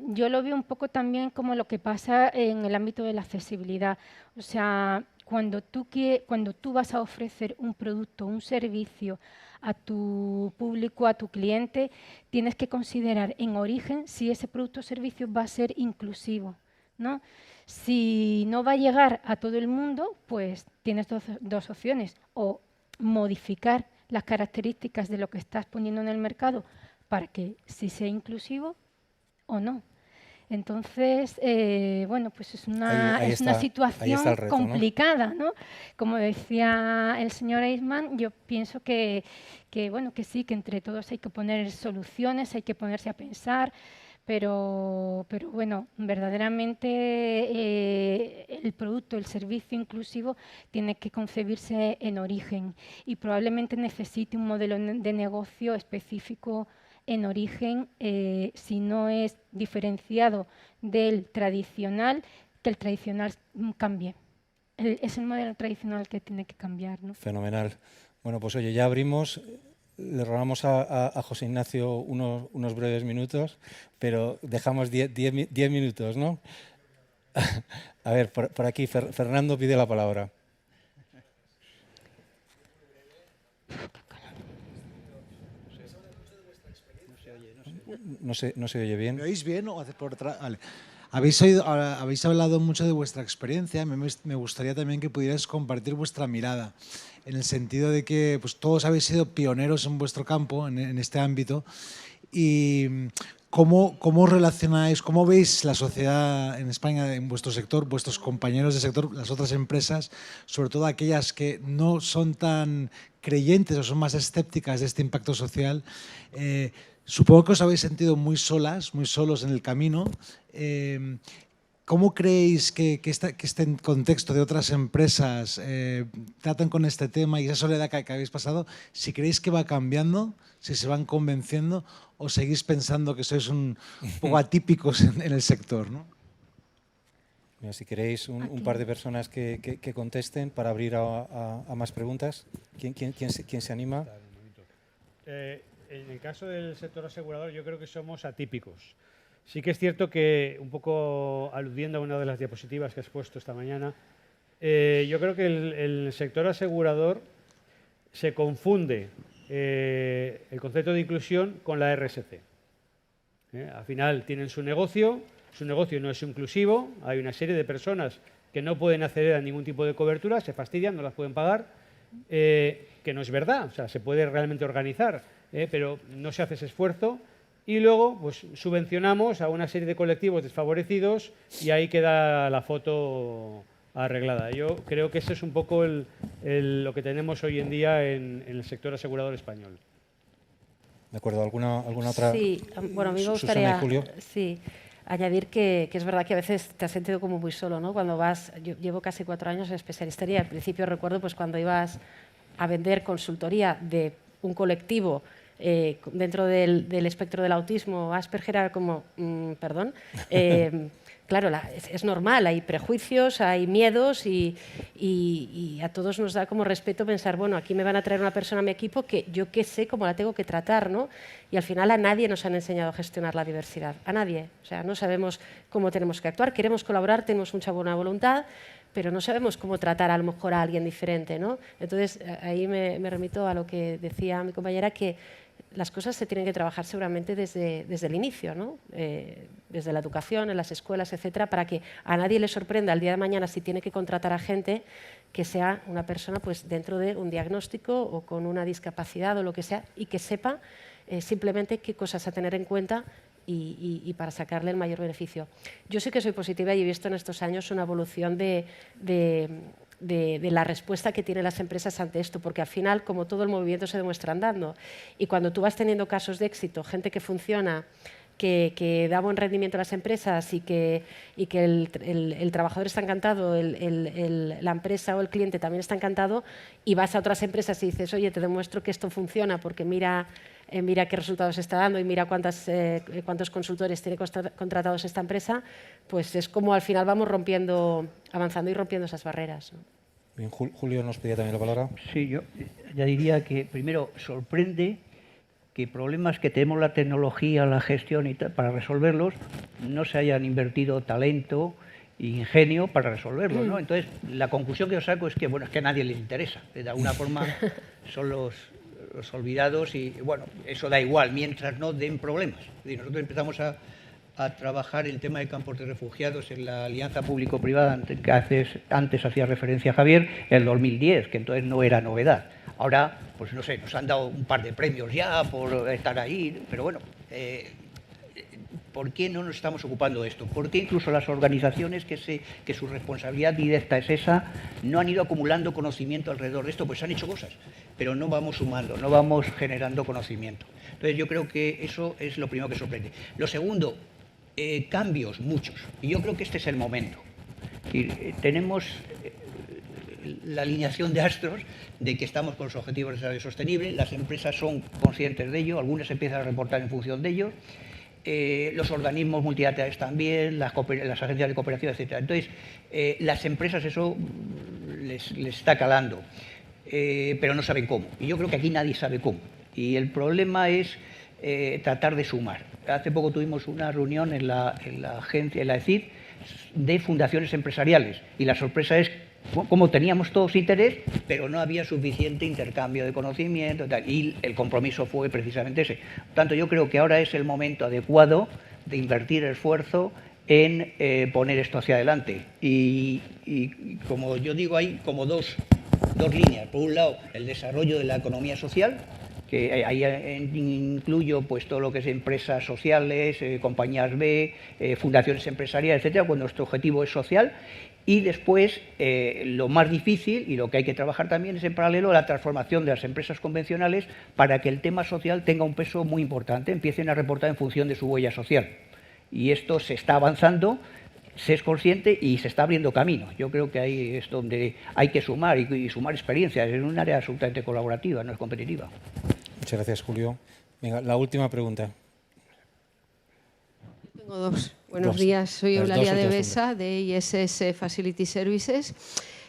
yo lo veo un poco también como lo que pasa en el ámbito de la accesibilidad. O sea, cuando tú vas a ofrecer un producto, un servicio a tu público, a tu cliente, tienes que considerar en origen si ese producto o servicio va a ser inclusivo, ¿no? Si no va a llegar a todo el mundo, pues tienes dos opciones. O modificar las características de lo que estás poniendo en el mercado para que sí sea inclusivo o no. Entonces, bueno, pues es una situación reto, complicada, ¿no? Como decía el señor Eisman, yo pienso que bueno, que sí, que entre todos hay que poner soluciones, hay que ponerse a pensar, pero bueno, verdaderamente el producto, el servicio inclusivo tiene que concebirse en origen y probablemente necesite un modelo de negocio específico en origen, si no es diferenciado del tradicional, que el tradicional cambie. Es el modelo tradicional que tiene que cambiar, ¿no? Fenomenal. Bueno, pues oye, ya abrimos le robamos a José Ignacio unos breves minutos, pero dejamos 10 minutos, ¿no? A ver, por aquí, Fernando pide la palabra. No se oye bien. ¿Me oís bien o por atrás? Vale. Habéis hablado mucho de vuestra experiencia. Me gustaría también que pudierais compartir vuestra mirada, en el sentido de que pues, todos habéis sido pioneros en vuestro campo, en este ámbito. Y ¿cómo os relacionáis, cómo veis la sociedad en España, en vuestro sector, vuestros compañeros de sector, las otras empresas, sobre todo aquellas que no son tan creyentes o son más escépticas de este impacto social? Supongo que os habéis sentido muy solas, muy solos en el camino. ¿Cómo creéis que este contexto de otras empresas tratan con este tema y esa soledad que habéis pasado? Si creéis que va cambiando, si se van convenciendo o seguís pensando que sois un poco atípicos en el sector, ¿no? Mira, si queréis un par de personas que contesten para abrir a más preguntas. ¿Quién se anima? En el caso del sector asegurador yo creo que somos atípicos. Sí que es cierto que, un poco aludiendo a una de las diapositivas que has puesto esta mañana, yo creo que el sector asegurador se confunde el concepto de inclusión con la RSC. Al final tienen su negocio no es inclusivo, hay una serie de personas que no pueden acceder a ningún tipo de cobertura, se fastidian, no las pueden pagar, que no es verdad, o sea, se puede realmente organizar, pero no se hace ese esfuerzo. Y luego pues, subvencionamos a una serie de colectivos desfavorecidos y ahí queda la foto arreglada. Yo creo que ese es un poco lo que tenemos hoy en día en el sector asegurador español. ¿De acuerdo? ¿Alguna otra? Sí, bueno, a mí me gustaría añadir que es verdad que a veces te has sentido como muy solo, ¿no? Cuando vas, yo llevo casi 4 años en especialistería y al principio recuerdo pues, cuando ibas a vender consultoría de un colectivo dentro del espectro del autismo, Asperger, era como, perdón, claro, es normal, hay prejuicios, hay miedos y a todos nos da como respeto pensar, bueno, aquí me van a traer una persona a mi equipo que yo qué sé cómo la tengo que tratar, ¿no? Y al final a nadie nos han enseñado a gestionar la diversidad, a nadie, o sea, no sabemos cómo tenemos que actuar, queremos colaborar, tenemos mucha buena voluntad, pero no sabemos cómo tratar a lo mejor a alguien diferente, ¿no? Entonces, ahí me remito a lo que decía mi compañera, que las cosas se tienen que trabajar seguramente desde el inicio, ¿no? Desde la educación, en las escuelas, etcétera, para que a nadie le sorprenda el día de mañana si tiene que contratar a gente que sea una persona pues, dentro de un diagnóstico o con una discapacidad o lo que sea y que sepa simplemente qué cosas a tener en cuenta y para sacarle el mayor beneficio. Yo sí que soy positiva y he visto en estos años una evolución de la respuesta que tienen las empresas ante esto, porque al final, como todo el movimiento se demuestra andando, y cuando tú vas teniendo casos de éxito, gente que funciona, que da buen rendimiento a las empresas y que el trabajador está encantado, la empresa o el cliente también está encantado, y vas a otras empresas y dices, oye, te demuestro que esto funciona porque mira qué resultados está dando y mira cuántos consultores tiene contratados esta empresa, pues es como al final vamos avanzando y rompiendo esas barreras, ¿no? Bien, Julio nos pedía también la palabra. Sí, yo ya diría que primero sorprende que problemas que tenemos la tecnología, la gestión y tal, para resolverlos, no se hayan invertido talento e ingenio para resolverlos, ¿no? Entonces, la conclusión que yo saco es que, bueno, es que a nadie le interesa. De alguna forma son los olvidados y, bueno, eso da igual, mientras no den problemas. Es decir, nosotros empezamos a trabajar el tema de campos de refugiados en la alianza público-privada que antes hacía referencia a Javier, en el 2010, que entonces no era novedad. Ahora, pues no sé, nos han dado un par de premios ya por estar ahí, pero bueno, ¿por qué no nos estamos ocupando de esto? ¿Por qué incluso las organizaciones que su responsabilidad directa es esa, no han ido acumulando conocimiento alrededor de esto? Pues han hecho cosas, pero no vamos sumando, no vamos generando conocimiento. Entonces yo creo que eso es lo primero que sorprende. Lo segundo, cambios, muchos. Y yo creo que este es el momento. Es decir, tenemos la alineación de astros de que estamos con los objetivos de desarrollo sostenible, las empresas son conscientes de ello, algunas empiezan a reportar en función de ello, los organismos multilaterales también, las agencias de cooperación, etc. Entonces, las empresas eso les está calando, pero no saben cómo. Y yo creo que aquí nadie sabe cómo. Y el problema es tratar de sumar. Hace poco tuvimos una reunión en la agencia, en la ECID, de fundaciones empresariales. Y la sorpresa es como teníamos todos interés, pero no había suficiente intercambio de conocimiento y tal. Y el compromiso fue precisamente ese. Por tanto, yo creo que ahora es el momento adecuado de invertir esfuerzo en poner esto hacia adelante. Y como yo digo, hay como dos líneas. Por un lado, el desarrollo de la economía social, que ahí incluyo pues todo lo que es empresas sociales, compañías B, fundaciones empresariales, etcétera, cuando nuestro objetivo es social. Y después, lo más difícil y lo que hay que trabajar también es en paralelo la transformación de las empresas convencionales para que el tema social tenga un peso muy importante, empiecen a reportar en función de su huella social. Y esto se está avanzando, se es consciente y se está abriendo camino. Yo creo que ahí es donde hay que sumar y sumar experiencias. Es un área absolutamente colaborativa, no es competitiva. Muchas gracias, Julio. Venga, la última pregunta. Tengo dos. Buenos días, soy Eulalia de Besa, de ISS Facility Services.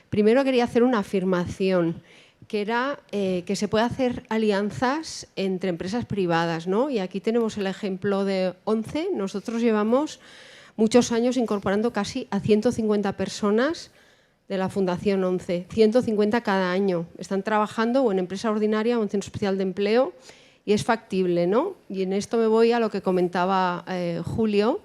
Primero quería hacer una afirmación, que era que se puede hacer alianzas entre empresas privadas, ¿no? Y aquí tenemos el ejemplo de ONCE. Nosotros llevamos muchos años incorporando casi a 150 personas de la Fundación ONCE, 150 cada año. Están trabajando o en empresa ordinaria o en centro especial de empleo y es factible, ¿no? Y en esto me voy a lo que comentaba Julio.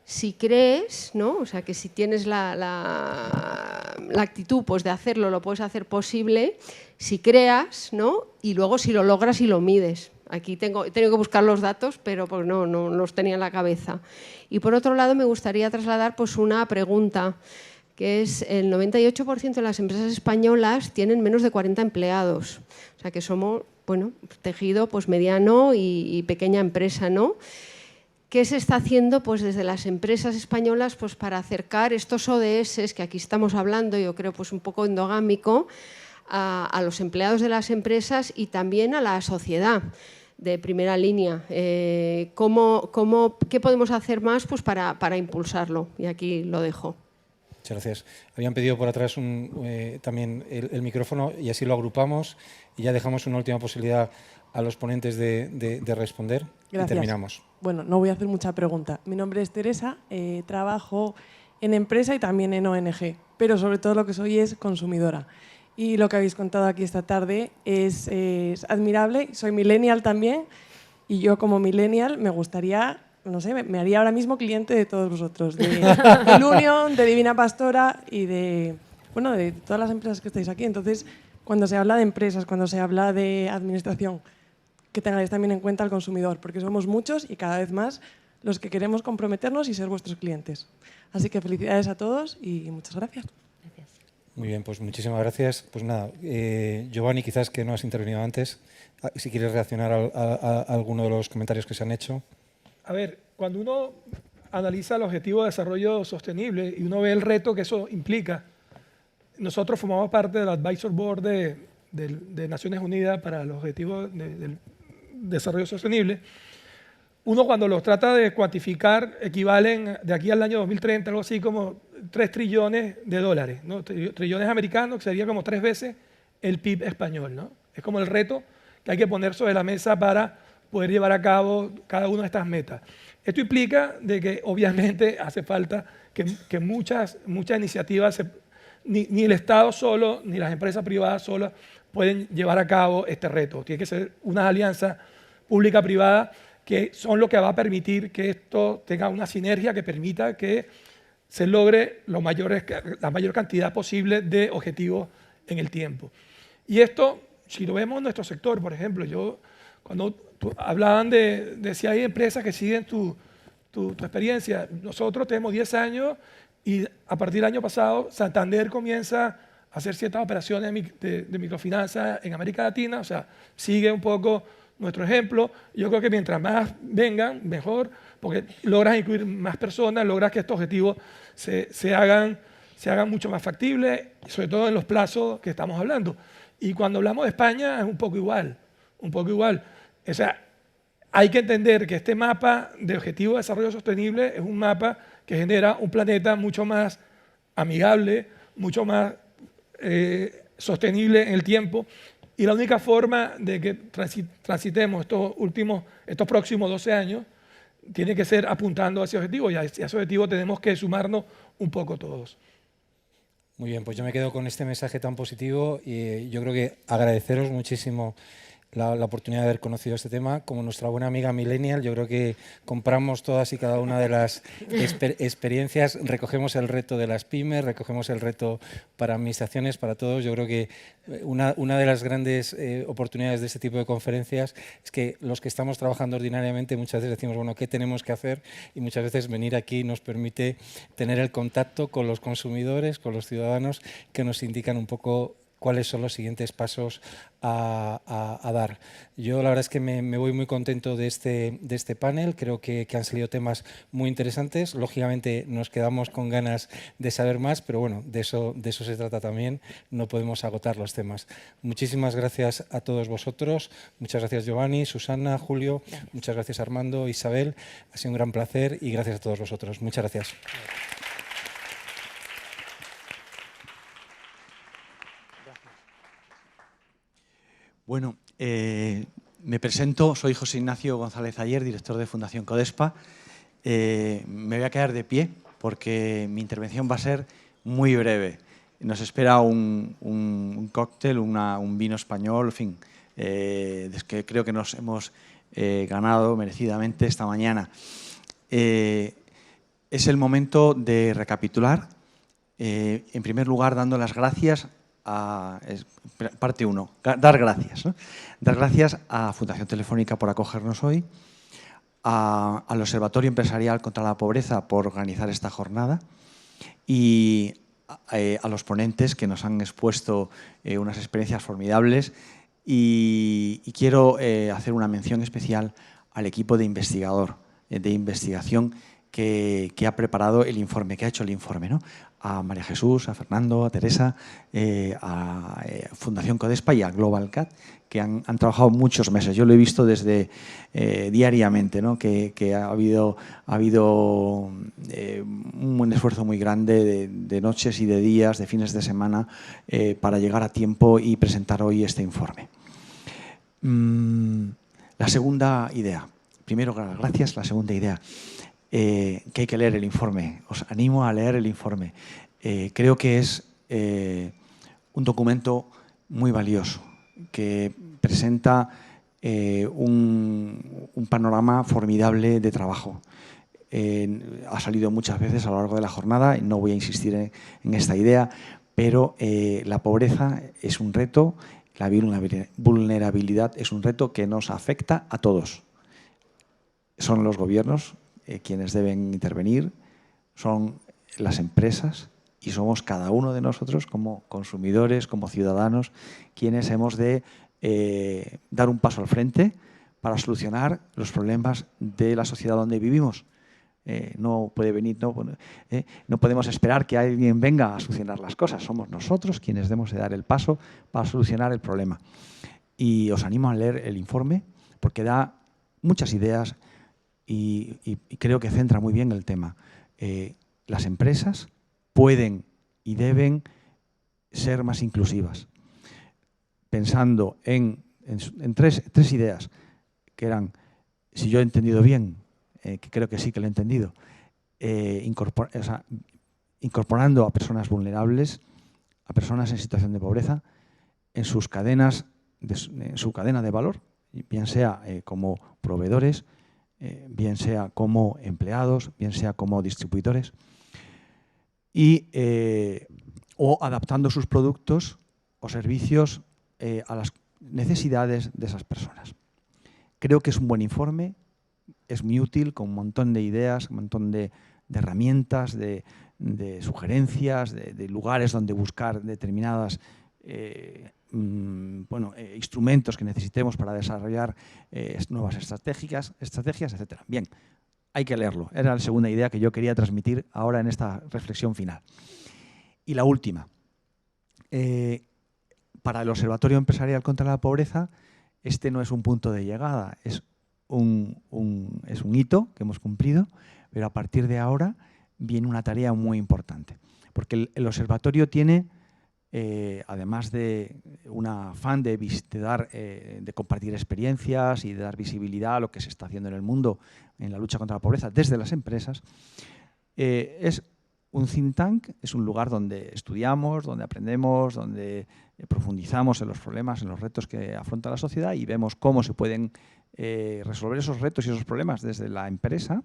Si crees, ¿no? O sea, que si tienes la actitud pues, de hacerlo, lo puedes hacer posible, si creas, ¿no? Y luego si lo logras y lo mides. Aquí he tenido que buscar los datos, pero pues, no los tenía en la cabeza. Y por otro lado, me gustaría trasladar pues, una pregunta, que es el 98% de las empresas españolas tienen menos de 40 empleados. O sea, que somos, bueno, tejido pues, mediano y pequeña empresa, ¿no? ¿Qué se está haciendo pues, desde las empresas españolas pues, para acercar estos ODS, que aquí estamos hablando, yo creo pues, un poco endogámico, a los empleados de las empresas y también a la sociedad de primera línea? ¿Qué podemos hacer más pues, para impulsarlo? Y aquí lo dejo. Muchas gracias. Habían pedido por atrás también el micrófono y así lo agrupamos y ya dejamos una última posibilidad a los ponentes de responder. Gracias. Y terminamos. Bueno, no voy a hacer mucha pregunta. Mi nombre es Teresa, trabajo en empresa y también en ONG, pero sobre todo lo que soy es consumidora. Y lo que habéis contado aquí esta tarde es admirable. Soy millennial también y yo como millennial me gustaría, no sé, me haría ahora mismo cliente de todos vosotros, de Union, de Divina Pastora y de todas las empresas que estáis aquí. Entonces, cuando se habla de empresas, cuando se habla de administración, que tengáis también en cuenta al consumidor, porque somos muchos y cada vez más los que queremos comprometernos y ser vuestros clientes. Así que felicidades a todos y muchas gracias. Muy bien, pues muchísimas gracias. Pues nada, Giovanni, quizás que no has intervenido antes, si quieres reaccionar a alguno de los comentarios que se han hecho. A ver, cuando uno analiza el objetivo de desarrollo sostenible y uno ve el reto que eso implica, nosotros formamos parte del Advisory Board de Naciones Unidas para los Objetivos del Desarrollo Sostenible. Uno cuando los trata de cuantificar equivalen de aquí al año 2030 algo así como 3 trillones de dólares, ¿no? Trillones americanos, que sería como 3 veces el PIB español, ¿no? Es como el reto que hay que poner sobre la mesa para poder llevar a cabo cada una de estas metas. Esto implica de que obviamente hace falta que muchas iniciativas, ni el Estado solo, ni las empresas privadas solas pueden llevar a cabo este reto. Tiene que ser una alianza pública-privada que son lo que va a permitir que esto tenga una sinergia que permita que se logre la mayor cantidad posible de objetivos en el tiempo. Y esto, si lo vemos en nuestro sector, por ejemplo, cuando hablaban de si hay empresas que siguen tu experiencia, nosotros tenemos 10 años y a partir del año pasado Santander comienza a hacer ciertas operaciones de microfinanzas en América Latina, o sea, sigue un poco nuestro ejemplo. Yo creo que mientras más vengan, mejor, porque logras incluir más personas, logras que estos objetivos se hagan mucho más factibles, sobre todo en los plazos que estamos hablando. Y cuando hablamos de España es un poco igual. O sea, hay que entender que este mapa de Objetivo de Desarrollo Sostenible es un mapa que genera un planeta mucho más amigable, mucho más sostenible en el tiempo. Y la única forma de que transitemos estos próximos 12 años tiene que ser apuntando a ese objetivo, y a ese objetivo tenemos que sumarnos un poco todos. Muy bien, pues yo me quedo con este mensaje tan positivo y yo creo que agradeceros muchísimo la oportunidad de haber conocido este tema. Como nuestra buena amiga Millennial, yo creo que compramos todas y cada una de las experiencias, recogemos el reto de las pymes, recogemos el reto para administraciones, para todos. Yo creo que una de las grandes oportunidades de este tipo de conferencias es que los que estamos trabajando ordinariamente muchas veces decimos, bueno, ¿qué tenemos que hacer? Y muchas veces venir aquí nos permite tener el contacto con los consumidores, con los ciudadanos, que nos indican un poco cuáles son los siguientes pasos a dar. Yo la verdad es que me voy muy contento de este panel, creo que han salido temas muy interesantes, lógicamente nos quedamos con ganas de saber más, pero bueno, de eso se trata también, no podemos agotar los temas. Muchísimas gracias a todos vosotros, muchas gracias Giovanni, Susana, Julio, muchas gracias Armando, Isabel, ha sido un gran placer y gracias a todos vosotros. Muchas gracias. Bueno, me presento, soy José Ignacio González Ayer, director de Fundación Codespa. Me voy a quedar de pie porque mi intervención va a ser muy breve. Nos espera un cóctel, un vino español, en fin, es que creo que nos hemos ganado merecidamente esta mañana. Es el momento de recapitular. En primer lugar, dando las gracias parte 1, dar gracias, ¿no? Dar gracias a Fundación Telefónica por acogernos hoy, al Observatorio Empresarial contra la Pobreza por organizar esta jornada y a los ponentes que nos han expuesto unas experiencias formidables y quiero hacer una mención especial al equipo de investigación que ha preparado el informe, que ha hecho el informe, ¿no? A María Jesús, a Fernando, a Teresa, a Fundación Codespa y a Global Cat, que han trabajado muchos meses. Yo lo he visto desde diariamente, ¿no? que ha habido un esfuerzo muy grande de noches y de días, de fines de semana, para llegar a tiempo y presentar hoy este informe. La segunda idea. Primero, gracias. La segunda idea. Que hay que leer el informe. Os animo a leer el informe. Creo que es un documento muy valioso, que presenta un panorama formidable de trabajo. Ha salido muchas veces a lo largo de la jornada, y no voy a insistir en esta idea, pero la pobreza es un reto, la vulnerabilidad es un reto que nos afecta a todos. Son los gobiernos quienes deben intervenir, son las empresas y somos cada uno de nosotros como consumidores, como ciudadanos, quienes hemos de dar un paso al frente para solucionar los problemas de la sociedad donde vivimos. No podemos esperar que alguien venga a solucionar las cosas, somos nosotros quienes debemos de dar el paso para solucionar el problema. Y os animo a leer el informe porque da muchas ideas y creo que centra muy bien el tema. Las empresas pueden y deben ser más inclusivas, pensando en tres ideas, que eran, si yo he entendido bien, que creo que sí que lo he entendido, incorporando a personas vulnerables, a personas en situación de pobreza, en sus cadenas, en su cadena de valor, bien sea como proveedores, bien sea como empleados, bien sea como distribuidores, o adaptando sus productos o servicios a las necesidades de esas personas. Creo que es un buen informe, es muy útil, con un montón de ideas, un montón de herramientas, de sugerencias, de lugares donde buscar determinadas instrumentos que necesitemos para desarrollar nuevas estrategias, etc. Bien, hay que leerlo. Era la segunda idea que yo quería transmitir ahora en esta reflexión final. Y la última. Para el Observatorio Empresarial contra la Pobreza, este no es un punto de llegada, es un hito que hemos cumplido, pero a partir de ahora viene una tarea muy importante. Porque el observatorio tiene además de un afán de compartir experiencias y de dar visibilidad a lo que se está haciendo en el mundo en la lucha contra la pobreza desde las empresas, es un think tank, es un lugar donde estudiamos, donde aprendemos, donde profundizamos en los problemas, en los retos que afronta la sociedad y vemos cómo se pueden resolver esos retos y esos problemas desde la empresa.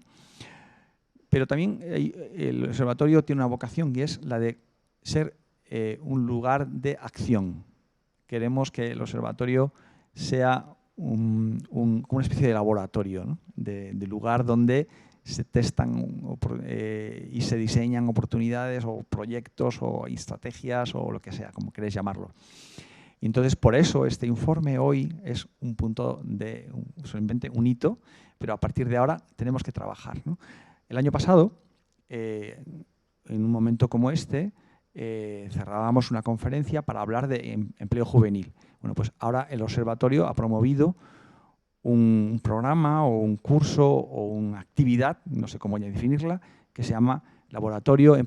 Pero también el observatorio tiene una vocación y es la de ser un lugar de acción. Queremos que el observatorio sea como una especie de laboratorio, ¿no? de lugar donde se testan y se diseñan oportunidades o proyectos o estrategias o lo que sea, como queréis llamarlo. Y entonces, por eso este informe hoy es un punto solamente un hito, pero a partir de ahora tenemos que trabajar, ¿no? El año pasado, en un momento como este, cerrábamos una conferencia para hablar de empleo juvenil. Bueno, pues ahora el observatorio ha promovido un programa o un curso o una actividad, no sé cómo definirla, que se llama Laboratorio de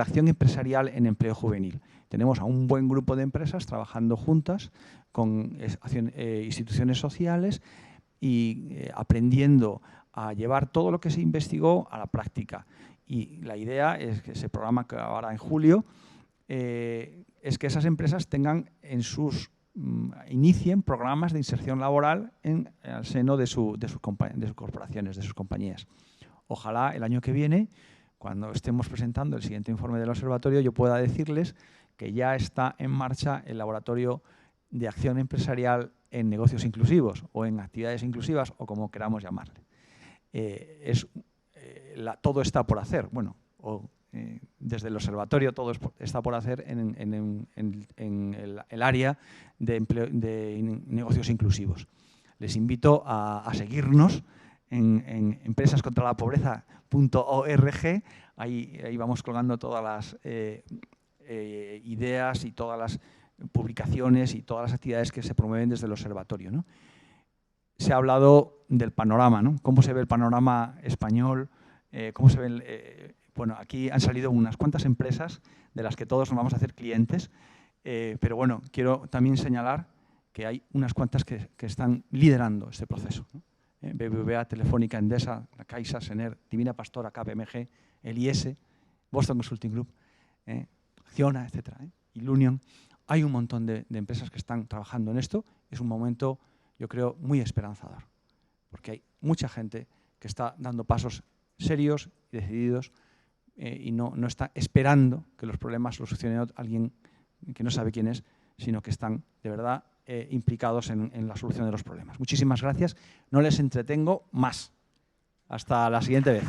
Acción Empresarial en Empleo Juvenil. Tenemos a un buen grupo de empresas trabajando juntas con instituciones sociales y aprendiendo a llevar todo lo que se investigó a la práctica. Y la idea es que ese programa que ahora en julio es que esas empresas tengan inicien programas de inserción laboral en el seno de sus corporaciones, de sus compañías. Ojalá el año que viene, cuando estemos presentando el siguiente informe del observatorio, yo pueda decirles que ya está en marcha el laboratorio de acción empresarial en negocios inclusivos o en actividades inclusivas o como queramos llamarle. Todo está por hacer. Bueno, desde el observatorio todo está por hacer en el área de negocios inclusivos. Les invito a seguirnos en empresascontralapobreza.org. Ahí vamos colgando todas las ideas y todas las publicaciones y todas las actividades que se promueven desde el observatorio, ¿no? Se ha hablado del panorama, ¿no? ¿Cómo se ve el panorama español? ¿Cómo se ve bueno, aquí han salido unas cuantas empresas de las que todos nos vamos a hacer clientes, pero bueno, quiero también señalar que hay unas cuantas que están liderando este proceso, ¿no? BBVA, Telefónica, Endesa, la Caixa, Sener, Divina Pastora, KPMG, el IS, Boston Consulting Group, Acciona, etc. Ilunion. Hay un montón de empresas que están trabajando en esto. Es un momento, yo creo, muy esperanzador, porque hay mucha gente que está dando pasos serios y decididos y no está esperando que los problemas los solucione alguien que no sabe quién es, sino que están de verdad implicados en la solución de los problemas. Muchísimas gracias. No les entretengo más. Hasta la siguiente vez.